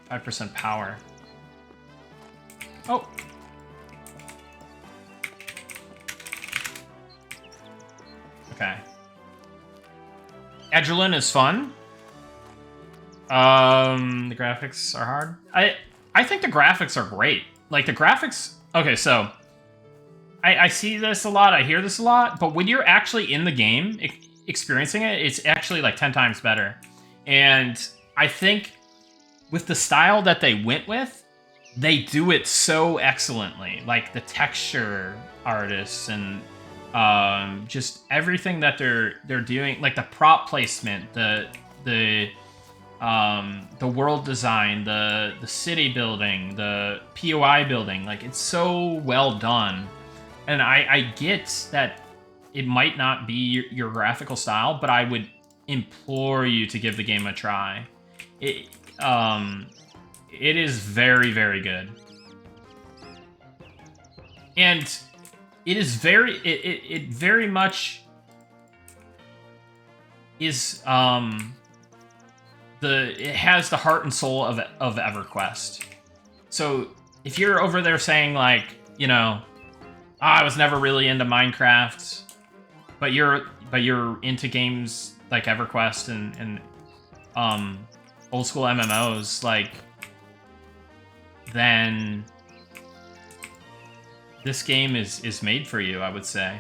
%5 power. Oh. Okay. Adrullan is fun. The graphics are hard. I think the graphics are great. Like, the graphics... Okay, so... I see this a lot, I hear this a lot, but when you're actually in the game, experiencing it, it's actually, like, 10 times better. And I think with the style that they went with, they do it so excellently. Like, the texture artists and... just everything that they're doing, like the prop placement, the world design, the city building, the POI building, like it's so well done. And I get that it might not be your graphical style, but I would implore you to give the game a try. It is very, very good. And it is very, it very much is, it has the heart and soul of EverQuest. So if you're over there saying like, you know, I was never really into Minecraft, but you're into games like EverQuest and old school MMOs, like, then this game is made for you, I would say.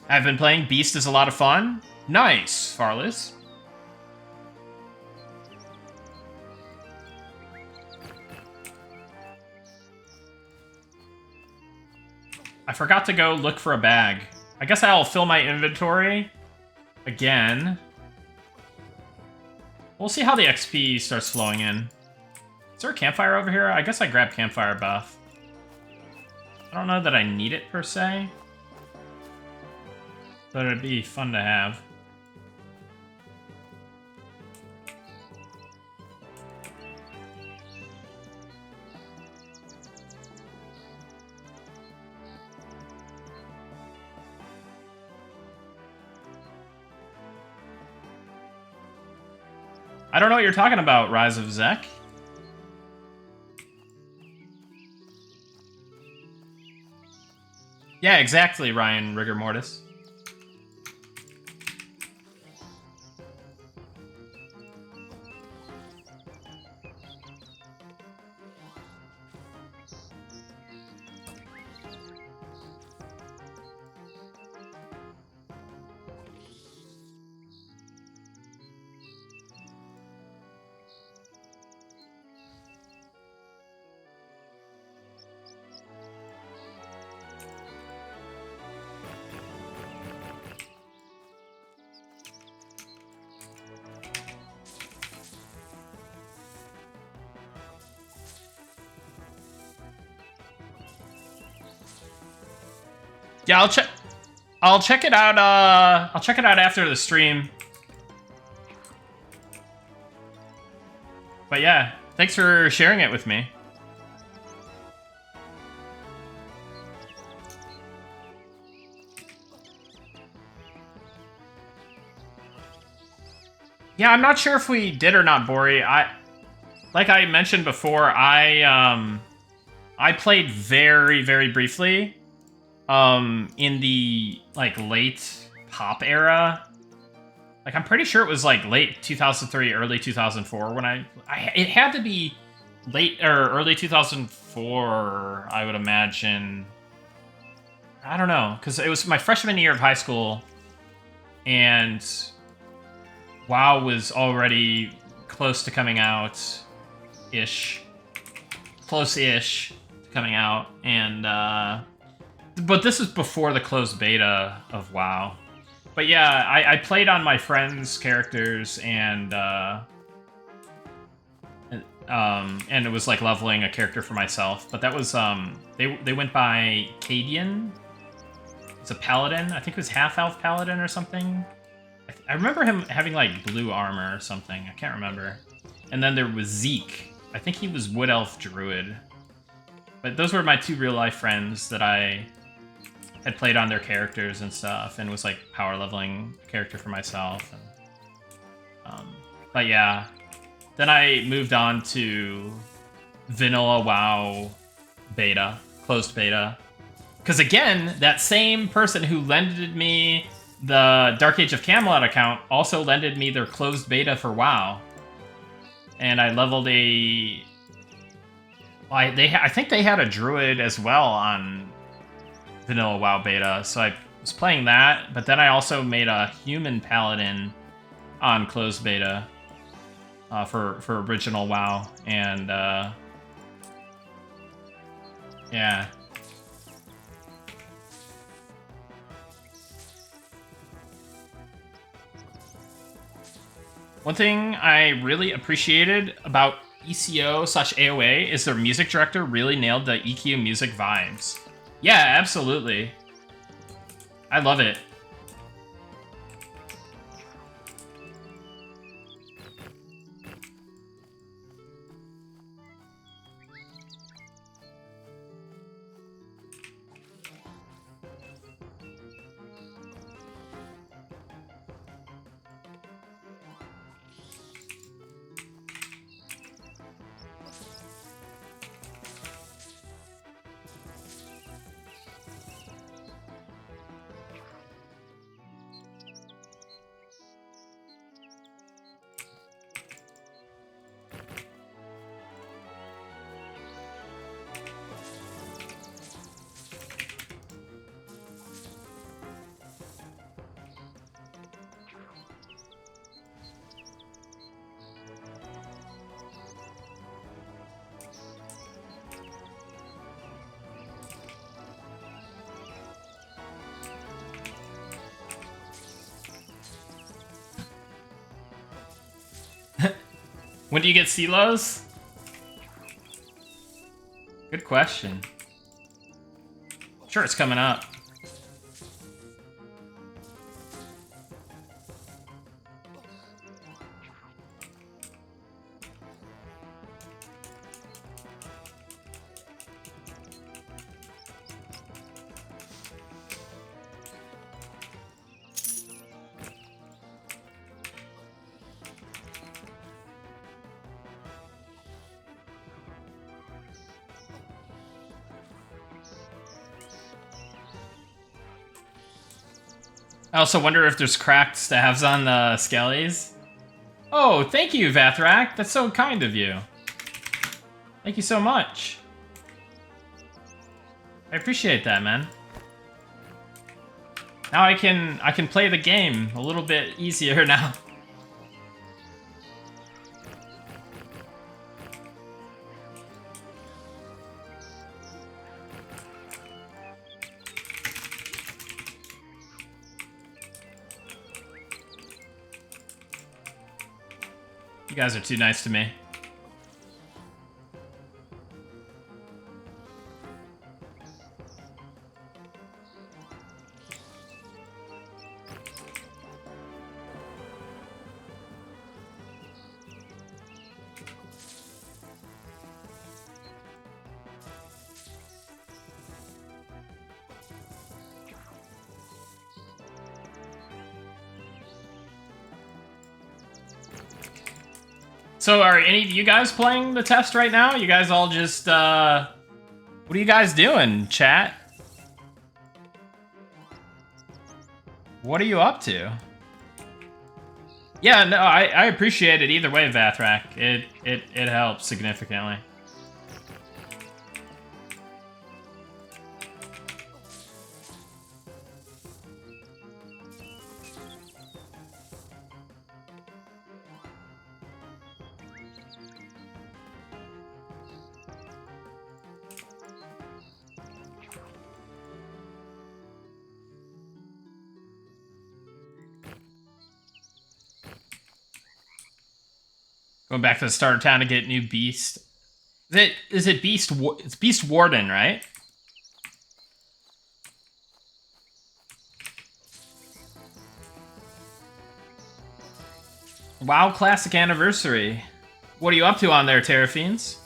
I've been playing. Beast is a lot of fun. Nice, Farless. I forgot to go look for a bag. I guess I'll fill my inventory again. We'll see how the XP starts flowing in. Is there a campfire over here? I guess I grabbed campfire buff. I don't know that I need it per se, but it'd be fun to have. I don't know what you're talking about, Rise of Zek. Yeah, exactly, Ryan Rigor Mortis. Yeah, I'll check it out. I'll check it out after the stream. But yeah, thanks for sharing it with me. Yeah, I'm not sure if we did or not, Bori. Like I mentioned before, I played very, very briefly. In the like late pop era. Like I'm pretty sure it was like late 2003, early 2004 when it had to be late or early 2004, I would imagine. I don't know, because it was my freshman year of high school, and WoW was already close to coming out, close-ish to coming out, and but this is before the closed beta of WoW. But yeah, I played on my friends' characters, and it was like leveling a character for myself. But that was they went by Cadian. It's a paladin. I think it was half-elf paladin or something. I remember him having like blue armor or something. I can't remember. And then there was Zeke. I think he was wood elf druid. But those were my two real-life friends that I had played on their characters and stuff, and was like power leveling a character for myself. And, but yeah, then I moved on to vanilla WoW beta, closed beta, because again, that same person who lended me the Dark Age of Camelot account also lended me their closed beta for WoW, and I leveled a. I think they had a druid as well on vanilla WoW beta, so I was playing that, but then I also made a human paladin on closed beta for original WoW, and yeah. One thing I really appreciated about ECO/AOA is their music director really nailed the EQ music vibes. Yeah, absolutely. I love it. When do you get CLOs? Good question. Sure, it's coming up. I also wonder if there's cracked stabs on the skellies. Oh, thank you, Vathrak. That's so kind of you. Thank you so much. I appreciate that, man. Now I can play the game a little bit easier now. You guys are too nice to me. So are any of you guys playing the test right now? You guys all just, what are you guys doing, chat? What are you up to? Yeah, no, I appreciate it either way, Vathrak. It helps significantly. Going back to the start of town to get new beast. Is it Beast? It's Beast Warden, right? WoW Classic Anniversary. What are you up to on there, Terrafiends?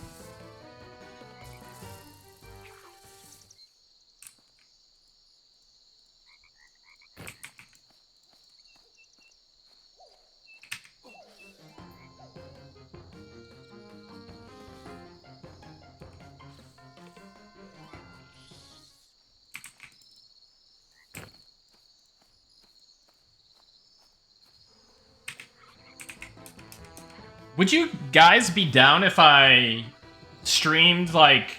Would you guys be down if I streamed, like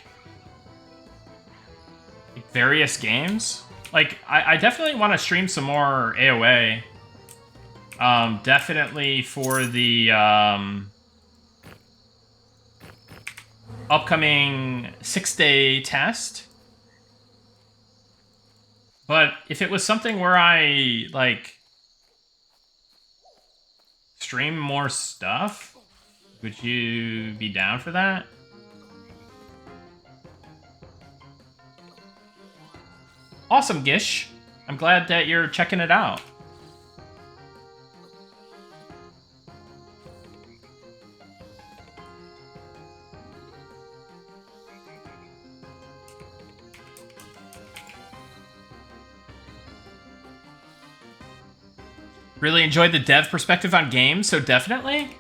various games? Like, I definitely want to stream some more AoA. Definitely for the upcoming 6-day test. But if it was something where I, like, stream more stuff, would you be down for that? Awesome, Gish. I'm glad that you're checking it out. Really enjoyed the dev perspective on games, so definitely.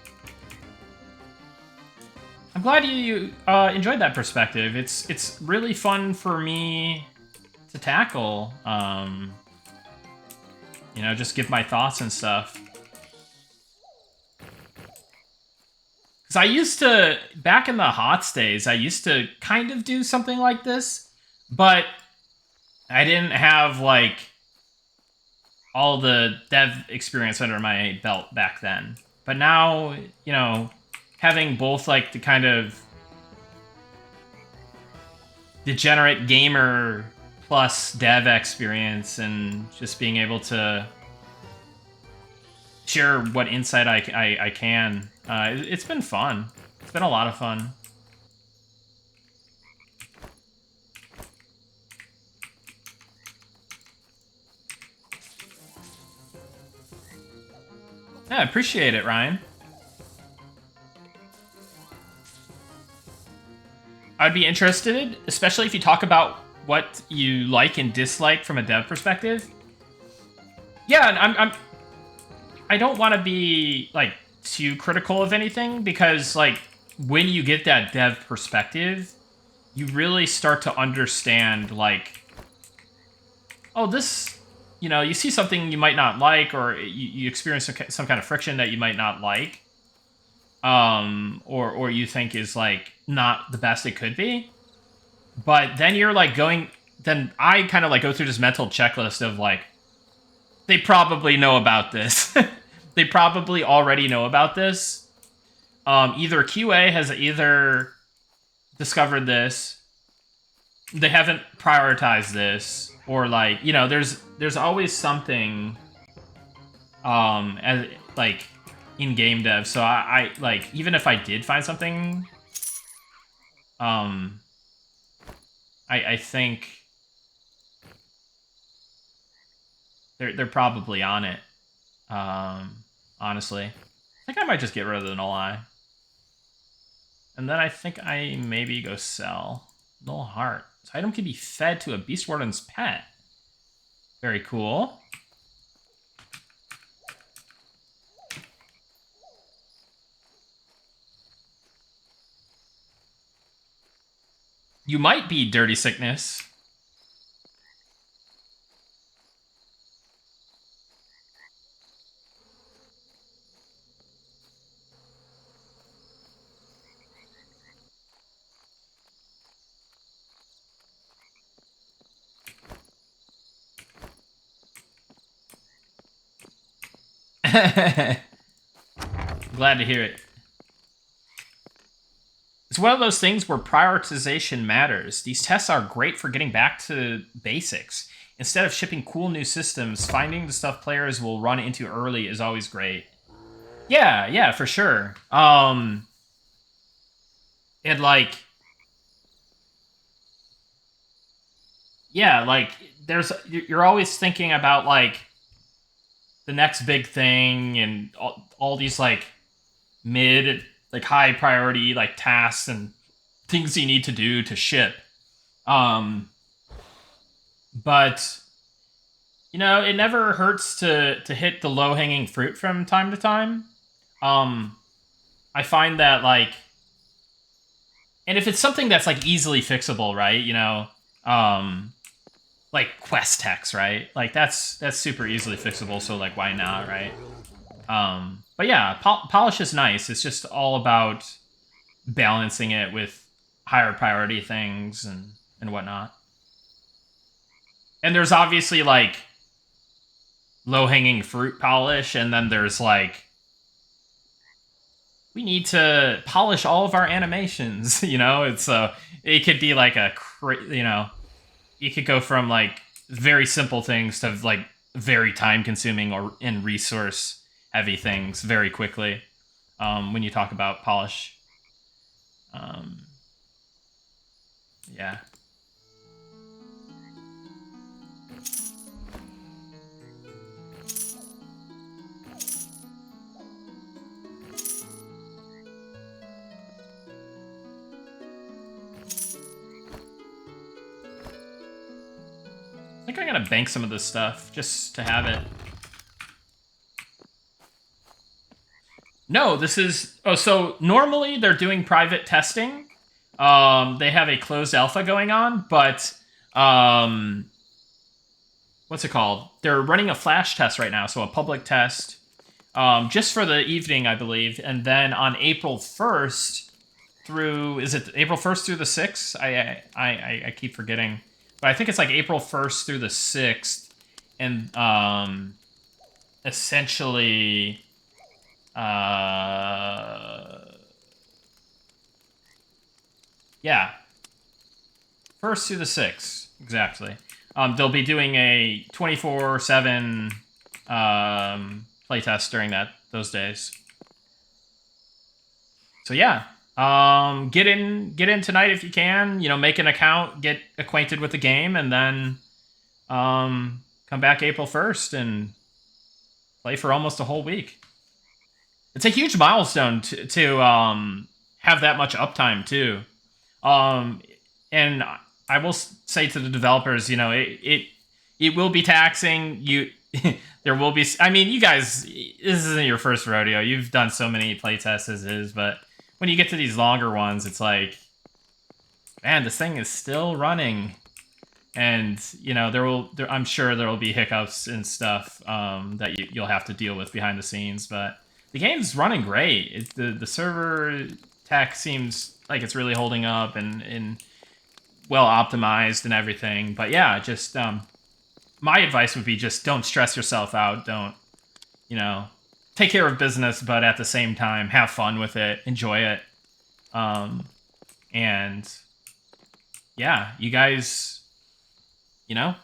I'm glad you enjoyed that perspective. It's really fun for me to tackle. You know, just give my thoughts and stuff. Because I used to, back in the HOTS days, I used to kind of do something like this, but I didn't have, like, all the dev experience under my belt back then. But now, you know, having both, like, the kind of degenerate gamer plus dev experience and just being able to share what insight I can, it's been fun. It's been a lot of fun. Yeah, I appreciate it, Ryan. I'd be interested, especially if you talk about what you like and dislike from a dev perspective. Yeah, I don't want to be, like, too critical of anything, because, like, when you get that dev perspective, you really start to understand, like, oh, this you know, you see something you might not like, or you experience some kind of friction that you might not like, or you think is like not the best it could be. But then you're like then I kind of like go through this mental checklist of like, they probably know about this. They probably already know about this. Either QA has either discovered this, they haven't prioritized this, or like, you know, there's always something as like in game dev. So I like, even if I did find something, I think they're probably on it. Honestly, I think I might just get rid of the null eye, and then I think I maybe go sell null heart. This item can be fed to a beast warden's pet. Very cool. You might be Dirty Sickness. Glad to hear it. It's one of those things where prioritization matters. These tests are great for getting back to basics. Instead of shipping cool new systems, finding the stuff players will run into early is always great. Yeah, for sure. And like, yeah, like you're always thinking about like the next big thing and all these like like high priority like tasks and things you need to do to ship. But you know, it never hurts to hit the low hanging fruit from time to time. I find that like, and if it's something that's like easily fixable, right? You know, like quest text, right? Like that's super easily fixable. So like, why not, right? But yeah, polish is nice. It's just all about balancing it with higher priority things and whatnot. And there's obviously like low hanging fruit polish, and then there's like, we need to polish all of our animations. You know, it's it could be like you know, you could go from like very simple things to like very time consuming or in resource heavy things very quickly. When you talk about polish, yeah. I think I'm gonna bank some of this stuff just to have it. No, this is... Oh, so normally they're doing private testing. They have a closed alpha going on, but... what's it called? They're running a flash test right now, so a public test. Just for the evening, I believe. And then on April 1st through... Is it April 1st through the 6th? I keep forgetting. But I think it's like April 1st through the 6th. And essentially... yeah. 1st through the 6th, exactly. They'll be doing a 24/7 playtest during those days. So yeah, get in tonight if you can. You know, make an account, get acquainted with the game, and then come back April 1st and play for almost a whole week. It's a huge milestone to have that much uptime too. And I will say to the developers, you know, it will be taxing. There will be. I mean, you guys, this isn't your first rodeo. You've done so many playtests as is, but when you get to these longer ones, it's like, man, this thing is still running. And you know, I'm sure there will be hiccups and stuff that you'll have to deal with behind the scenes. But the game's running great. The server tech seems like it's really holding up and well optimized and everything. But yeah, just my advice would be just don't stress yourself out. Don't, you know, take care of business, but at the same time have fun with it, enjoy it. And yeah, you guys, you know,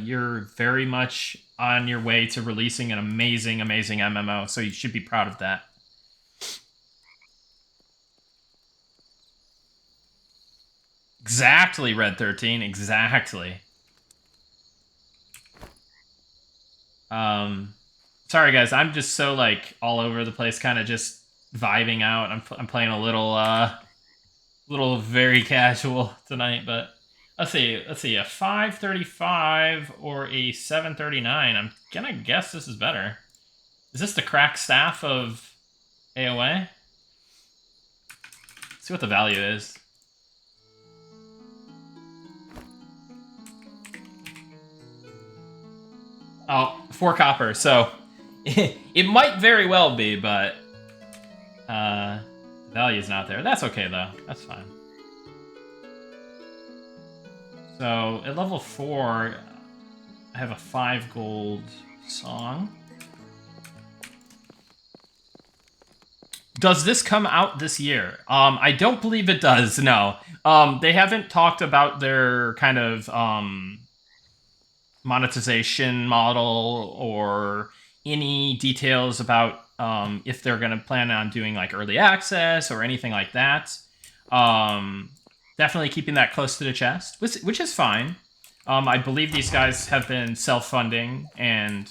you're very much on your way to releasing an amazing, amazing MMO. So you should be proud of that. Exactly, Red 13. Exactly. Um, sorry guys, I'm just so like all over the place, kind of just vibing out. I'm playing a little very casual tonight, but let's see, a 535 or a 739. I'm gonna guess this is better. Is this the crack staff of AOA? Let's see what the value is. Oh, 4 copper. So it might very well be, but the value's not there. That's okay though. That's fine. So at level 4, I have a 5 gold song. Does this come out this year? I don't believe it does. No. They haven't talked about their kind of monetization model or any details about if they're going to plan on doing like early access or anything like that. Definitely keeping that close to the chest, which is fine. I believe these guys have been self-funding and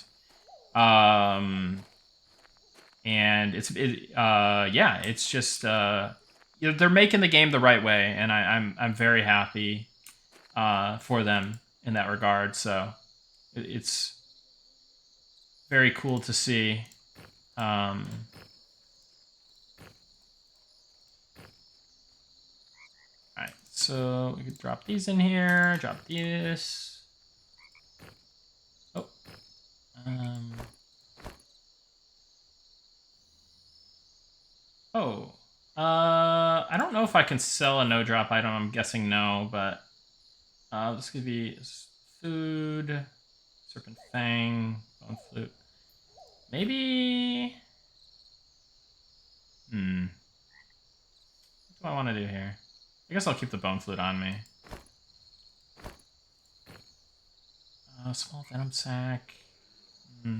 yeah, it's just you know, they're making the game the right way, and I'm very happy for them in that regard. So it's very cool to see. All right, so we could drop these in here. Drop these. Oh. Oh. I don't know if I can sell a no drop item. I'm guessing no, but this could be food, serpent fang, bone flute. Maybe. What do I want to do here? I guess I'll keep the bone flute on me. Small venom sac. How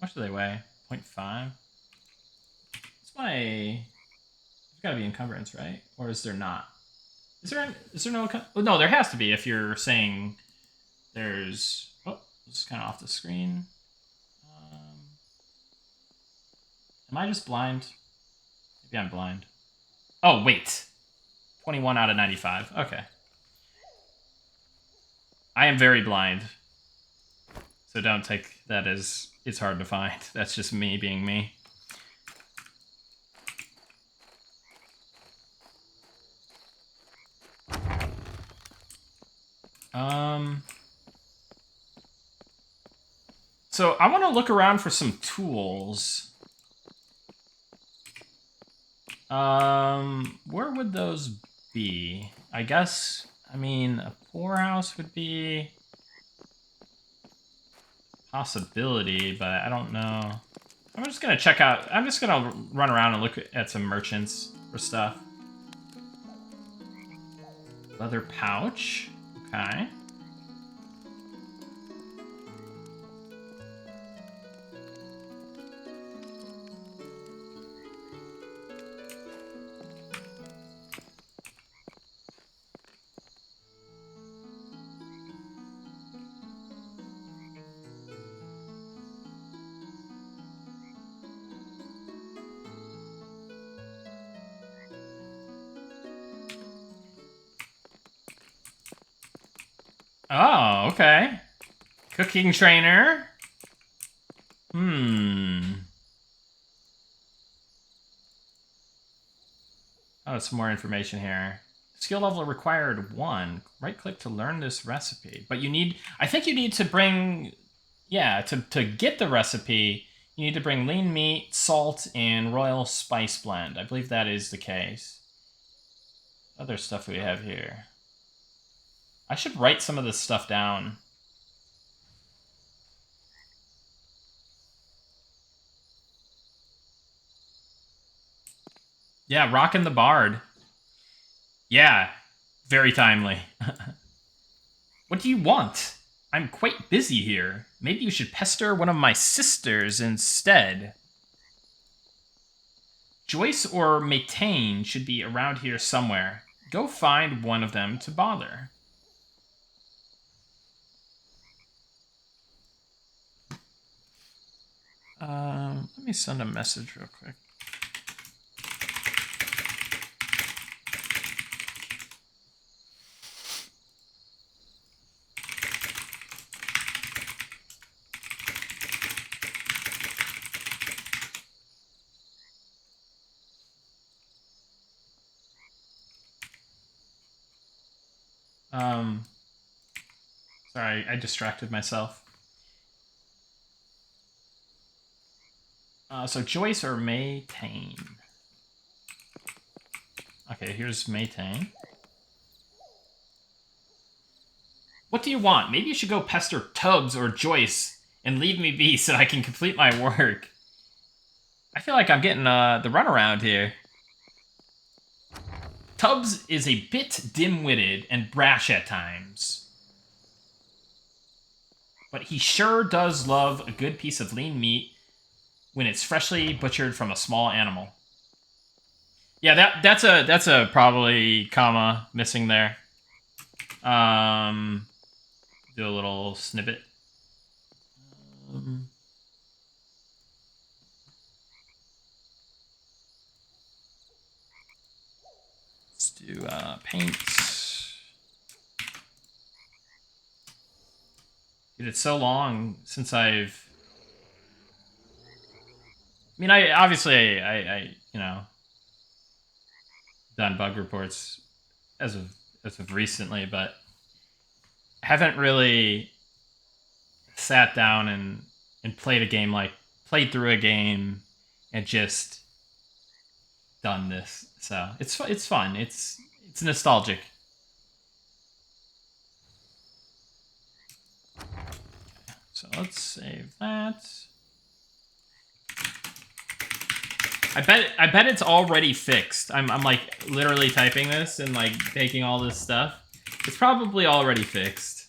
much do they weigh? 0.5? What's my... There's gotta be encumbrance, right? Or is there not? Is there no... Oh, no, there has to be if you're saying there's... Oh, this is kind of off the screen. Am I just blind? Maybe I'm blind. Oh, wait. 21 out of 95. Okay. I am very blind. So don't take that as it's hard to find. That's just me being me. So I want to look around for some tools. Where would those be? I guess, I mean, a poorhouse would be a possibility, but I don't know. I'm just gonna check out, I'm just gonna run around and look at some merchants for stuff. Leather pouch, okay. Oh, okay. Cooking trainer. Oh, some more information here. Skill level required 1. Right-click to learn this recipe. But you need... I think you need to bring... Yeah, to get the recipe, you need to bring lean meat, salt, and royal spice blend. I believe that is the case. Other stuff we have here. I should write some of this stuff down. Yeah, rockin' the bard. Yeah, very timely. What do you want? I'm quite busy here. Maybe you should pester one of my sisters instead. Joyce or Matane should be around here somewhere. Go find one of them to bother. Let me send a message real quick. Sorry, I distracted myself. So Joyce or Matane? Okay, here's Matane. What do you want? Maybe you should go pester Tubbs or Joyce and leave me be so I can complete my work. I feel like I'm getting the runaround here. Tubbs is a bit dim-witted and brash at times. But he sure does love a good piece of lean meat when it's freshly butchered from a small animal. Yeah, that's a probably comma missing there. Do a little snippet. Let's do paint. Dude, it's so long since I've... I mean, obviously you know, done bug reports as of recently, but haven't really sat down and played through a game and just done this. So it's fun. It's nostalgic. So let's save that. I bet it's already fixed. I'm like literally typing this and like taking all this stuff. It's probably already fixed.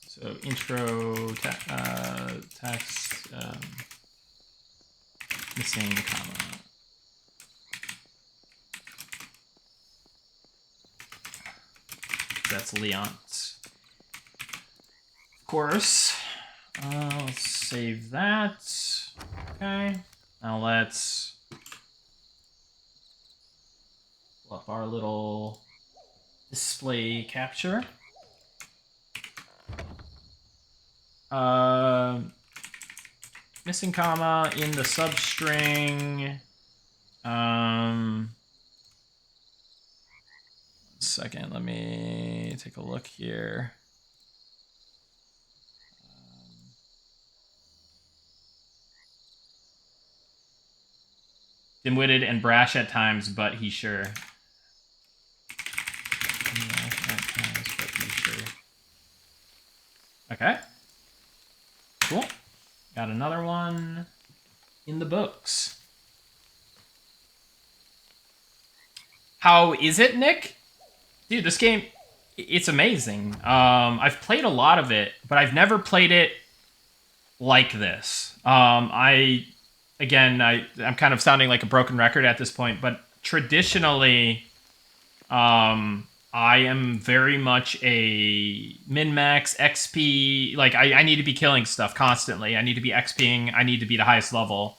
So intro text missing comma. That's Leon's. Of course. Let's save that. Okay. Now let's pull up our little display capture. Missing comma in the substring. One second, let me take a look here. Dim-witted and brash at times, but he's sure. Okay. Cool. Got another one in the books. How is it, Nick? Dude, this game, it's amazing. I've played a lot of it, but I've never played it like this. I'm kind of sounding like a broken record at this point, but traditionally, I am very much a min-max XP. Like, I need to be killing stuff constantly. I need to be XPing. I need to be the highest level.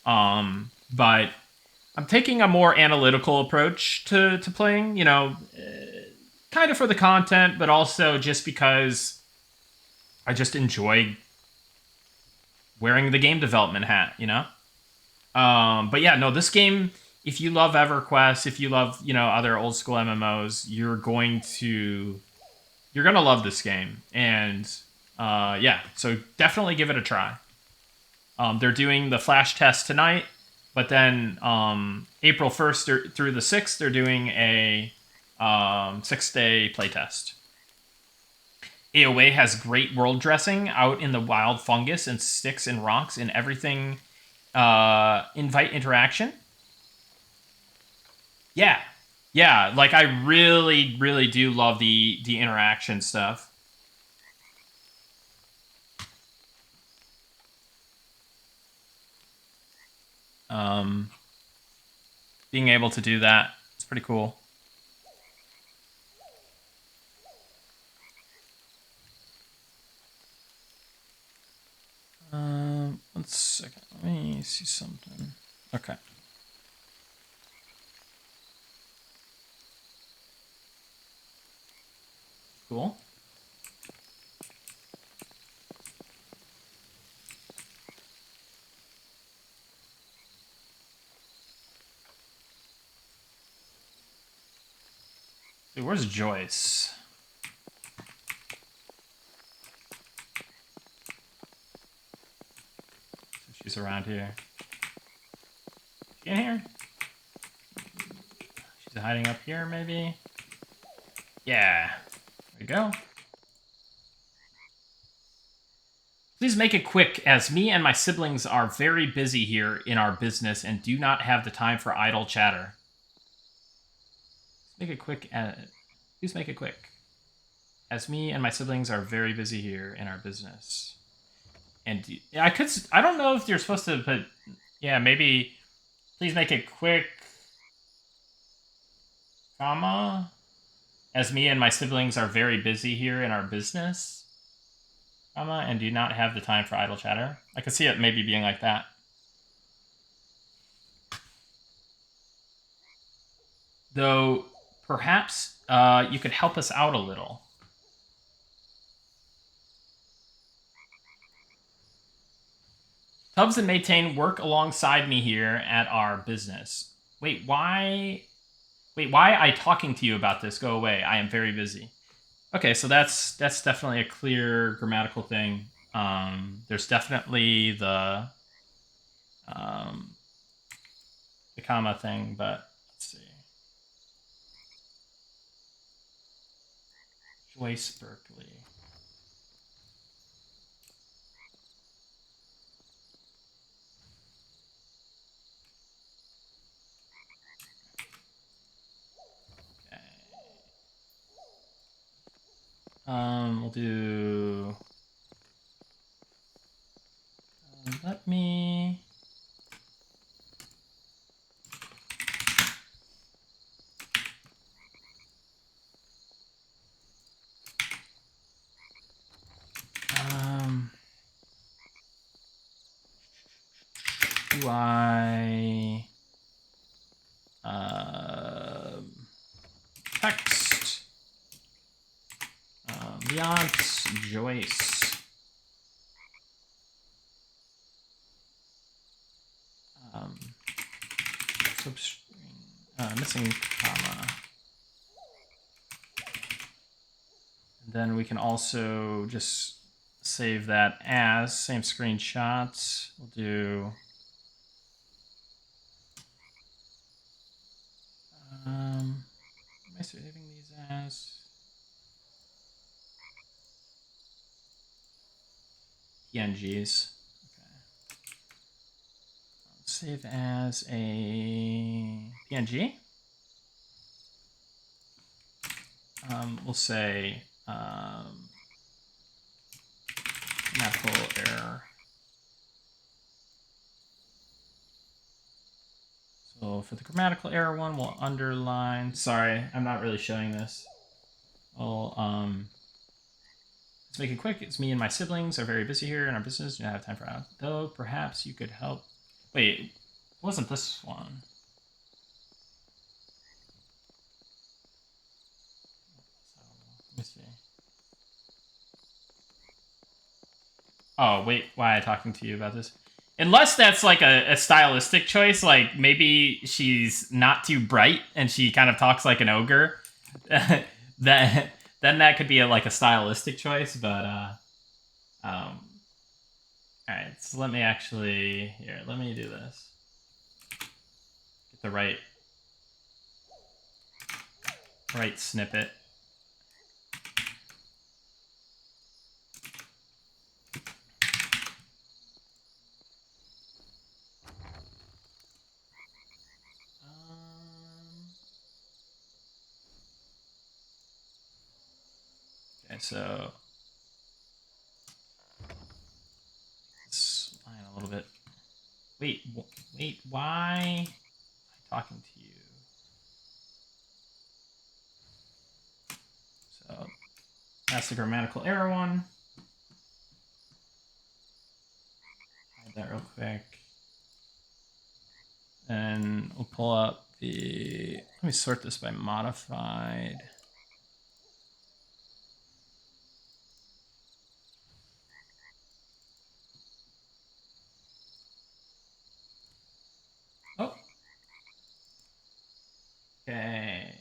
But I'm taking a more analytical approach to playing. You know, kind of for the content, but also just because I just enjoy wearing the game development hat, you know? But yeah, no, this game, if you love EverQuest, if you love, you know, other old school MMOs, you're gonna love this game. And yeah, so definitely give it a try. They're doing the flash test tonight, but then April 1st through the 6th, they're doing a 6-day playtest. AOA has great world dressing out in the wild fungus and sticks and rocks and everything. Invite interaction. Yeah. Yeah, like I really, really do love the interaction stuff. Being able to do that, it's pretty cool. One second. Let me see something. Okay. Cool. Dude, where's Joyce? She's around here. She in here? She's hiding up here, maybe? Yeah. There we go. Please make it quick, as me and my siblings are very busy here in our business and do not have the time for idle chatter. Make it quick. Please make it quick, as me and my siblings are very busy here in our business. And I don't know if you're supposed to put, yeah, maybe, please make it quick, comma, as me and my siblings are very busy here in our business, comma, and do not have the time for idle chatter. I could see it maybe being like that. Though, perhaps you could help us out a little. Tubbs and Maytane work alongside me here at our business. Wait, why I talking to you about this? Go away. I am very busy. Okay, so that's definitely a clear grammatical thing. There's definitely the comma thing, but let's see. Joyce Berkeley. We'll do. Let me. Do I text beyond Joyce missing comma, and then we can also just save that as same screenshots. We'll do am I saving these as PNGs? Okay. Save as a PNG. We'll say grammatical error. So for the grammatical error one, we'll underline. Sorry, I'm not really showing this. Well, let's make it quick. It's me and my siblings are very busy here in our business. Do not have time for out. Though perhaps you could help. Wait, it wasn't this one. Oh, wait, why am I talking to you about this? Unless that's like a stylistic choice, like maybe she's not too bright and she kind of talks like an ogre. that then that could be like a stylistic choice, but all right, so let me actually let me do this. Get the right snippet. Okay, so this line a little bit. Wait, why am I talking to you? So that's the grammatical error one. Hide that real quick. And we'll pull up the, let me sort this by modified. Oh. Okay.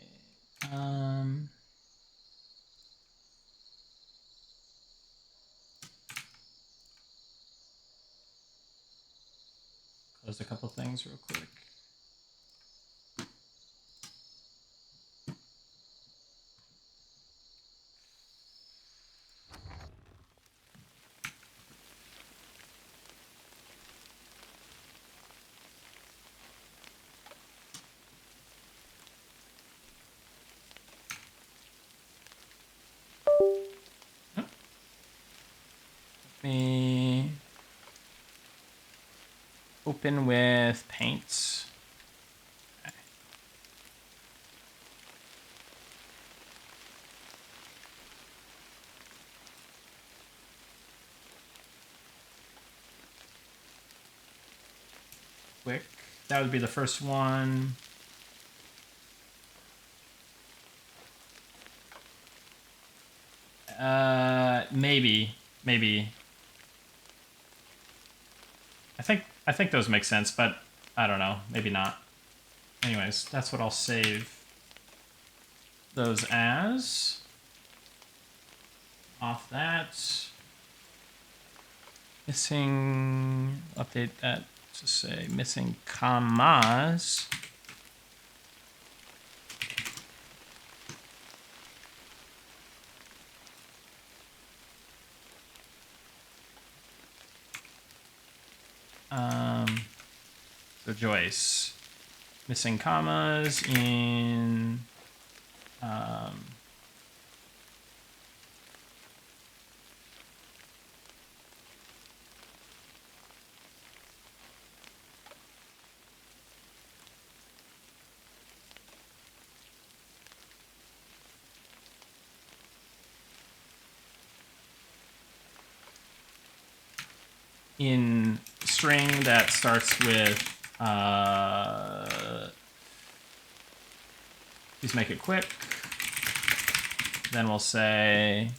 Close a couple things real quick. Let me open with paints. Okay. Quick. That would be the first one. Maybe. I think those make sense, but I don't know. Maybe not. Anyways, that's what I'll save those as. Off that. Missing, update that to say missing commas. So Joyce, missing commas in string that starts with please make it quick. Then we'll say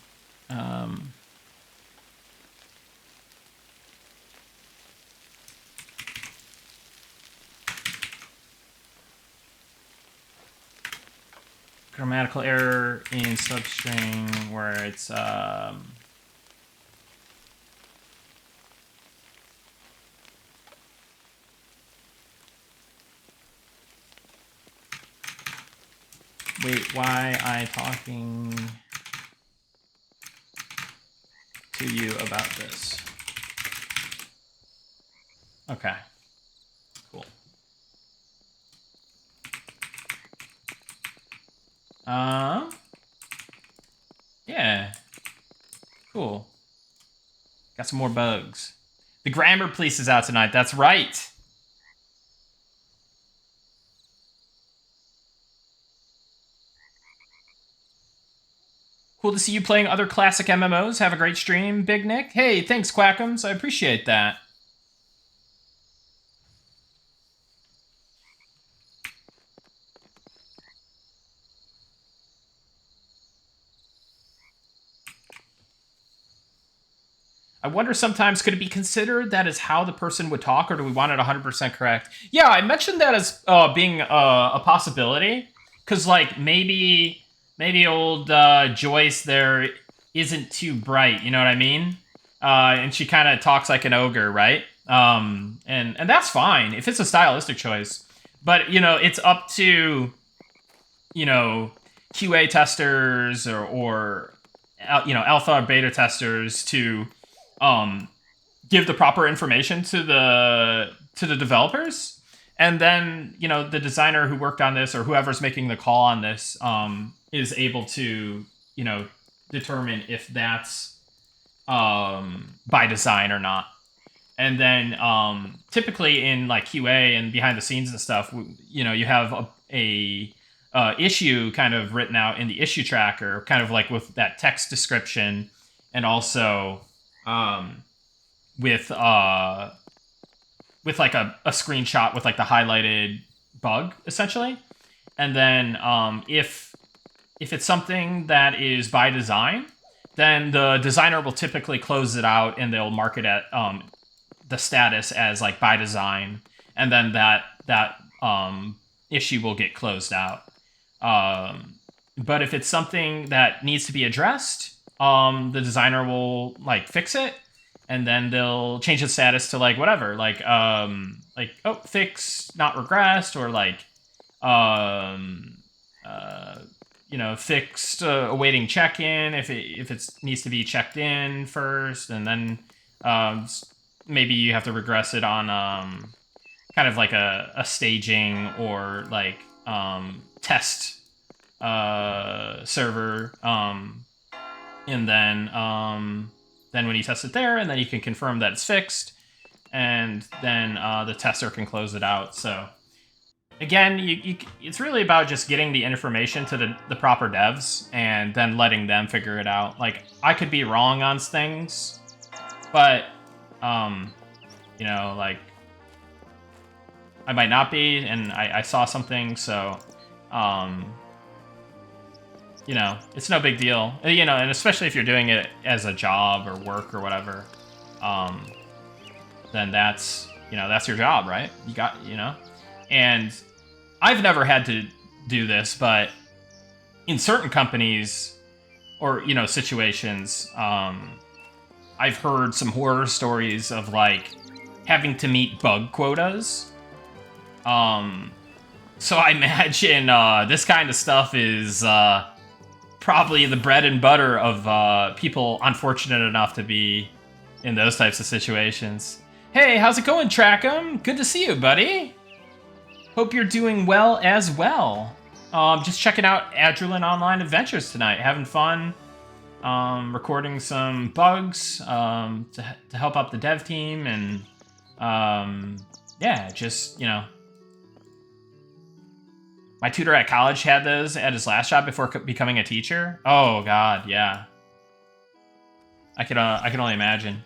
grammatical error in substring where it's wait, why I talking to you about this? Okay, cool. Yeah, cool. Got some more bugs. The Grammar Police is out tonight. That's right. Cool to see you playing other classic MMOs. Have a great stream, Big Nick. Hey, thanks, Quackums. I appreciate that. I I wonder sometimes, could it be considered that is how the person would talk, or do we want it 100% correct? Yeah, I mentioned that as being a possibility, because like maybe old Joyce there isn't too bright, you know what I mean? And she kind of talks like an ogre, right? And that's fine if it's a stylistic choice. But you know, it's up to, you know, QA testers or you know, alpha or beta testers to um, give the proper information to the developers, and then you know the designer who worked on this or whoever's making the call on this is able to, you know, determine if that's by design or not. And then typically in like QA and behind the scenes and stuff, you know, you have a issue kind of written out in the issue tracker, kind of like with that text description, and also um, with like a screenshot with like the highlighted bug essentially. And then if it's something that is by design, then the designer will typically close it out and they'll mark it at the status as like by design, and then that issue will get closed out. But if it's something that needs to be addressed, the designer will like fix it, and then they'll change the status to like whatever, like oh, fix not regressed, or like you know, fixed awaiting check-in if it needs to be checked in first, and then maybe you have to regress it on kind of like a staging or like test server, and then when you test it there, and then you can confirm that it's fixed, and then the tester can close it out. So again, it's really about just getting the information to the proper devs and then letting them figure it out. Like, I could be wrong on things, but you know, like I might not be, and I saw something, so you know, it's no big deal. You know, and especially if you're doing it as a job or work or whatever, then that's, you know, that's your job, right? You got, you know, and I've never had to do this, but in certain companies or, you know, situations, I've heard some horror stories of like having to meet bug quotas. So I imagine this kind of stuff is probably the bread and butter of people unfortunate enough to be in those types of situations. Hey, how's it going, Trackham? Good to see you, buddy. Hope you're doing well as well. Just checking out Adrullan Online Adventures tonight, having fun, recording some bugs to help out the dev team, and yeah, just, you know, my tutor at college had those at his last job before becoming a teacher. Oh God, yeah. I can only imagine.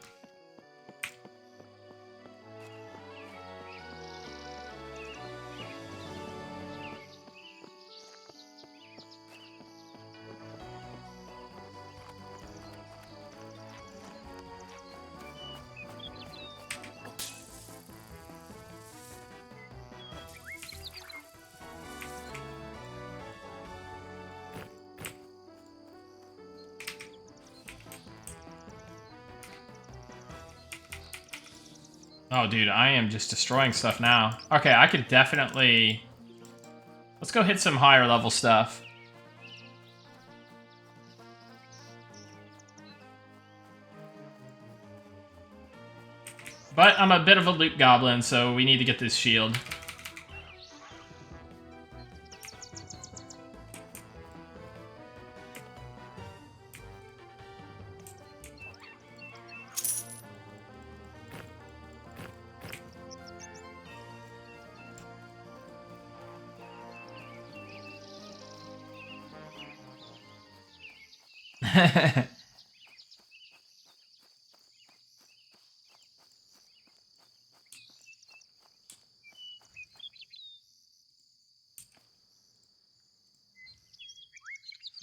Oh, dude, I am just destroying stuff now. Okay, I could definitely... Let's go hit some higher level stuff. But I'm a bit of a loot goblin, so we need to get this shield.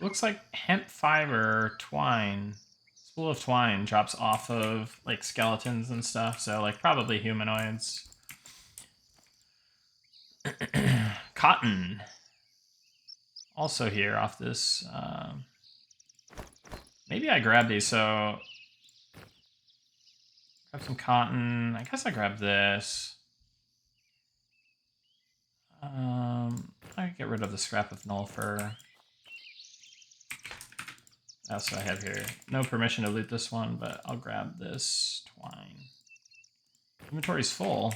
Looks like hemp fiber twine. Spool of twine drops off of, like, skeletons and stuff, so, like, probably humanoids. Cotton. Also here off this. Maybe I grabbed these, so... Grab some cotton. I guess I grabbed this. I get rid of the scrap of null fur. That's what I have here. No permission to loot this one, but I'll grab this twine. Inventory's full.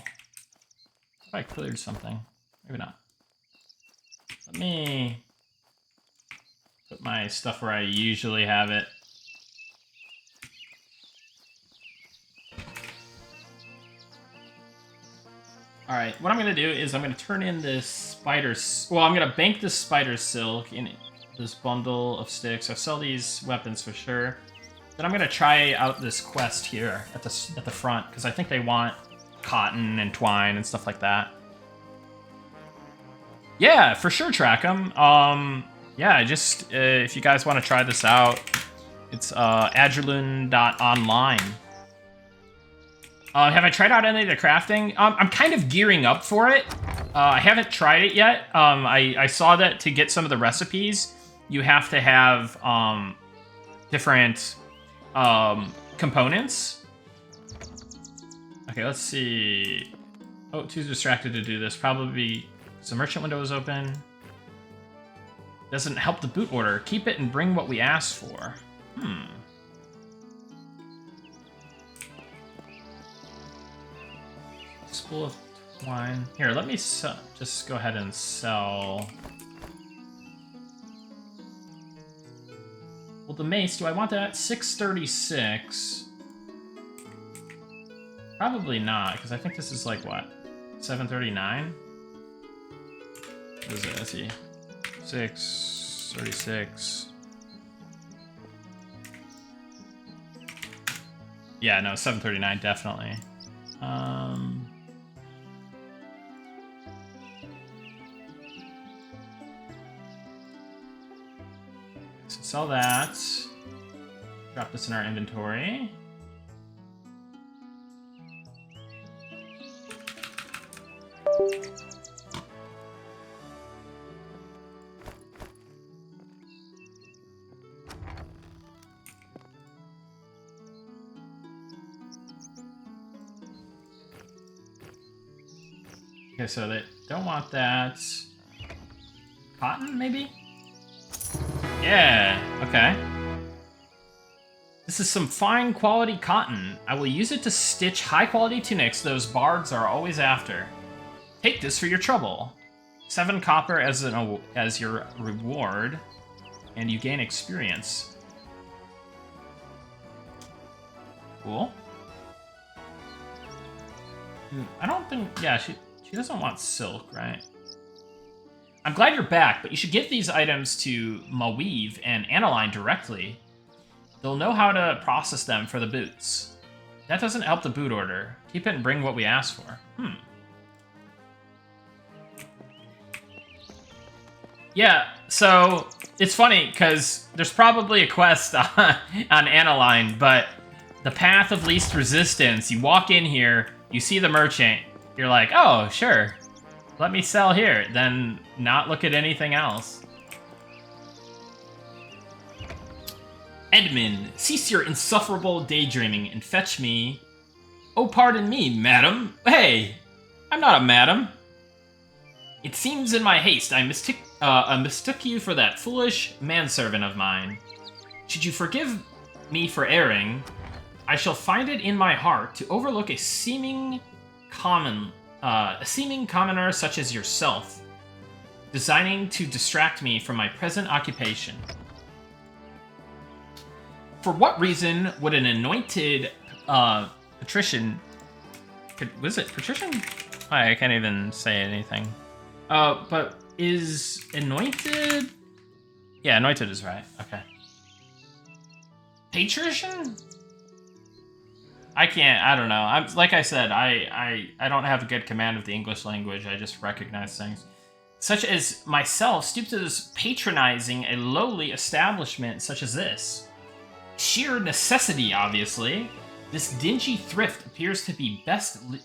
If I cleared something. Maybe not. Let me put my stuff where I usually have it. Alright, what I'm going to do is I'm going to turn in this spider... Well, I'm going to bank this spider silk in this bundle of sticks. I'll sell these weapons for sure. Then I'm going to try out this quest here at the front, because I think they want cotton and twine and stuff like that. Yeah, for sure, track them. Yeah, just if you guys want to try this out, it's Adrullan.online. Have I tried out any of the crafting? I'm kind of gearing up for it. I haven't tried it yet. I saw that to get some of the recipes, you have to have different components. Okay, let's see. Oh, too distracted to do this. Probably because the merchant window is open. Doesn't help the boot order. Keep it and bring what we asked for. Spool of twine. Here, let me just go ahead and sell. Well, the mace, do I want that? 636. Probably not, because I think this is like, what? 739? What is it? Let's see. 636. Yeah, no, 739, definitely. So sell that. Drop this in our inventory. Okay, so they don't want that. Cotton, maybe? Yeah, okay. This is some fine quality cotton. I will use it to stitch high quality tunics those bards are always after. Take this for your trouble. 7 copper as your reward, and you gain experience. Cool. I don't think, yeah, she doesn't want silk, right? I'm glad you're back, but you should give these items to Maweave and Aniline directly. They'll know how to process them for the boots. That doesn't help the boot order. Keep it and bring what we asked for. Yeah, so it's funny, because there's probably a quest on Aniline, but the path of least resistance, you walk in here, you see the merchant, you're like, oh, sure. Let me sell here, then not look at anything else. Edmund, cease your insufferable daydreaming and fetch me... Oh, pardon me, madam. Hey, I'm not a madam. It seems in my haste I mistook you for that foolish manservant of mine. Should you forgive me for erring, I shall find it in my heart to overlook a seeming commoner such as yourself, designing to distract me from my present occupation. For what reason would an anointed patrician... Was it patrician? I can't even say anything. But is anointed... Yeah, anointed is right. Okay. Patrician? I don't know. Like I said, I don't have a good command of the English language. I just recognize things. Such as myself stoop to this patronizing a lowly establishment such as this. sheer necessity, obviously. This dingy thrift appears to be the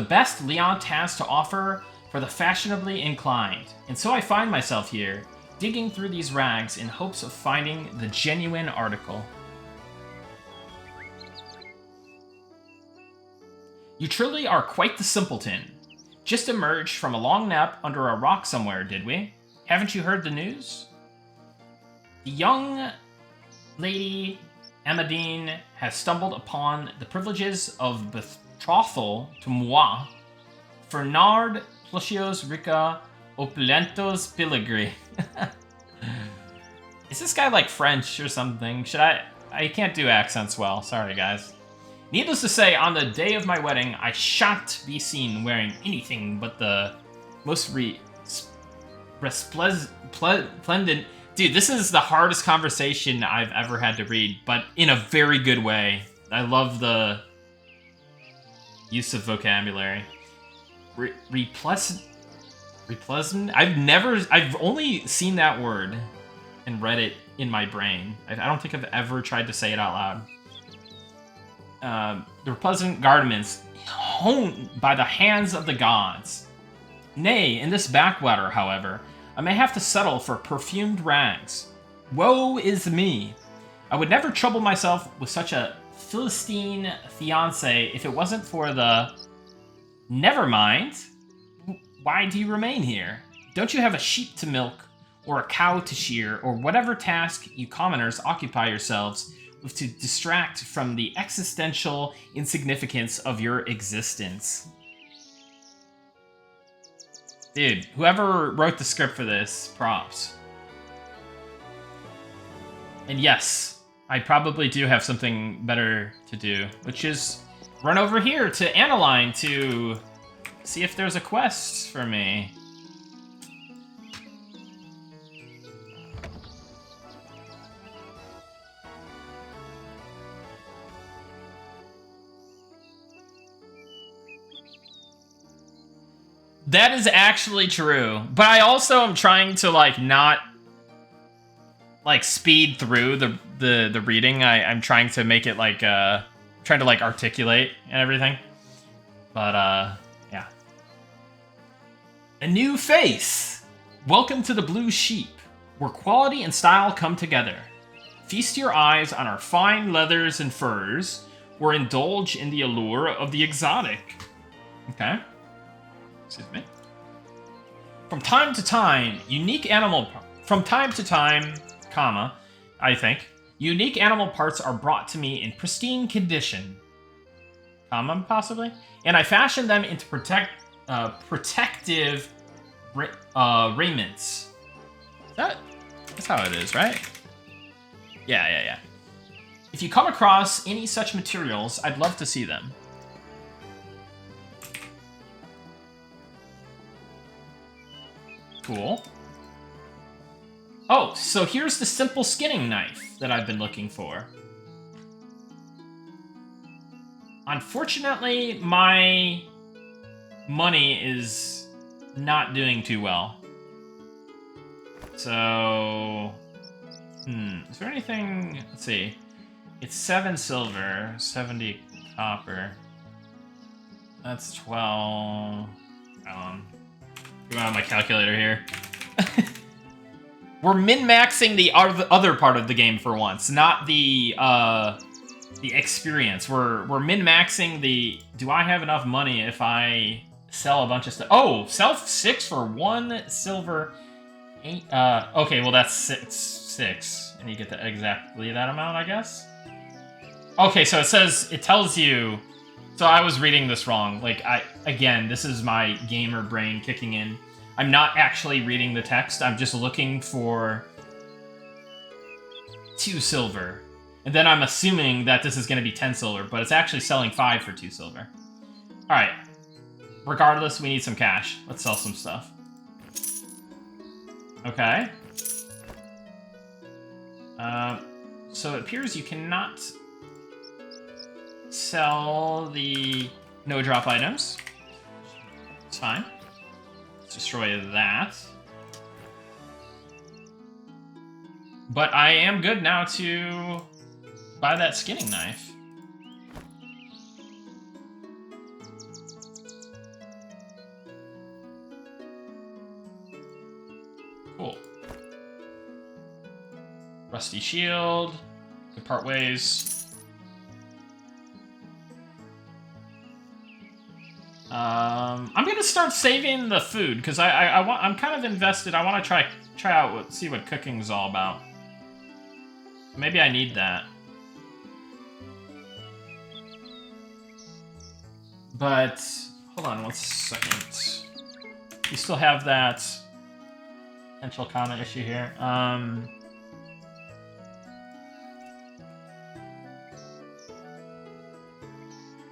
best Leon has to offer for the fashionably inclined. And so I find myself here, digging through these rags in hopes of finding the genuine article. You truly are quite the simpleton. Just emerged from a long nap under a rock somewhere, did we? Haven't you heard the news? The young lady Amadine has stumbled upon the privileges of betrothal to moi, Fernard Plusios Rica Opulentos Piligri. Is this guy like French or something? I can't do accents well, sorry guys. Needless to say, on the day of my wedding, I shan't be seen wearing anything but the most resplendent... Dude, this is the hardest conversation I've ever had to read, but in a very good way. I love the use of vocabulary. Repleasant? I've only seen that word and read it in my brain. I don't think I've ever tried to say it out loud. The pleasant garments honed by the hands of the gods. Nay, in this backwater, however, I may have to settle for perfumed rags. Woe is me! I would never trouble myself with such a Philistine fiancé if it wasn't for the... Never mind. Why do you remain here? Don't you have a sheep to milk, or a cow to shear, or whatever task you commoners occupy yourselves with to distract from the existential insignificance of your existence? Dude, whoever wrote the script for this, props. And yes, I probably do have something better to do, which is run over here to Adrullan to see if there's a quest for me. That is actually true, but I also am trying to like not like speed through the reading. I'm trying to make it like trying to like articulate and everything. But yeah. A new face. Welcome to the Blue Sheep, where quality and style come together. Feast your eyes on our fine leathers and furs, or indulge in the allure of the exotic. Okay. Excuse me. From time to time, unique animal parts are brought to me in pristine condition, possibly, and I fashion them into protective raiments. That's how it is, right? Yeah. If you come across any such materials, I'd love to see them. Cool. Oh, so here's the simple skinning knife that I've been looking for. Unfortunately, my money is not doing too well. So... is there anything... Let's see. It's 7 silver, 70 copper. That's 12... Go on my calculator here. We're min-maxing the other part of the game for once, not the experience. We're min-maxing the... Do I have enough money if I sell a bunch of stuff? Oh, sell 6 for 1 silver. 8. Okay, well that's 6, and you get exactly that amount, I guess. Okay, so it tells you. So I was reading this wrong. Like, again, this is my gamer brain kicking in. I'm not actually reading the text. I'm just looking for 2 silver. And then I'm assuming that this is going to be 10 silver, but it's actually selling 5 for 2 silver. All right. Regardless, we need some cash. Let's sell some stuff. Okay. So it appears you cannot sell the no-drop items. It's fine. Let's destroy that. But I am good now to buy that skinning knife. Cool. Rusty shield. We part ways. I'm gonna start saving the food because I'm kind of invested. I want to try out see what cooking's all about. Maybe I need that. But hold on 1 second. You still have that potential comment issue here.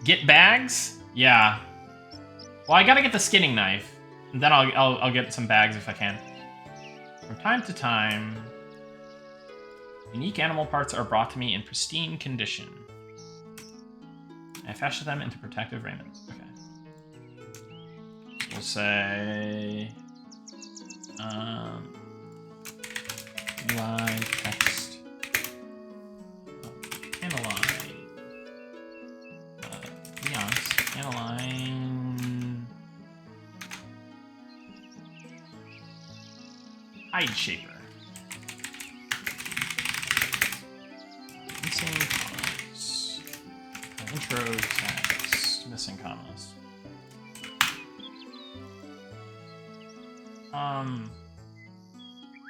Get bags? Yeah. Well, I gotta get the skinning knife, and then I'll get some bags if I can. From time to time, unique animal parts are brought to me in pristine condition. I fashion them into protective raiment. Okay. We'll say live text analyze analyze hide shaper. Missing commas. Intro text. Missing commas.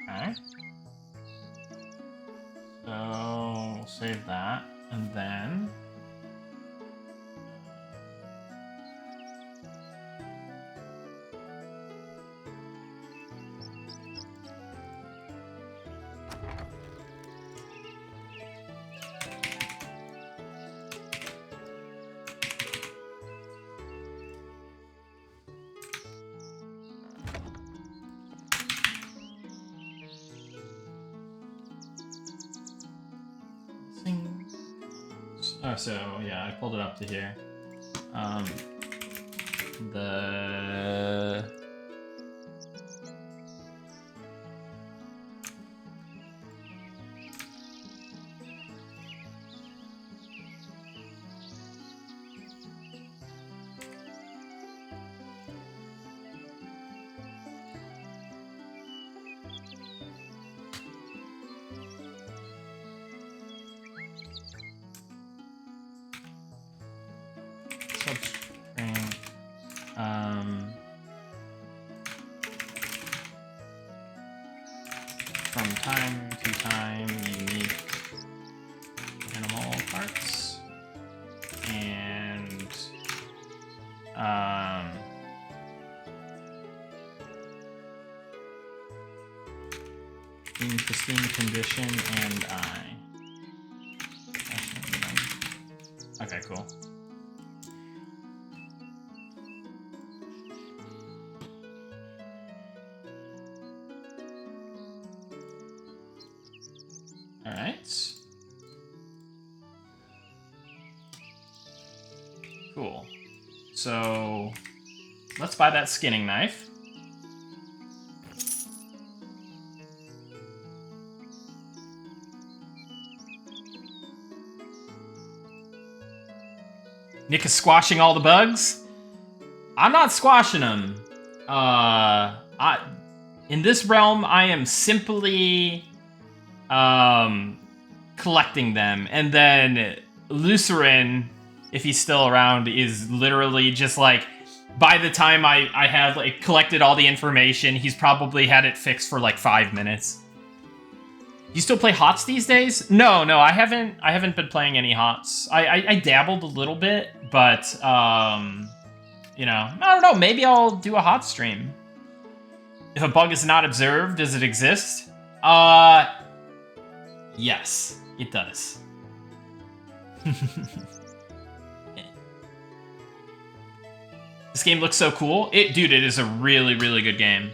Okay. So we'll save that, and then oh, so yeah, I pulled it up to here. The substring, from time to time, unique animal parts, and in pristine condition, and okay, cool. All right. Cool. So let's buy that skinning knife. Nick is squashing all the bugs. I'm not squashing them. In this realm, I am simply collecting them, and then Lucerin, if he's still around, is literally just like, by the time I have like collected all the information, he's probably had it fixed for like 5 minutes. You still play HOTS these days? No, I haven't been playing any HOTS. I dabbled a little bit, but you know, I don't know, maybe I'll do a HOTS stream. If a bug is not observed, does it exist? Yes, it does. This game looks so cool. Dude, it is a really, really good game.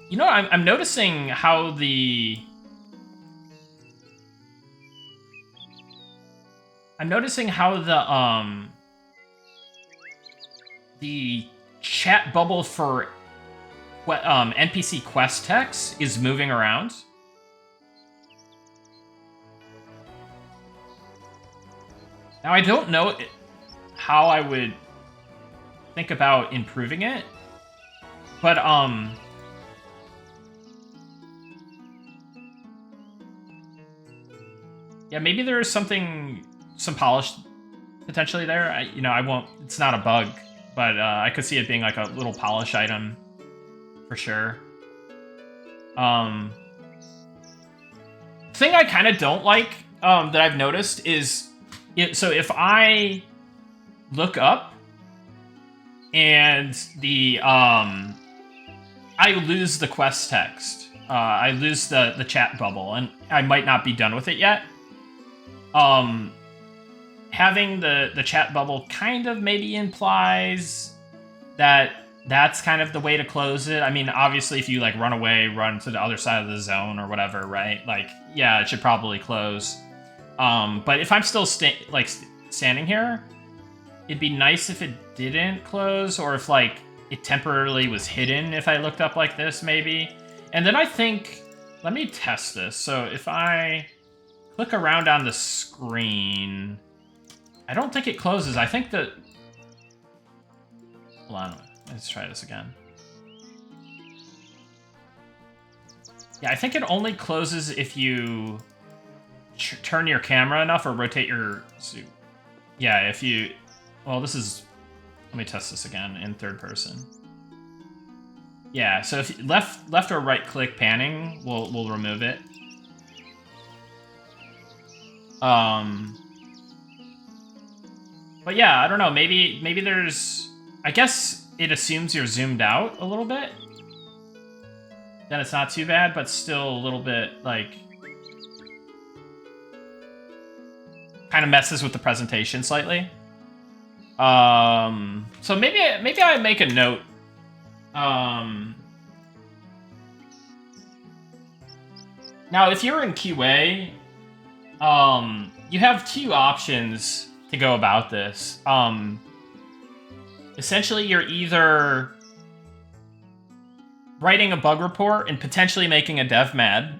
You know, I'm noticing how the the chat bubble for NPC quest text is moving around. Now, I don't know how I would think about improving it, but yeah, maybe there's some polish potentially there. I won't. It's not a bug, but I could see it being like a little polish item for sure. Thing I kind of don't like that I've noticed is so if I look up and I lose the quest text, I lose the chat bubble, and I might not be done with it yet. Having the chat bubble kind of maybe implies that that's kind of the way to close it. I mean, obviously, if you like run away, run to the other side of the zone or whatever, right? Like, yeah, it should probably close. But if I'm still standing here, it'd be nice if it didn't close, or if like it temporarily was hidden if I looked up like this, maybe. And then I think, let me test this. So if I click around on the screen, I don't think it closes. I think that... Hold on, let's try this again. Yeah, I think it only closes if you turn your camera enough or rotate your... Yeah, if you... Well, this is... Let me test this again in third person. Yeah, so if left or right click panning will remove it. But yeah, I don't know. Maybe there's... I guess it assumes you're zoomed out a little bit. Then it's not too bad, but still a little bit like... kind of messes with the presentation slightly. So maybe I make a note. Now, if you're in QA, you have two options to go about this. Essentially, you're either writing a bug report and potentially making a dev mad,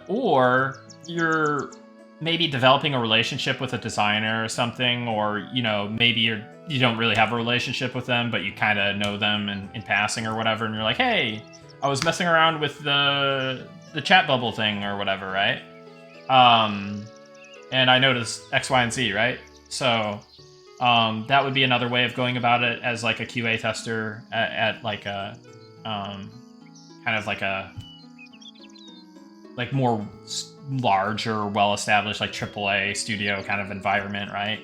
or you're maybe developing a relationship with a designer or something, or maybe you don't really have a relationship with them, but you kind of know them in passing or whatever, and you're like, hey, I was messing around with the chat bubble thing or whatever, right? And I noticed X, Y, and Z, right? So that would be another way of going about it as like a QA tester at like a kind of like a more large or well-established like AAA studio kind of environment, right?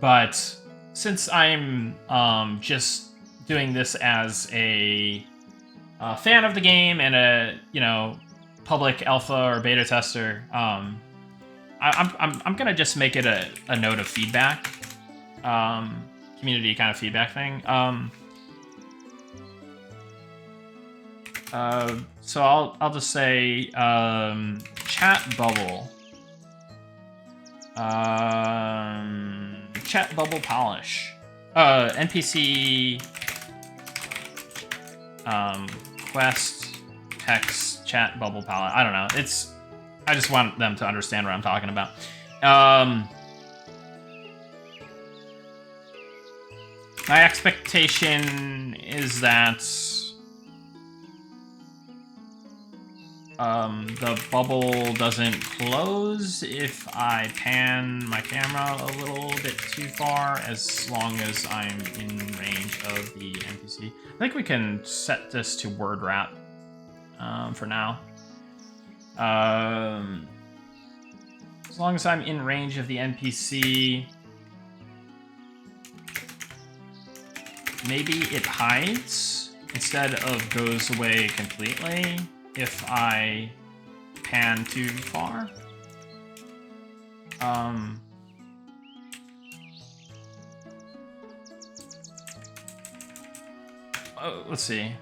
But since I'm just doing this as a fan of the game and a public alpha or beta tester, I'm gonna just make it a note of feedback, community kind of feedback thing. So I'll just say chat bubble, chat bubble polish, NPC quest text chat bubble polish. I don't know. I just want them to understand what I'm talking about. My expectation is that the bubble doesn't close if I pan my camera a little bit too far, as long as I'm in range of the NPC. I think we can set this to word wrap for now. As long as I'm in range of the NPC, maybe it hides instead of goes away completely if I pan too far. Let's see.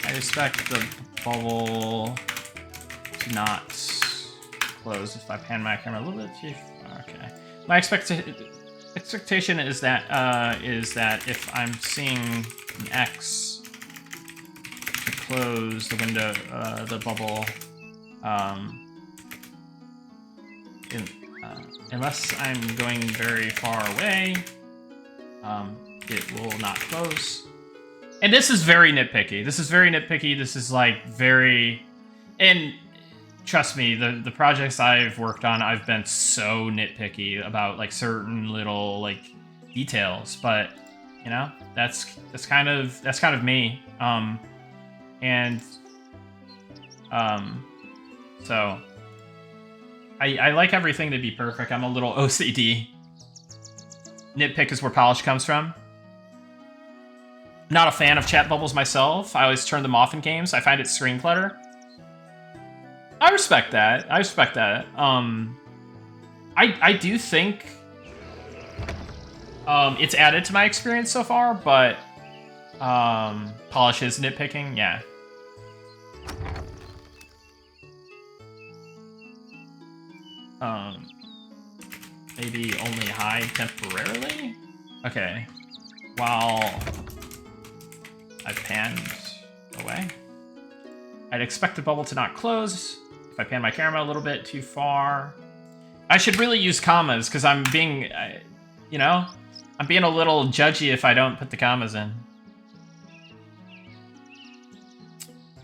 I expect the bubble to not close if I pan my camera a little bit too far. Okay. My expectation is that if I'm seeing an X to close the window, the bubble, unless I'm going very far away, it will not close. And this is very nitpicky. This is very nitpicky. This is like very, and trust me, the projects I've worked on, I've been so nitpicky about like certain little like details, but you know, that's kind of me. So I like everything to be perfect. I'm a little OCD. Nitpick is where polish comes from. Not a fan of chat bubbles myself. I always turn them off in games. I find it screen clutter. I respect that. I respect that. I do think it's added to my experience so far, but polish is nitpicking, yeah. Maybe only hide temporarily? Okay. While I panned away. I'd expect the bubble to not close if I pan my camera a little bit too far. I should really use commas because I'm being, you know, I'm being a little judgy if I don't put the commas in.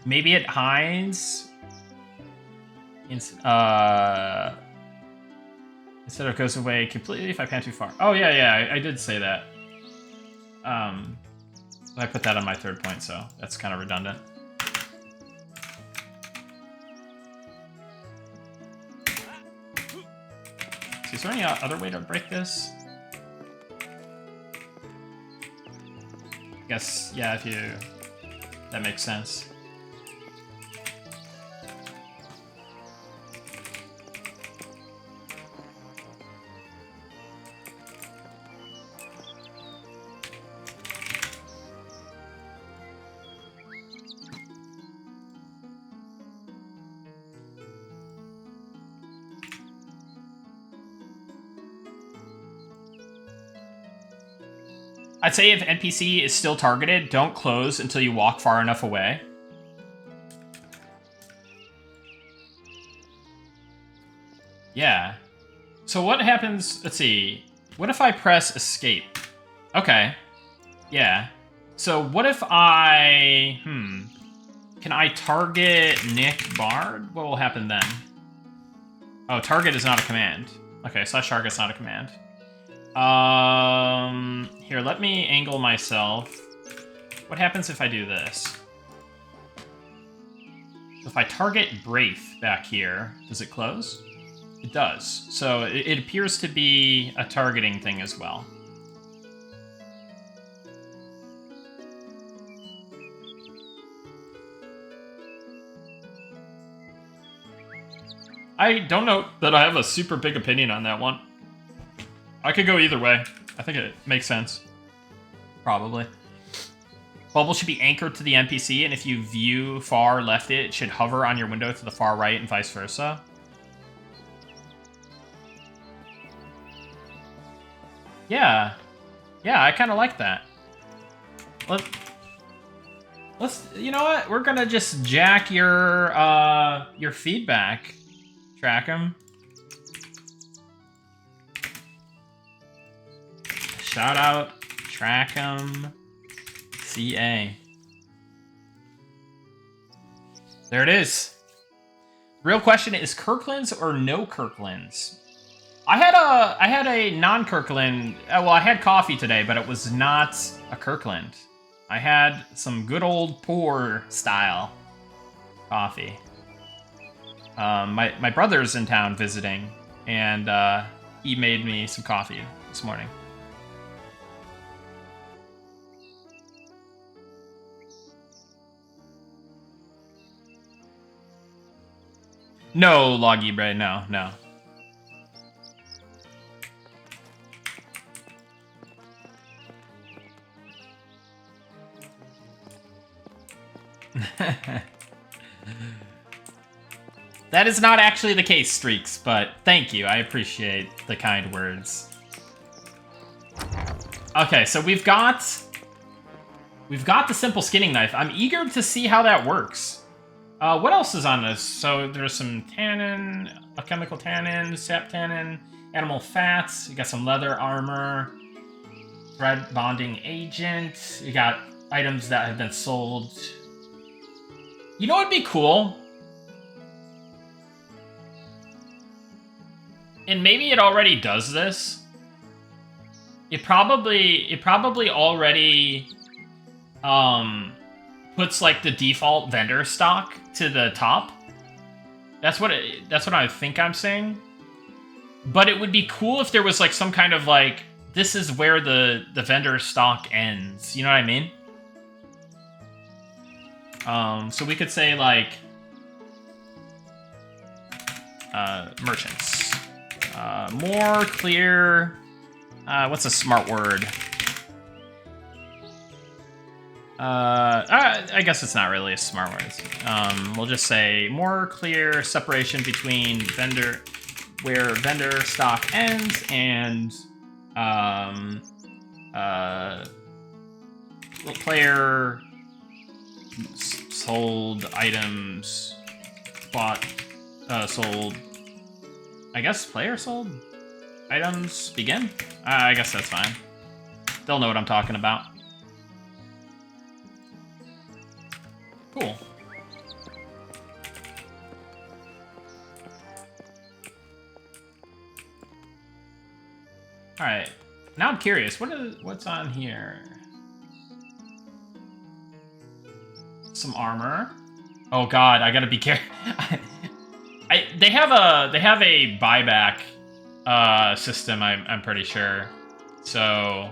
Maybe it hides instead of goes away completely if I pan too far. Oh yeah, I did say that. I put that on my third point, so that's kind of redundant. Is there any other way to break this? I guess, yeah, that makes sense. I'd say if NPC is still targeted, don't close until you walk far enough away. Yeah. So what happens, let's see. What if I press escape? Okay. Yeah. So what if I, can I target Nick Bard? What will happen then? Oh, target is not a command. Okay, slash target's not a command. Here, let me angle myself. What happens if I do this? If I target Braith back here, does it close? It does. So it appears to be a targeting thing as well. I don't know that I have a super big opinion on that one. I could go either way. I think it makes sense. Probably. Bubble should be anchored to the NPC, and if you view far left it should hover on your window to the far right and vice versa. Yeah. Yeah, I kind of like that. Let's, you know what? We're gonna just jack your feedback. Track 'em. Shout out, track 'em, CA. There it is. Real question is Kirkland's or no Kirkland's? I had a non-Kirkland. Well, I had coffee today, but it was not a Kirkland. I had some good old pour style coffee. My brother's in town visiting, and he made me some coffee this morning. No, Logibre, no. That is not actually the case, Streaks, but thank you. I appreciate the kind words. Okay, so we've got the simple skinning knife. I'm eager to see how that works. What else is on this? So there's some tannin, a chemical tannin, sap tannin, animal fats. You got some leather armor, thread bonding agent. You got items that have been sold. You know what'd be cool? And maybe it already does this. It probably already puts like the default vendor stock to the top. That's what I think I'm saying. But it would be cool if there was like some kind of like, this is where the vendor stock ends. You know what I mean? So we could say like merchants. More clear. What's a smart word? I guess it's not really a smart word. We'll just say more clear separation between where vendor stock ends and player sold items bought sold. I guess player sold items begin. I guess that's fine. They'll know what I'm talking about. Cool. All right. Now I'm curious. What's on here? Some armor. Oh God, I gotta be careful. They have a buyback system. I'm pretty sure. So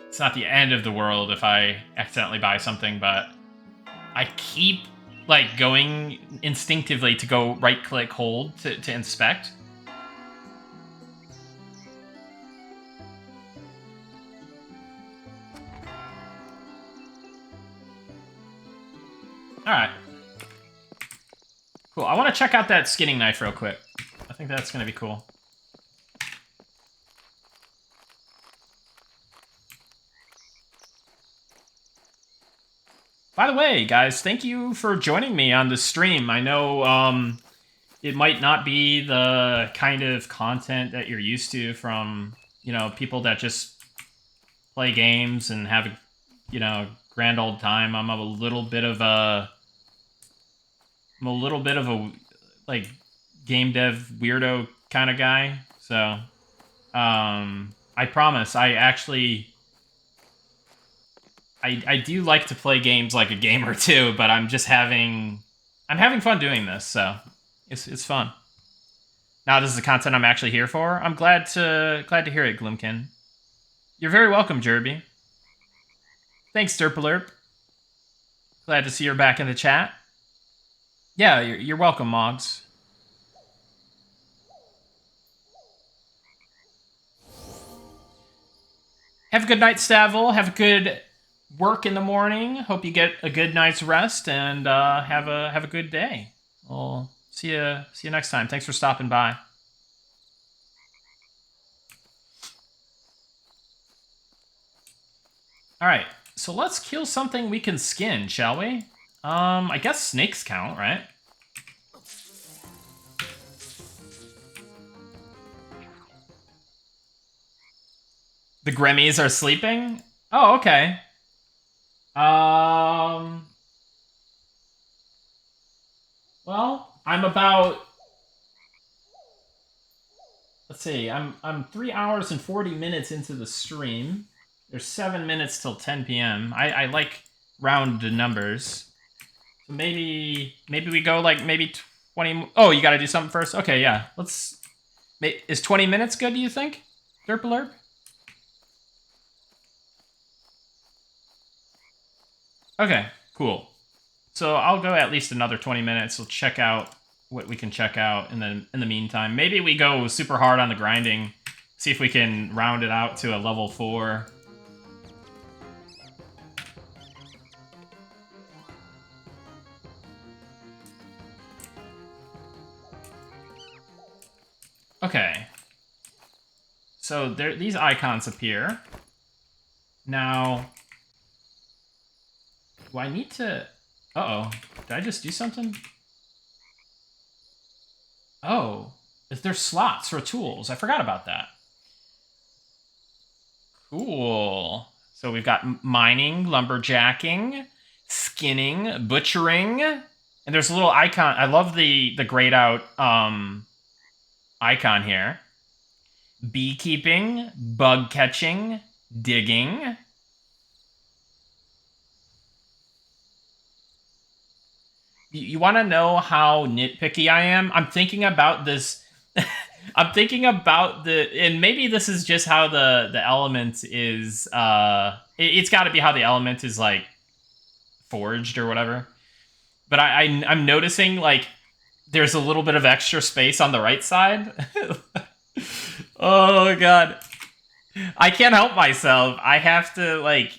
it's not the end of the world if I accidentally buy something, but I keep like going instinctively to go right click hold to inspect. All right. Cool. I want to check out that skinning knife real quick. I think that's going to be cool. By the way, guys, thank you for joining me on the stream. I know it might not be the kind of content that you're used to from, you know, people that just play games and have a, you know, grand old time. I'm a little bit of a like game dev weirdo kind of guy. So I promise I do like to play games like a gamer too, but I'm having fun doing this, so it's fun. Now this is the content I'm actually here for. I'm glad to hear it, Gloomkin. You're very welcome, Jerby. Thanks, Derpalurp. Glad to see you're back in the chat. Yeah, you're welcome, Moggs. Have a good night, Stavil. Have a good work in the morning. Hope you get a good night's rest and have a good day. We'll see you next time. Thanks for stopping by. All right, so let's kill something we can skin, shall we? I guess snakes count, right? The Grimmies are sleeping? Oh, okay. Well, I'm about... Let's see, I'm 3 hours and 40 minutes into the stream. There's 7 minutes till 10 p.m. I like round numbers. So maybe we go like maybe 20... Oh, you gotta do something first? Okay, yeah. Let's... Is 20 minutes good, do you think? Derpalurp? Okay, cool. So I'll go at least another 20 minutes. We'll check out what we can check out in the meantime. Maybe we go super hard on the grinding. See if we can round it out to a level 4. Okay. So there, these icons appear. Now, do I need to... Uh-oh. Did I just do something? Oh. There's slots for tools. I forgot about that. Cool. So we've got mining, lumberjacking, skinning, butchering, and there's a little icon. I love the grayed out icon here. Beekeeping, bug catching, digging. You want to know how nitpicky I am? I'm thinking about this. I'm thinking about and maybe this is just how the element is. It's got to be how the element is like forged or whatever. But I'm noticing like there's a little bit of extra space on the right side. Oh god, I can't help myself. I have to like.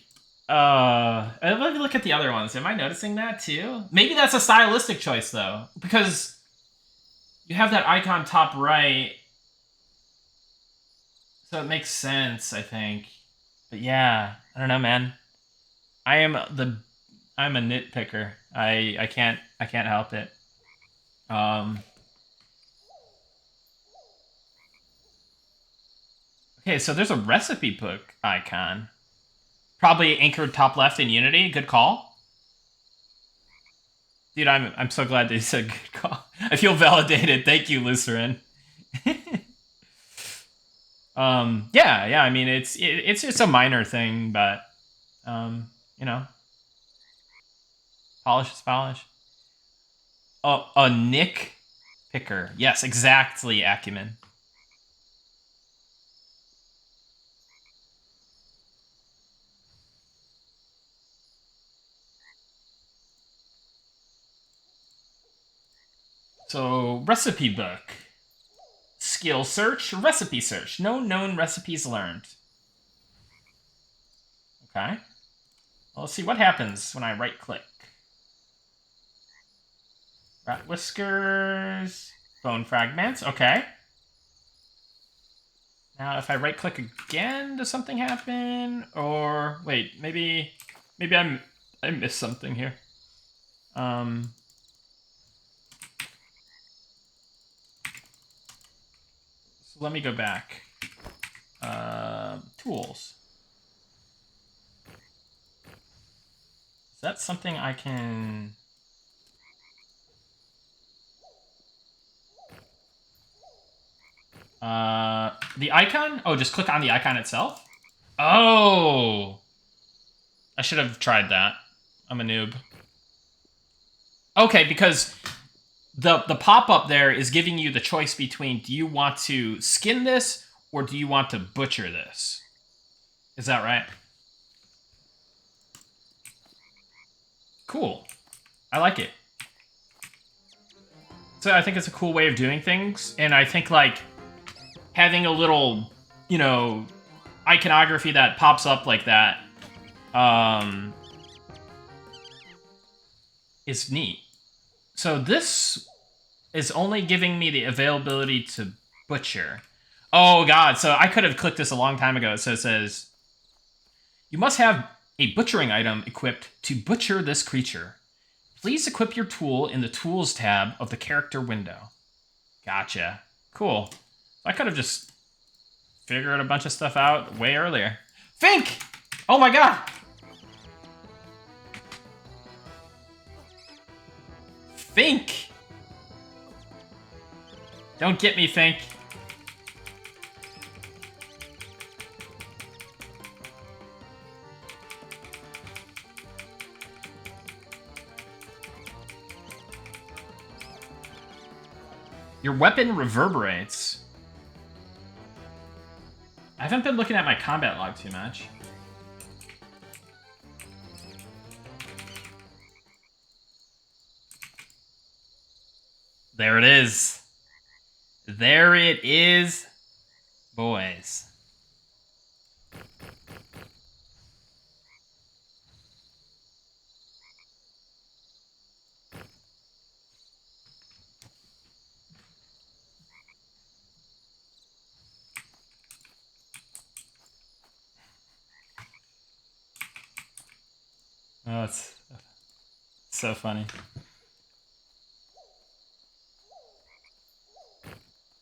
Let me look at the other ones. Am I noticing that too? Maybe that's a stylistic choice though, because you have that icon top right, so it makes sense, I think. But yeah, I don't know, man. I'm a nitpicker. I can't help it. Okay, so there's a recipe book icon. Probably anchored top left in Unity. Good call. Dude, I'm so glad they said good call. I feel validated. Thank you, Lucerin. Yeah. I mean, it's just a minor thing, but you know, polish is polish. Oh, a Nick picker. Yes, exactly, Acumen. So, recipe book. Skill search, recipe search. No known recipes learned. Okay. Well, let's see what happens when I right click. Rat whiskers, bone fragments. Okay. Now, if I right click again, does something happen? Or wait, maybe I missed something here. So let me go back. Tools. Is that something I can... the icon? Oh, just click on the icon itself? Oh! I should have tried that. I'm a noob. Okay, because the pop-up there is giving you the choice between do you want to skin this or do you want to butcher this? Is that right? Cool. I like it. So I think it's a cool way of doing things, and I think like having a little, you know, iconography that pops up like that is neat. So this is only giving me the availability to butcher. Oh god, so I could have clicked this a long time ago. So it says, you must have a butchering item equipped to butcher this creature. Please equip your tool in the Tools tab of the character window. Gotcha. Cool. I could have just figured a bunch of stuff out way earlier. Fink! Oh my god! Fink! Don't get me, Fink. Your weapon reverberates. I haven't been looking at my combat log too much. There it is. There it is, boys. Oh, it's so funny.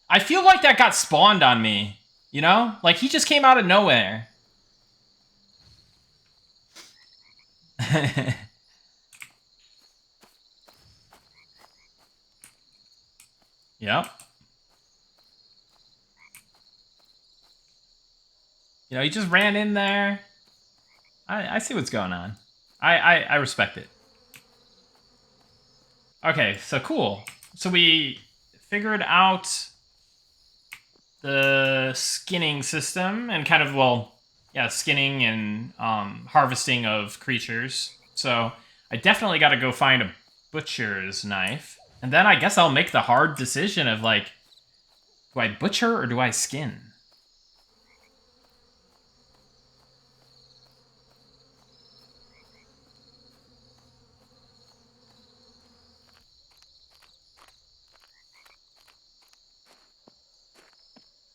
I feel like that got spawned on me, you know? Like, he just came out of nowhere. Yep. You know, he just ran in there. I see what's going on. I respect it. Okay, so cool. So we figured out the skinning system and kind of, well, yeah, skinning and harvesting of creatures. So I definitely got to go find a butcher's knife. And then I guess I'll make the hard decision of, like, do I butcher or do I skin?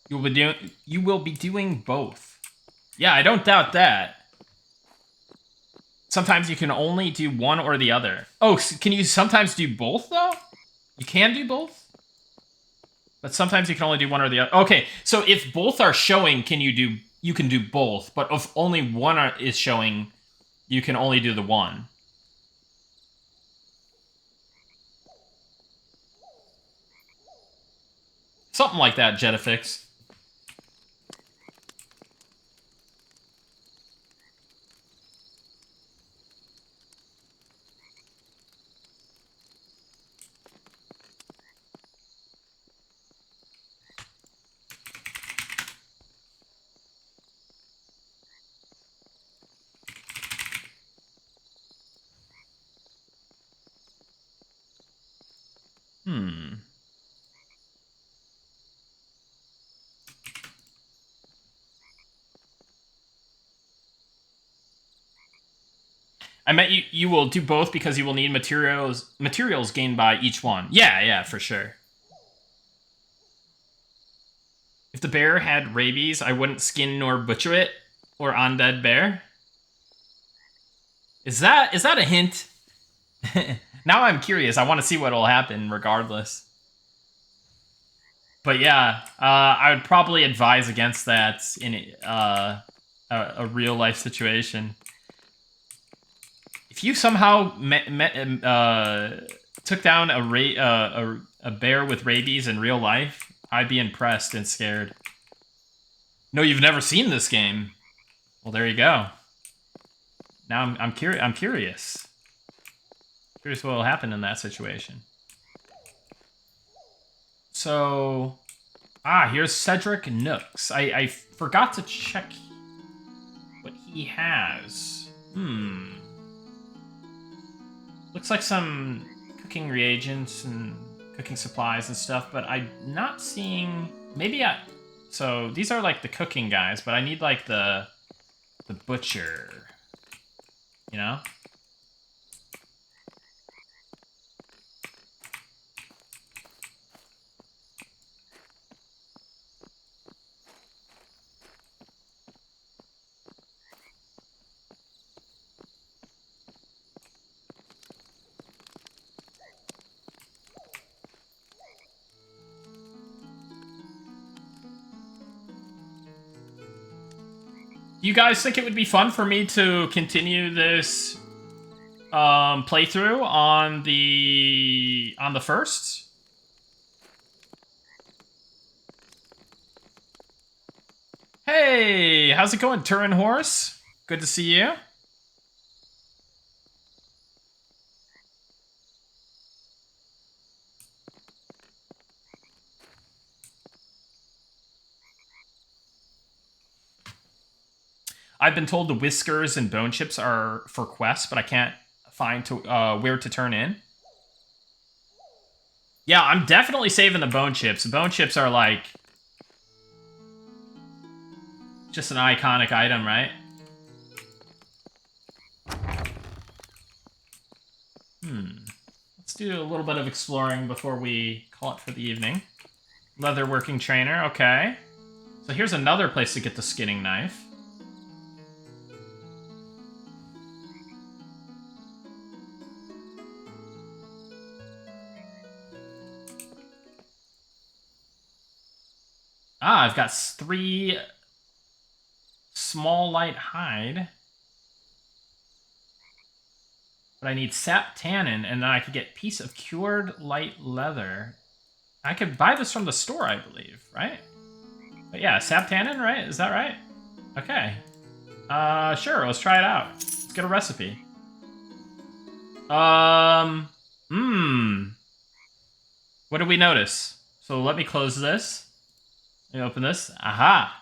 You will be doing both. Yeah, I don't doubt that. Sometimes you can only do one or the other. Oh, can you sometimes do both, though? You can do both? But sometimes you can only do one or the other. Okay, so if both are showing, you can do both. But if only one is showing, you can only do the one. Something like that, Jetafix. I meant you will do both because you will need materials gained by each one. Yeah, for sure. If the bear had rabies, I wouldn't skin nor butcher it, or undead bear. Is that a hint? Now I'm curious. I want to see what'll happen regardless. But yeah, I would probably advise against that in a real life situation. If you somehow took down a bear with rabies in real life, I'd be impressed and scared. No, you've never seen this game. Well, there you go. Now I'm curious. Curious what will happen in that situation. So, here's Cedric Nooks. I forgot to check what he has. Looks like some cooking reagents and cooking supplies and stuff, but I'm not seeing... So, these are like the cooking guys, but I need like the butcher. You know? Do you guys think it would be fun for me to continue this playthrough on the first? Hey, how's it going, Turin Horse? Good to see you. I've been told the whiskers and bone chips are for quests, but I can't find where to turn in. Yeah, I'm definitely saving the bone chips. The bone chips are like just an iconic item, right? Let's do a little bit of exploring before we call it for the evening. Leatherworking trainer, okay. So here's another place to get the skinning knife. Ah, I've got 3 small light hide. But I need sap tannin, and then I could get piece of cured light leather. I could buy this from the store, I believe, right? But yeah, sap tannin, right? Is that right? Okay. Sure, let's try it out. Let's get a recipe. What did we notice? So let me close this. Let me open this. Aha.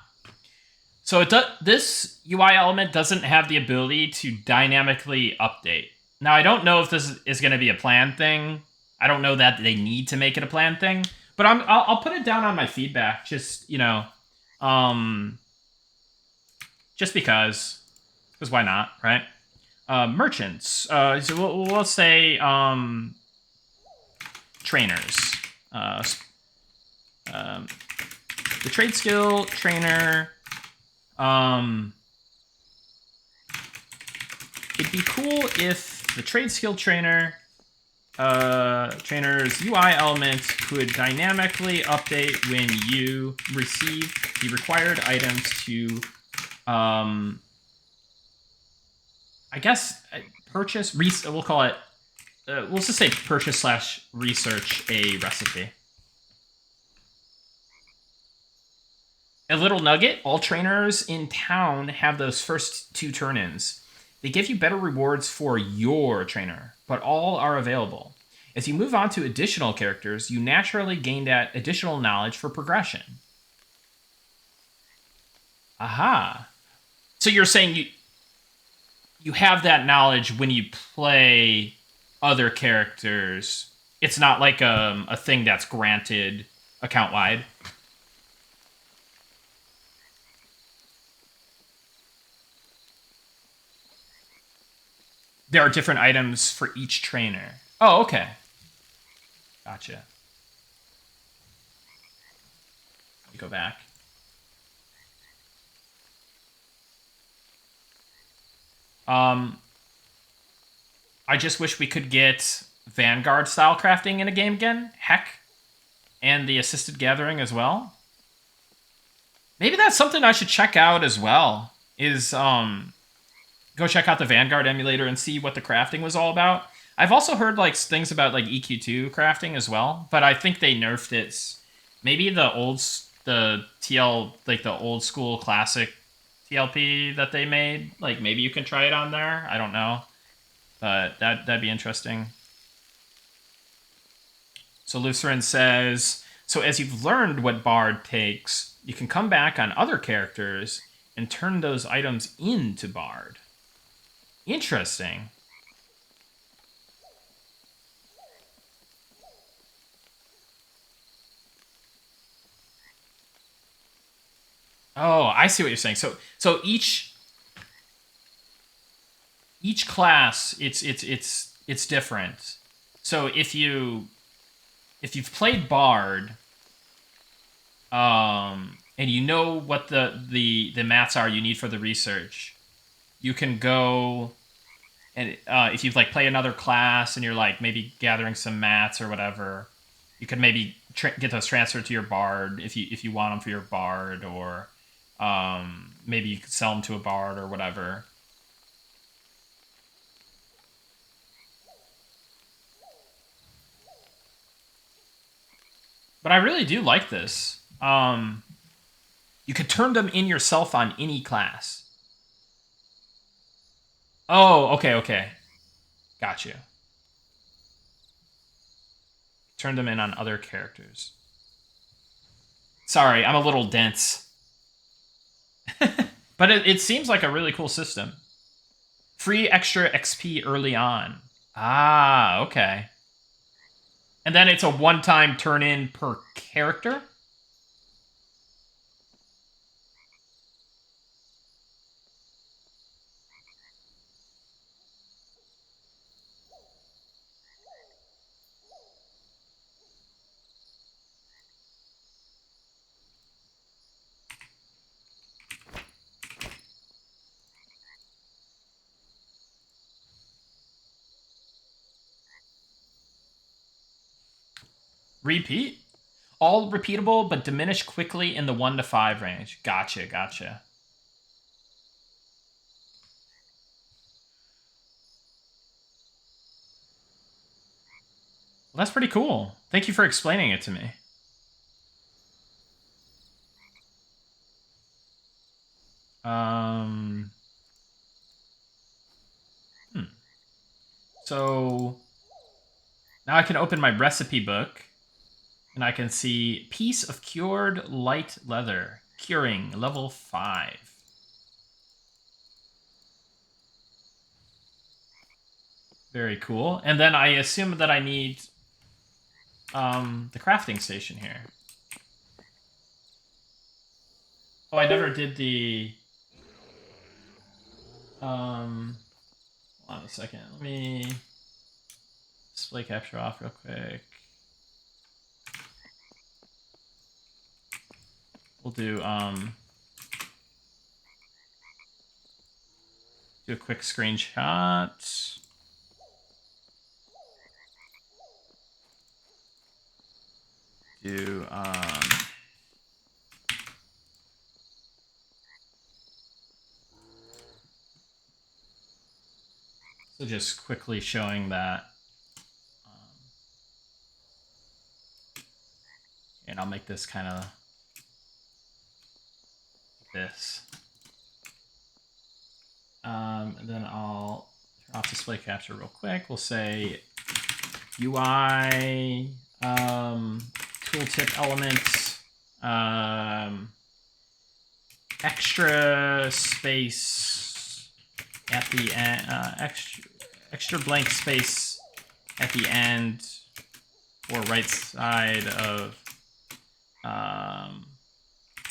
So this UI element doesn't have the ability to dynamically update. Now, I don't know if this is going to be a planned thing. I don't know that they need to make it a planned thing, but I'll put it down on my feedback. Just just because why not, right? Merchants. So we'll say trainers. The trade skill trainer. It'd be cool if the trade skill trainer trainer's UI element could dynamically update when you receive the required items to I guess purchase, we'll call it, let's just say purchase/research a recipe. A little nugget, all trainers in town have those first 2 turn-ins. They give you better rewards for your trainer, but all are available. As you move on to additional characters, you naturally gain that additional knowledge for progression. Aha. So you're saying you have that knowledge when you play other characters. It's not like a thing that's granted account-wide. There are different items for each trainer. Oh, okay. Gotcha. Let me go back. I just wish we could get Vanguard style crafting in a game again. Heck. And the assisted gathering as well. Maybe that's something I should check out as well. Is go check out the Vanguard emulator and see what the crafting was all about. I've also heard like things about like EQ2 crafting as well, but I think they nerfed it. Maybe the old school classic TLP that they made, like maybe you can try it on there. I don't know, but that'd be interesting. So Lutheran says, so as you've learned what Bard takes, you can come back on other characters and turn those items into Bard. Interesting. Oh, I see what you're saying. So each class it's different. So if you've played Bard, and you know what the mats are you need for the research, you can go and if you like play another class and you're like maybe gathering some mats or whatever, you could maybe get those transferred to your Bard if you want them for your Bard, or maybe you could sell them to a Bard or whatever. But I really do like this. You could turn them in yourself on any class. Oh, okay. Got you. Turn them in on other characters. Sorry, I'm a little dense. But it seems like a really cool system. Free extra XP early on. Ah, okay. And then it's a one-time turn-in per character? Repeat? All repeatable, but diminish quickly in the 1 to 5 range. Gotcha, gotcha. Well, that's pretty cool. Thank you for explaining it to me. So now I can open my recipe book and I can see piece of cured light leather, curing level 5. Very cool. And then I assume that I need the crafting station here. Oh, I never did the hold on a second. Let me display capture off real quick. We'll do a quick screenshot. Do so just quickly showing that, and I'll make this kind of this. And then I'll turn off display capture real quick. We'll say UI tooltip elements, extra space at the end, extra blank space at the end or right side of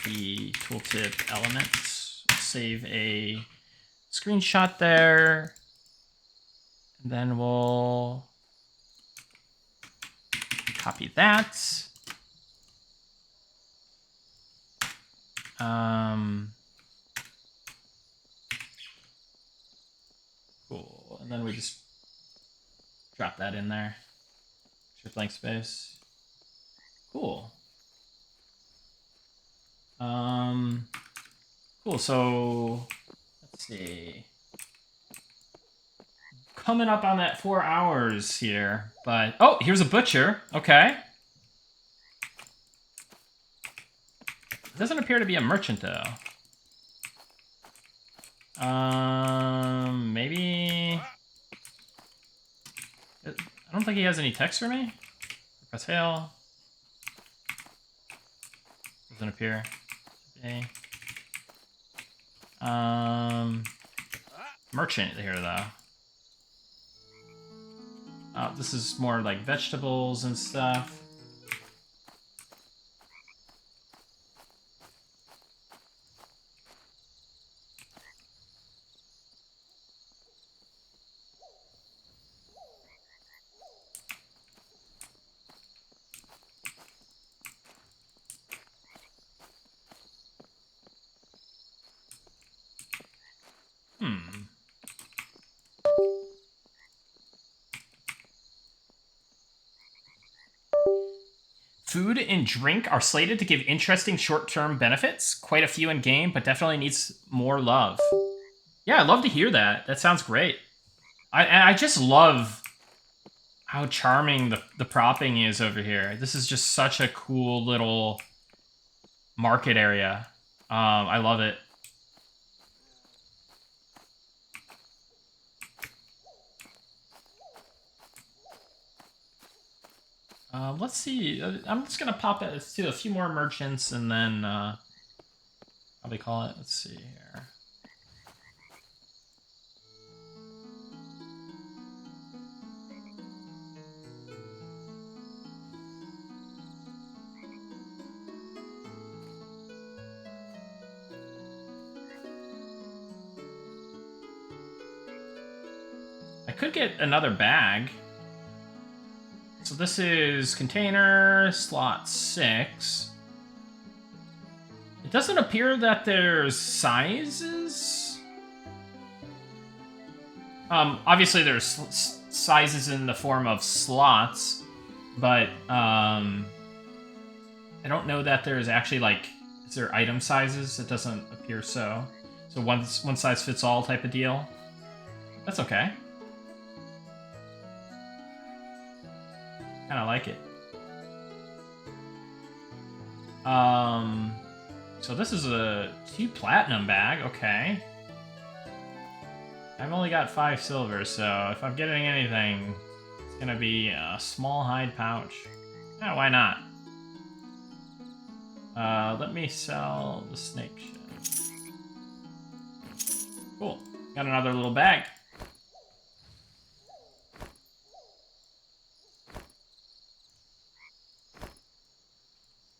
the tooltip elements. Save a screenshot there, and then we'll copy that. Cool, and then we just drop that in there. Shift blank space. Cool. Cool, so let's see. Coming up on that 4 hours here, but oh, here's a butcher. Okay. Doesn't appear to be a merchant though. Maybe. I don't think he has any text for me. Press hail. Doesn't appear. Okay. Merchant here though. This is more like vegetables and stuff. Food and drink are slated to give interesting short-term benefits. Quite a few in game, but definitely needs more love. Yeah, I'd love to hear that. That sounds great. I just love how charming the propping is over here. This is just such a cool little market area. I love it. Let's see. I'm just gonna pop it to a few more merchants and then how do they call it? Let's see here. I could get another bag. So this is container slot 6. It doesn't appear that there's sizes. Obviously there's sizes in the form of slots, but I don't know that there's actually, like, is there item sizes? It doesn't appear so. So one size fits all type of deal. That's okay. Kind of like it. So this is a 2 platinum bag. Okay. I've only got 5 silver, so if I'm getting anything, it's gonna be a small hide pouch. Yeah, why not? Let me sell the snake shit. Cool. Got another little bag.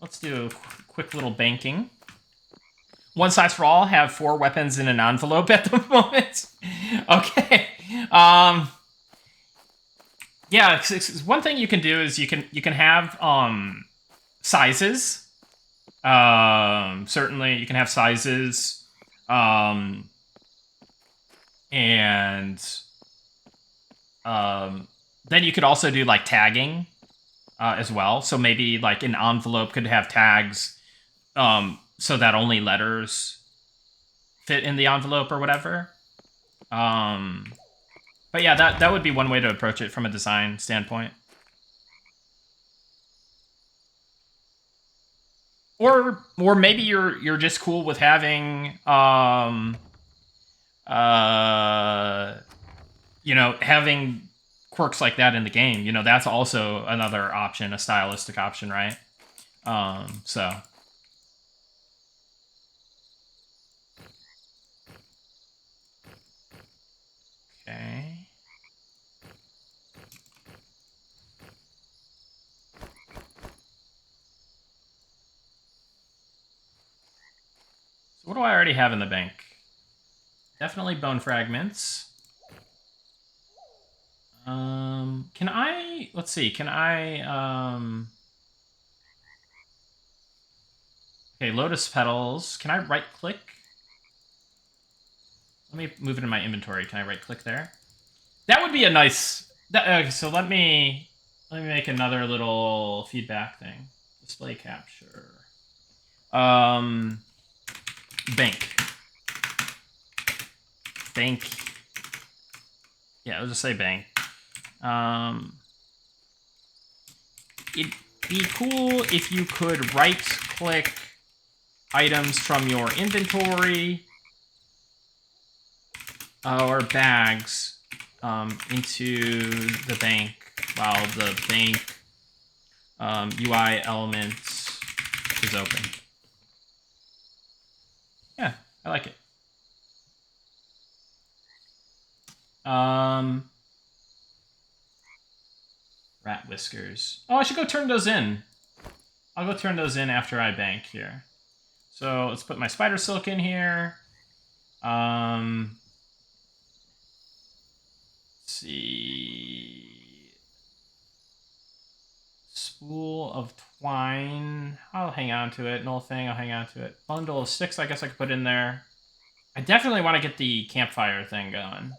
Let's do a quick little banking. One size for all. Have 4 weapons in an envelope at the moment. Okay. Yeah. One thing you can do is you can have sizes. Certainly, you can have sizes. And then you could also do like tagging as well. So maybe like an envelope could have tags so that only letters fit in the envelope or whatever. But yeah, that would be one way to approach it from a design standpoint. Or maybe you're just cool with having you know, having quirks like that in the game. You know, that's also another option, a stylistic option, right? So okay. So what do I already have in the bank? Definitely bone fragments. Can I... Let's see. Can I... Okay, lotus petals. Can I right-click? Let me move it in my inventory. Can I right-click there? That would be a nice... so let me make another little feedback thing. Display capture. Bank. Bank. Yeah, I'll just say bank. It'd be cool if you could right-click items from your inventory or bags into the bank while the bank UI element is open. Yeah, I like it. Rat whiskers. Oh, I should go turn those in. I'll go turn those in after I bank here. So let's put my spider silk in here. Let's see. Spool of twine. I'll hang on to it. Null thing, I'll hang on to it. Bundle of sticks, I guess I could put in there. I definitely want to get the campfire thing going.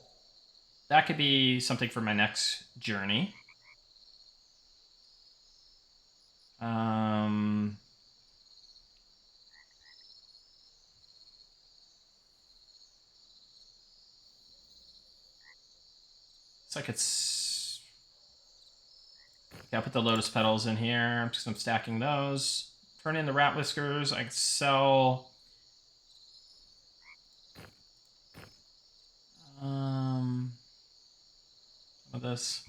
That could be something for my next journey. It's like it's... Okay, I'll put the lotus petals in here because I'm stacking those. Turn in the rat whiskers. I can sell... some of this.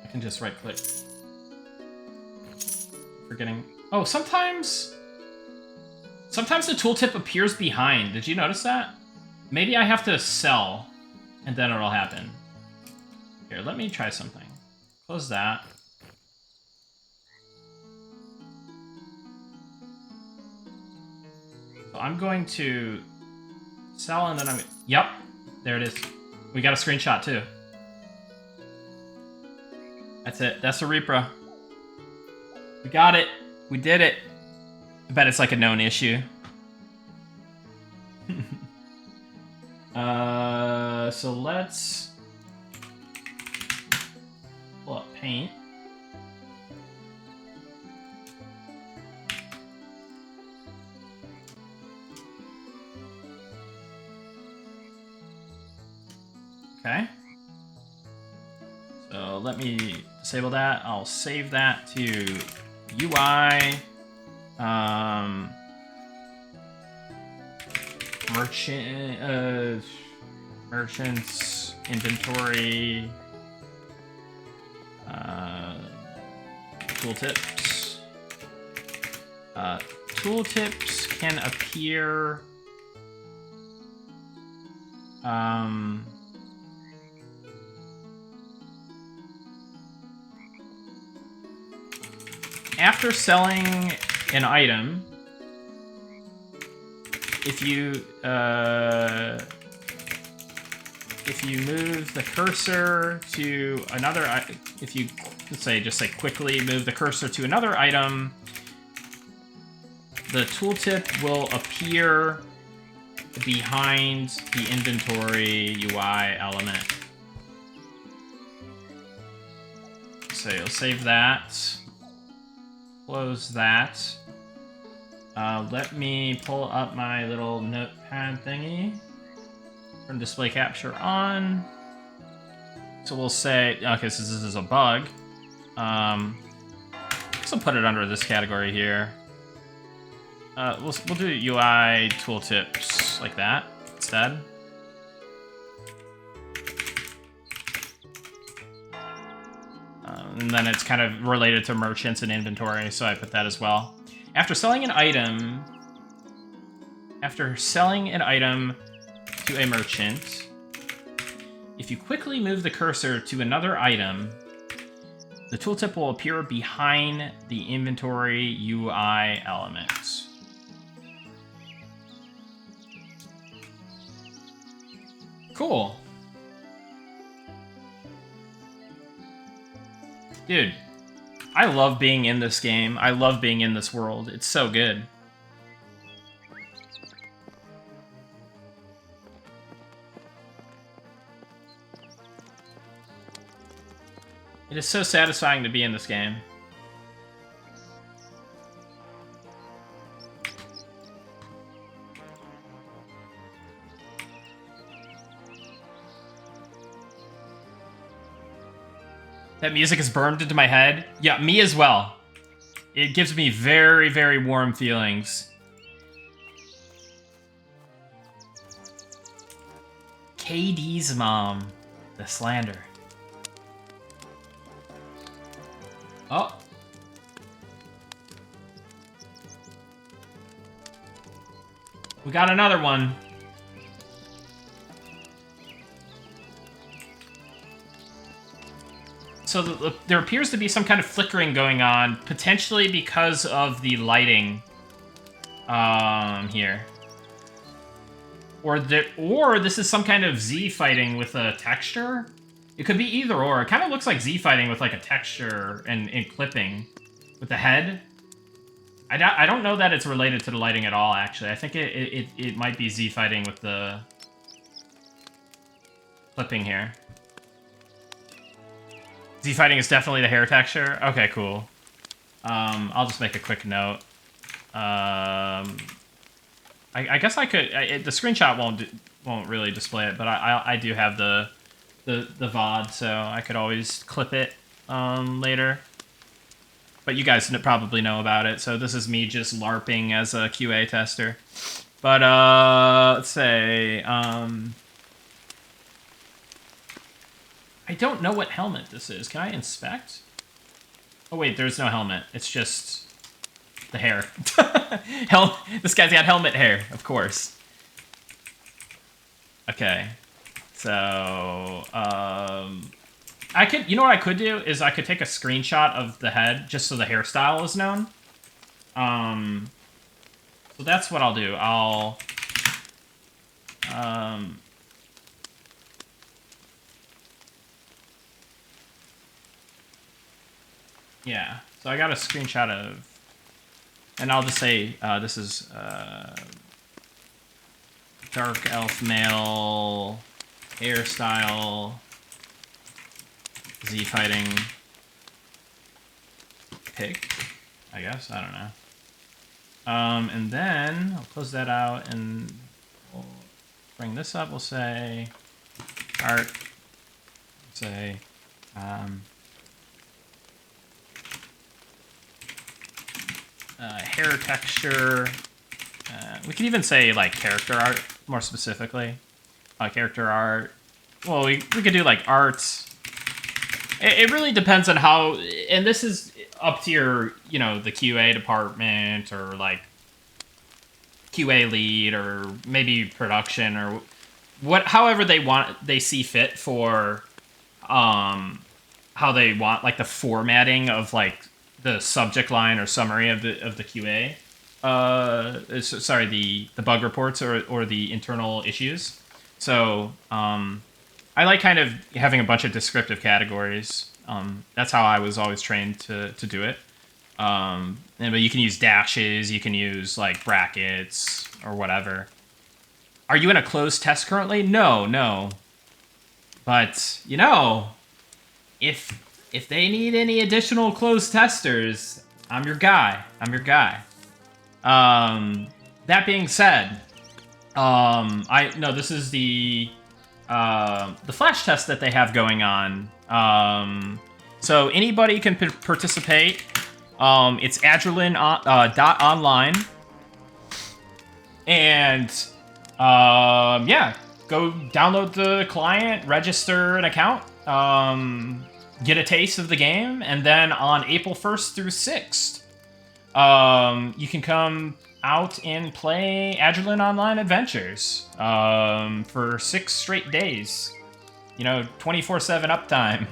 I can just right click. Forgetting. Oh, sometimes the tooltip appears behind. Did you notice that? Maybe I have to sell, and then it'll happen. Here, let me try something. Close that. So I'm going to Sell, and then I'm... Yep, there it is. We got a screenshot, too. That's it. That's the Repro. We got it. We did it. I bet it's like a known issue. So let's pull up Paint. Okay. So let me disable that. I'll save that to UI. Merchants, inventory, tooltips. Tooltips can appear after selling an item. If you move the cursor to another, if you, let's say, just like quickly move the cursor to another item, the tooltip will appear behind the inventory UI element. So you'll save that, close that. Let me pull up my little notepad thingy. Turn display capture on. So we'll say, okay, so this is a bug. So put it under this category here. We'll do UI tooltips like that instead. And then it's kind of related to merchants and inventory, so I put that as well. After selling an item to a merchant, if you quickly move the cursor to another item, the tooltip will appear behind the inventory UI element. Cool. Dude, I love being in this game. I love being in this world. It's so good. It is so satisfying to be in this game. That music is burned into my head. Yeah, me as well. It gives me very, very warm feelings. KD's mom. The slander. Oh. We got another one. So there appears to be some kind of flickering going on, potentially because of the lighting here. Or this is some kind of Z fighting with a texture. It could be either or. It kind of looks like Z fighting with like a texture and clipping with the head. I don't know that it's related to the lighting at all, actually. I think it might be Z fighting with the clipping here. Z fighting is definitely the hair texture. Okay, cool. I'll just make a quick note. I guess I could. The screenshot won't really display it, but I do have the VOD, so I could always clip it later. But you guys probably know about it, so this is me just LARPing as a QA tester. But let's say I don't know what helmet this is. Can I inspect? Oh wait, there's no helmet. It's just the hair. This guy's got helmet hair, of course. Okay. So, I could, you know what I could do is I could take a screenshot of the head just so the hairstyle is known. So that's what I'll do. Yeah, so I got a screenshot of, and I'll just say this is dark elf male hairstyle Z fighting pig, I guess. I don't know. And then I'll close that out and we'll bring this up. We'll say art. Say hair texture. We could even say like character art more specifically. Character art. Well, we could do like art. It really depends on how, and this is up to your, you know, the QA department or like QA lead or maybe production or however they see fit for how they want like the formatting of like the subject line or summary of the QA. Sorry, the bug reports or the internal issues. So I like kind of having a bunch of descriptive categories. That's how I was always trained to do it. But you can use dashes, you can use like brackets or whatever. Are you in a closed test currently? No. But you know, if they need any additional closed testers, I'm your guy. That being said, this is the flash test that they have going on. So anybody can participate. It's Adrullan Online, and go download the client, register an account, get a taste of the game, and then on April 1st through 6th, you can come out and play Adrullan Online Adventures for 6 straight days. 24/7 uptime.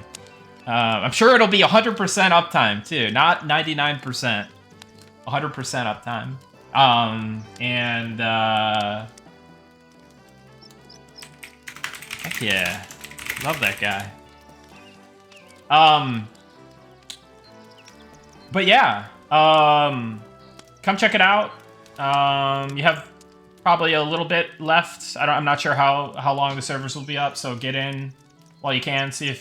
I'm sure it'll be 100% uptime too, not 99%. 100% uptime. Heck yeah, love that guy. But yeah, come check it out. You have probably a little bit left. I'm not sure how long the servers will be up, so get in while you can. See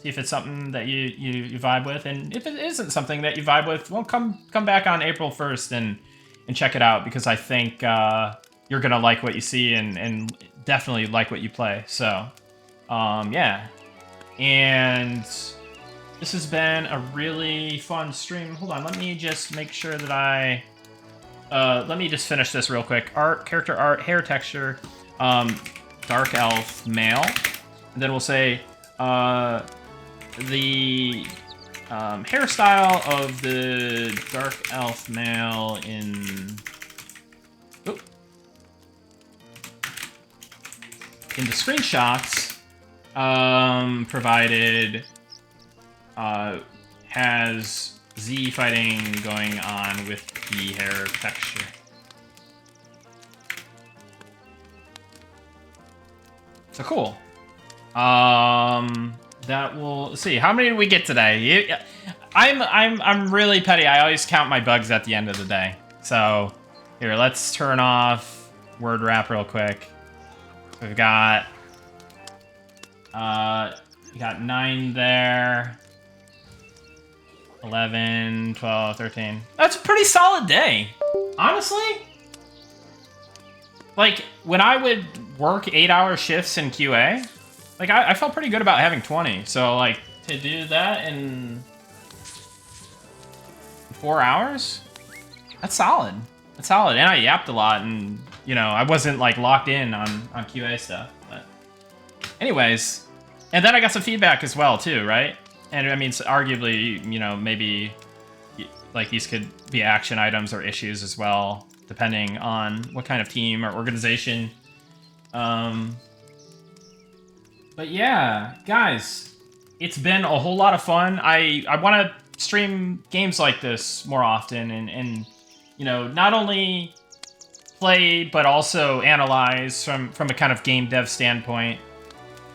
if it's something that you vibe with, and if it isn't something that you vibe with, well, come back on April 1st and check it out, because I think you're gonna like what you see and definitely like what you play. So, yeah, and this has been a really fun stream. Hold on, let me just make sure that let me just finish this real quick. Art, character art, hair texture, dark elf male, and then we'll say the hairstyle of the dark elf male in the screenshots provided has Z fighting going on with the hair texture. So cool. That will see. How many did we get today? I'm really petty. I always count my bugs at the end of the day. So here, let's turn off word wrap real quick. We've got we got 9 there. 11, 12, 13. That's a pretty solid day. Honestly, like when I would work 8-hour shifts in QA, like I felt pretty good about having 20. So like to do that in 4 hours, that's solid. That's solid. And I yapped a lot, and I wasn't like locked in on QA stuff. But anyways, and then I got some feedback as well too, right? And I mean, arguably, maybe like these could be action items or issues as well, depending on what kind of team or organization. But yeah, guys, it's been a whole lot of fun. I want to stream games like this more often, and not only play, but also analyze from a kind of game dev standpoint.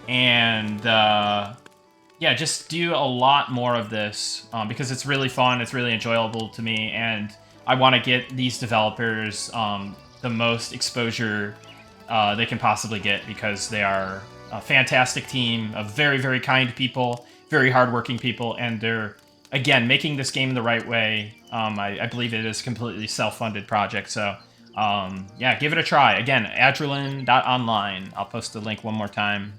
And yeah, just do a lot more of this because it's really fun, it's really enjoyable to me, and I want to get these developers the most exposure they can possibly get, because they are a fantastic team of very, very kind people, very hardworking people, and they're, again, making this game the right way. I believe it is a completely self-funded project, so yeah, give it a try. Again, Adrullan.online. I'll post the link one more time.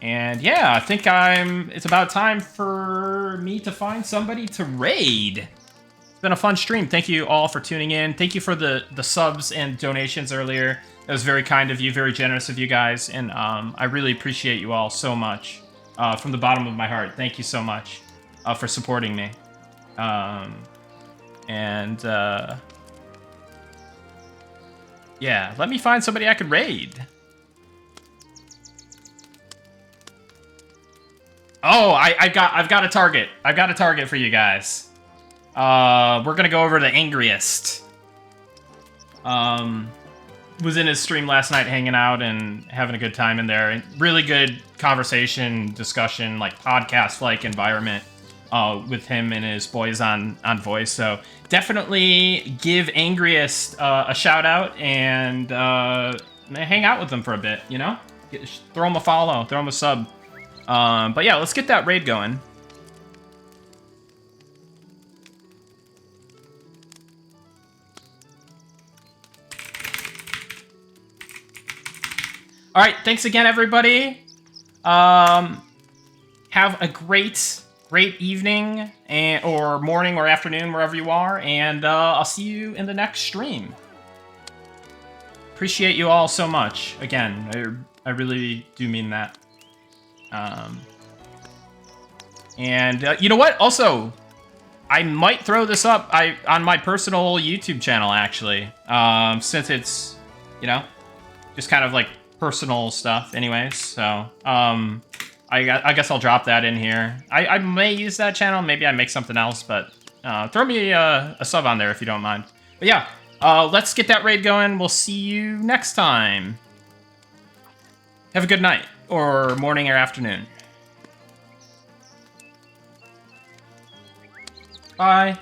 And yeah, I think it's about time for me to find somebody to raid. It's been a fun stream. Thank you all for tuning in. Thank you for the subs and donations earlier. That was very kind of you, very generous of you guys, and I really appreciate you all so much. From the bottom of my heart, thank you so much for supporting me. Yeah, let me find somebody I could raid. Oh, I've got a target. I've got a target for you guys. We're gonna go over to Angriest. Was in his stream last night, hanging out and having a good time in there. And really good conversation, discussion, like podcast-like environment with him and his boys on voice. So definitely give Angriest a shout out and hang out with them for a bit. You know, throw him a follow, throw him a sub. But yeah, let's get that raid going. All right, thanks again, everybody. Have a great evening or morning or afternoon, wherever you are, and I'll see you in the next stream. Appreciate you all so much. Again, I really do mean that. You know what? Also, I might throw this up on my personal YouTube channel, actually, since it's, you know, just kind of like personal stuff anyways. So I guess I'll drop that in here. I may use that channel, maybe I make something else, but throw me a sub on there if you don't mind. But yeah, let's get that raid going. We'll see you next time. Have a good night, or morning or afternoon. Bye.